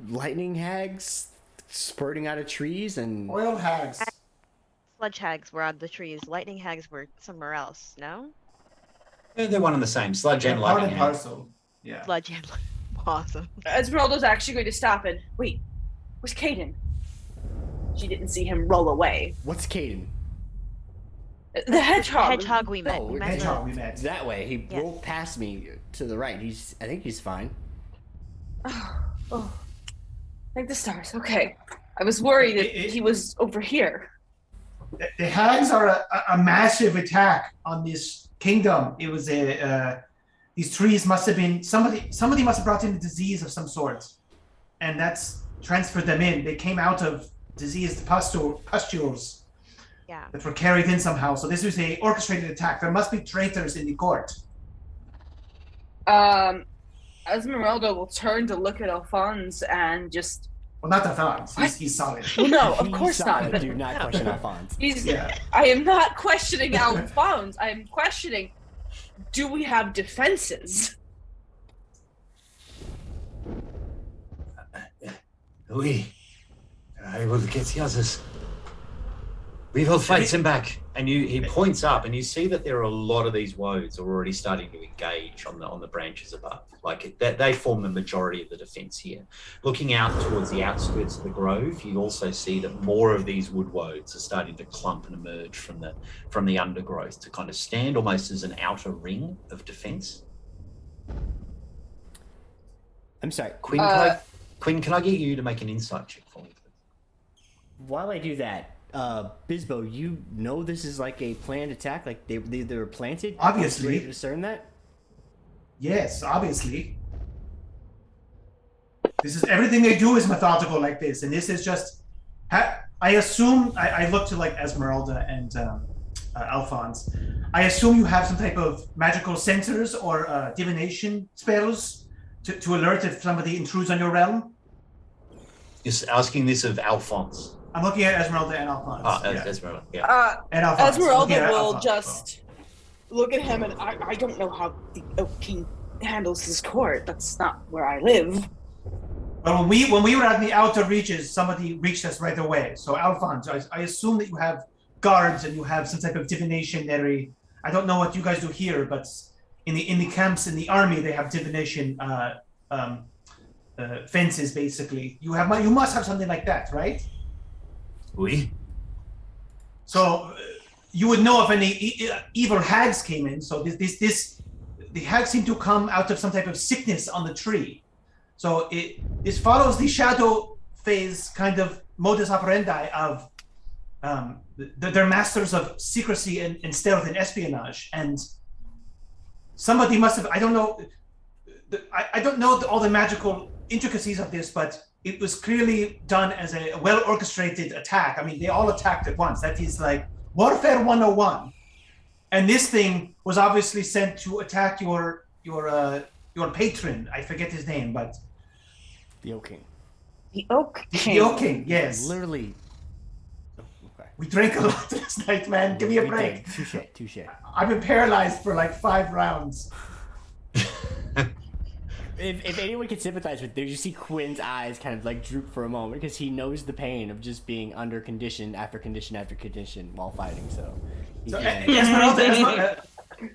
lightning hags spurting out of trees, and Oil hags. Sludge hags were on the trees. Lightning hags were somewhere else. No. Yeah, they're one and the same. Sludge and Part lightning. and parcel. Yeah. Sludge and awesome. Esmeralda's actually going to stop and wait. Where's Caden? She didn't see him roll away. what's Caden? The hedgehog. Hedgehog we met. Oh, We met Hedgehog we met. That way. He Yes. rolled past me to the right. I think he's fine. Oh, thank the stars. Okay. I was worried that he was over here. The hags are a massive attack on this kingdom. It was these trees must have been somebody must have brought in a disease of some sort, and that's transferred them in. They came out of diseased pustules Yeah. that were carried in somehow. So this was a orchestrated attack. There must be traitors in the court. Esmeralda will turn to look at Alphonse and just. Well, not Alphonse. He's solid. Well, no, of He's course not. solid. Do not question Alphonse. I am not questioning Alphonse. I am questioning. Do we have defenses? I will get the others. We will fight him back. And he points up, and you see that there are a lot of these woads are already starting to engage on the branches above. Like they form the majority of the defense here. Looking out towards the outskirts of the grove, you also see that more of these wood woads are starting to clump and emerge from the undergrowth to kind of stand almost as an outer ring of defense. I'm sorry. Quinn, can I get you to make an insight check for me, please? While I do that, Bisbo, you know this is like a planned attack? Like they were planted? Obviously. Were you able to discern that? Yes, obviously. This is everything they do is methodical like this, and this is just. I assume I look to like Esmeralda and Alphonse. I assume you have some type of magical sensors or divination spells to alert if somebody intrudes on your realm. You're asking this of Alphonse. I'm looking at Esmeralda and Alphonse. Oh, yeah. Esmeralda, yeah. And Alphonse. Esmeralda Looking at will Alphonse. just look at him, and I don't know how the Oak King handles his court. That's not where I live. But when we were at the outer reaches, somebody reached us right away. So Alphonse, I assume that you have guards and you have some type of divinationary. I don't know what you guys do here, but in the camps in the army they have divination fences, basically. You must have something like that, right? Oui. So you would know if any evil hags came in. So the hags seem to come out of some type of sickness on the tree. So this follows the shadow phase kind of modus operandi of they're masters of secrecy and stealth and espionage. And somebody must have, I don't know all the magical intricacies of this, but it was clearly done as a well-orchestrated attack. I mean, they all attacked at once. That is like Warfare 101. And this thing was obviously sent to attack your patron. I forget his name, but... The Oak King. The Oak King. The Oak King, yes. Literally. Oh, okay. We drank a lot last night, man. Give me a break. Touche. I've been paralyzed for like 5 rounds. If anyone can sympathize with this, you see Quinn's eyes kind of like droop for a moment because he knows the pain of just being under condition after condition after condition while fighting. So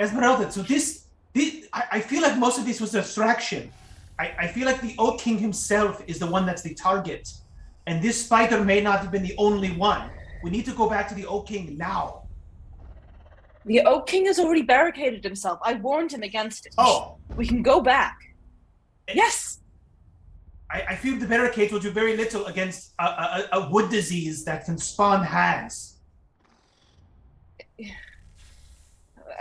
Esmeralda. So this I feel like most of this was distraction. I feel like the Oak King himself is the one that's the target, and this spider may not have been the only one. We need to go back to the Oak King now. The Oak King has already barricaded himself. I warned him against it. Oh, we can go back. Yes. I feel the barricades will do very little against a wood disease that can spawn hags.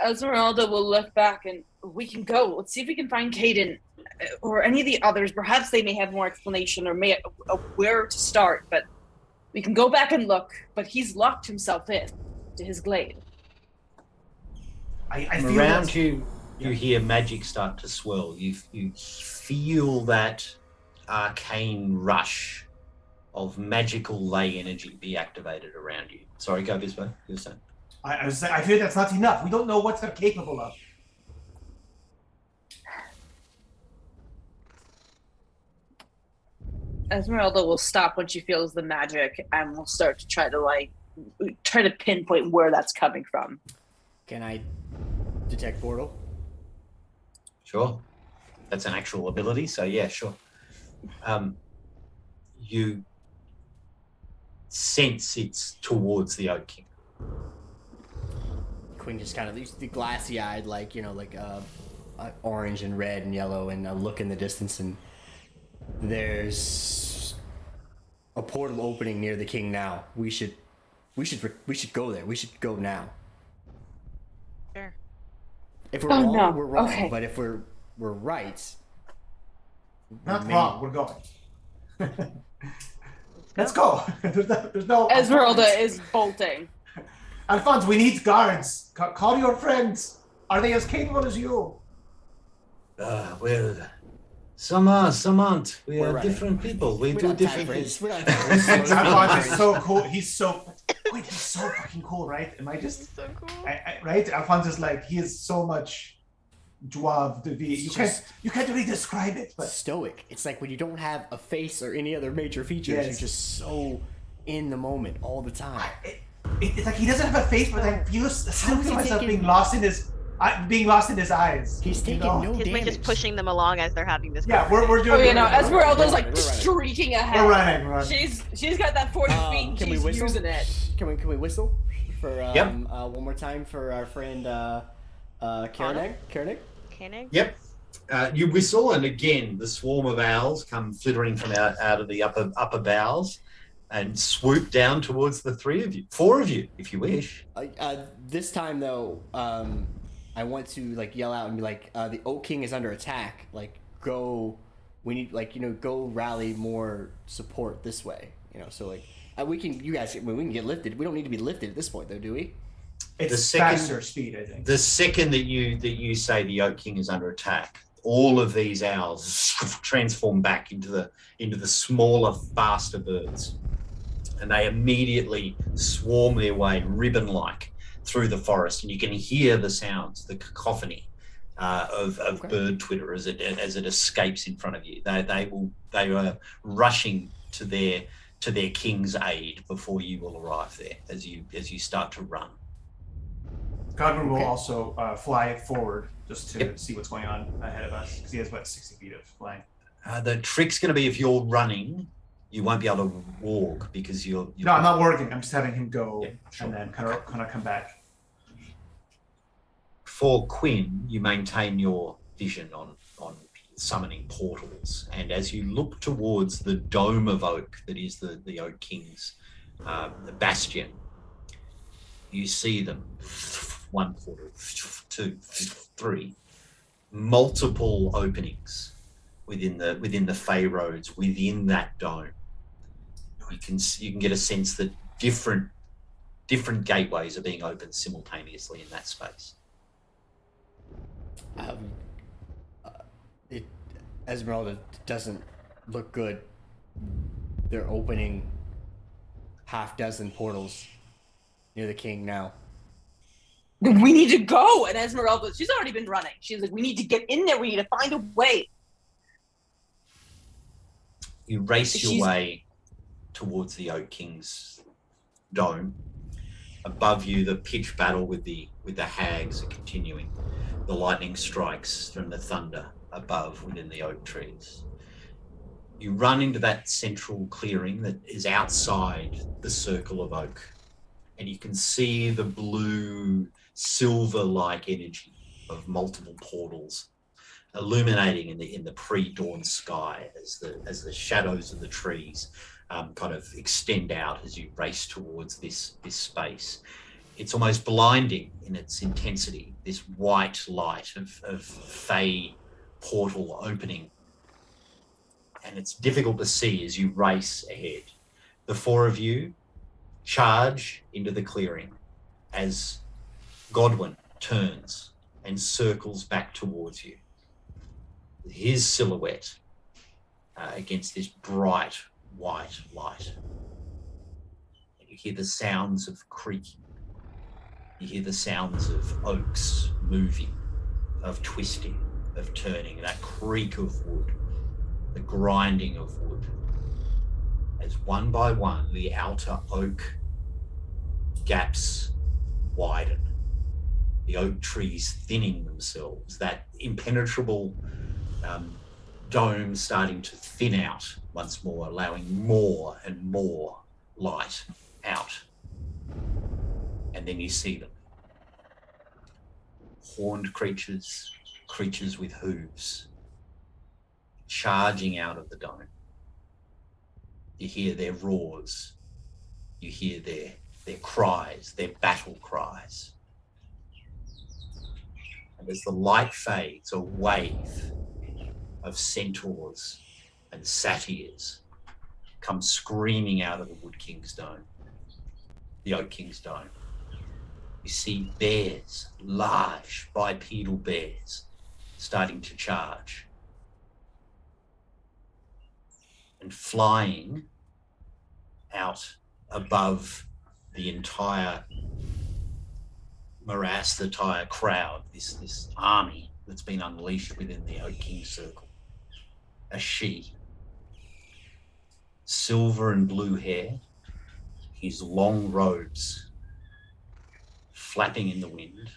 Esmeralda will look back and we can go. Let's see if we can find Caden or any of the others. Perhaps they may have more explanation or may where to start, but we can go back and look. But he's locked himself in to his glade. I feel around you. You hear magic start to swirl. You feel that arcane rush of magical ley energy be activated around you. Sorry, go this way. You were saying? I feel that's not enough. We don't know what they're capable of. Esmeralda will stop when she feels the magic and will start to try to pinpoint where that's coming from. Can I detect portal? Sure. That's an actual ability, so yeah, sure. You sense it's towards the Oak King. Quinn just kind of leaves the glassy-eyed, like orange and red and yellow, and a look in the distance, and there's a portal opening near the king now. We should go there. We should go now. Sure. If we're wrong, no. we're wrong. Okay. But if we're right, not wrong. We're going. Let's go. There's no. Esmeralda is bolting. Alphonse, we need guards. Call your friends. Are they as capable as you? Well, some are, some aren't. We are right. different people. We do different things. Alphonse is so cool. He's so fucking cool, right? Am I just So cool. right? Alphonse is like, he is so much Joave to be. You can't really describe it, but stoic. It's like when you don't have a face or any other major features, Yes. you're just so in the moment all the time. It's like he doesn't have a face, but I still feel myself taking- being lost in his eyes. He's taking know? no He's been damage. just pushing them along as they're having this. Yeah, we're doing. Oh, you know, Esmeralda's We're like running. streaking ahead. We're running. She's got that 40 feet and Can we she's whistle? using it. Can we whistle for Yep. one more time for our friend Koenig? Koenig? Yep. You whistle, and again, the swarm of owls come flittering from out of the upper boughs and swoop down towards the 4 of you, if you wish. This time though, I want to like yell out and be like, the Oak King is under attack. Like, go. We need go rally more support this way. So like we can get lifted. We don't need to be lifted at this point though, do we? It's faster speed, I think. The second that you say the Oak King is under attack, all of these owls transform back into the smaller, faster birds, and they immediately swarm their way ribbon-like through the forest, and you can hear the sounds, the cacophony of bird twitter as it escapes in front of you. They are rushing to their king's aid before you will arrive there as you start to run. Godwin will also fly forward just to see what's going on ahead of us, because he has about 60 feet of flying. The trick's going to be if you're running, you won't be able to walk because you're No, I'm not working. I'm just having him go sure. and then kind of come back. For Quinn, you maintain your vision on summoning portals, and as you look towards the dome of oak that is the Oak King's the bastion, you see them. One portal, two, three, multiple openings within the Fey roads within that dome. You can get a sense that different gateways are being opened simultaneously in that space. Esmeralda doesn't look good. They're opening half dozen portals near the king now. We need to go. And Esmeralda, she's already been running. She's like, we need to get in there. We need to find a way. You race your way towards the Oak King's dome. Above you, the pitched battle with the hags are continuing. The lightning strikes from the thunder above within the oak trees. You run into that central clearing that is outside the circle of oak, and you can see the blue, silver-like energy of multiple portals illuminating in the pre-dawn sky as the shadows of the trees kind of extend out as you race towards this space. It's almost blinding in its intensity, this white light of Fey portal opening. And it's difficult to see as you race ahead. The four of you charge into the clearing as Godwin turns and circles back towards you. His silhouette against this bright white light. And you hear the sounds of creaking. You hear the sounds of oaks moving, of twisting, of turning, that creak of wood, the grinding of wood. As one by one, the outer oak gaps widen. The oak trees thinning themselves, that impenetrable dome starting to thin out once more, allowing more and more light out. And then you see them. Horned creatures with hooves, charging out of the dome. You hear their roars. You hear their cries, their battle cries. And as the light fades, a wave of centaurs and satyrs come screaming out of the Wood King's dome, the Oak King's dome. You see bears, large bipedal bears, starting to charge. And flying out above the entire morass, the entire crowd, this army that's been unleashed within the Oak King circle. A she, silver and blue hair, his long robes flapping in the wind.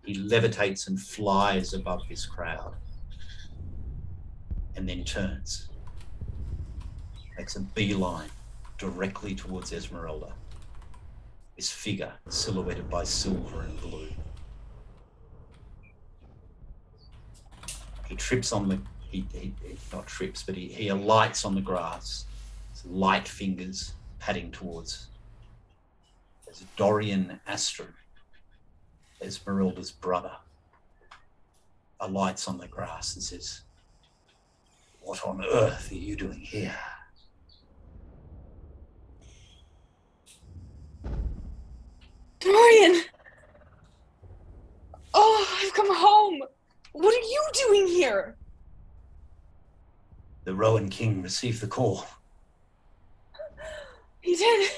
He levitates and flies above this crowd and then turns, makes a beeline directly towards Esmeralda. This figure silhouetted by silver and blue. He trips on the, he not trips, but he alights on the grass. His light fingers padding towards. As Dorian Astron, Esmeralda's brother, alights on the grass and says, "What on earth are you doing here?" Dorian! Oh, I've come home. What are you doing here? The Rowan King received the call. He did.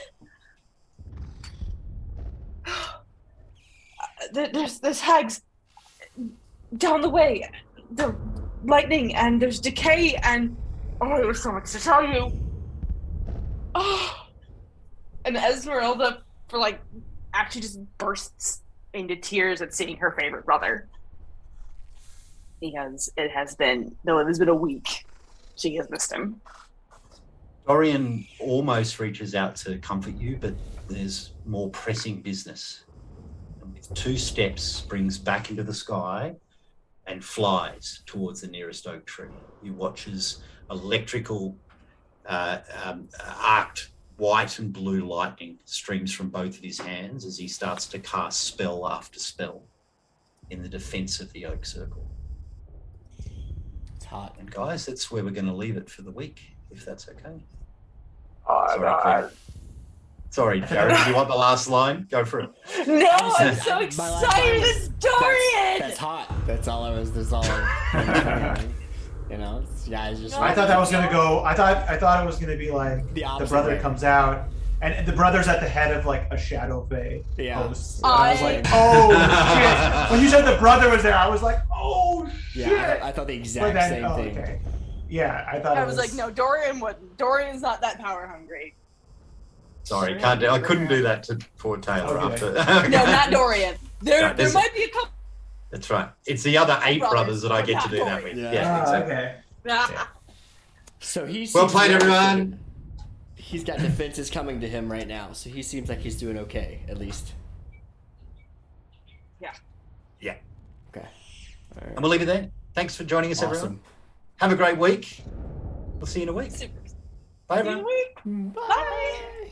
There's hags down the way. The lightning and there's decay and there's so much to tell you. Oh, and Esmeralda actually just bursts into tears at seeing her favorite brother. Because it has been a week She has missed him. Dorian almost reaches out to comfort you, but there's more pressing business. And with 2 steps, springs back into the sky and flies towards the nearest oak tree. You watch as electrical arced white and blue lightning streams from both of his hands as he starts to cast spell after spell in the defense of the oak circle. It's hot. And guys, that's where we're going to leave it for the week, if that's okay. Sorry, Jared, do you want the last line? Go for it. No, I'm so excited. It's Dorian. That's hot. That's all I was. That's all. You know, it's just. I thought that was gonna go. I thought it was gonna be like The the brother way. comes out, and the brother's at the head of like a shadow bay host. And I was like, I- oh shit! When you said the brother was there, I was like, oh shit! Yeah, I thought the exact same thing. Okay. Yeah, I thought. I it was like, no, Dorian wouldn't. Dorian's not that power hungry. Sorry, can't do. I couldn't do that to poor Taylor Okay. after. No, not Dorian. There there's- might be a couple. That's right. It's the other 8 brothers that I get to Not do that Dorian. with. Yeah. Yeah, exactly. Okay. Yeah. So he's Well played, everyone. He's got defenses coming to him right now, so he seems like he's doing okay, at least. Yeah. Yeah. Okay. All right. And we'll leave it there. Thanks for joining us, everyone. Awesome. Have a great week. We'll see you in a week. Super. Bye, See you in everyone. a week. Bye.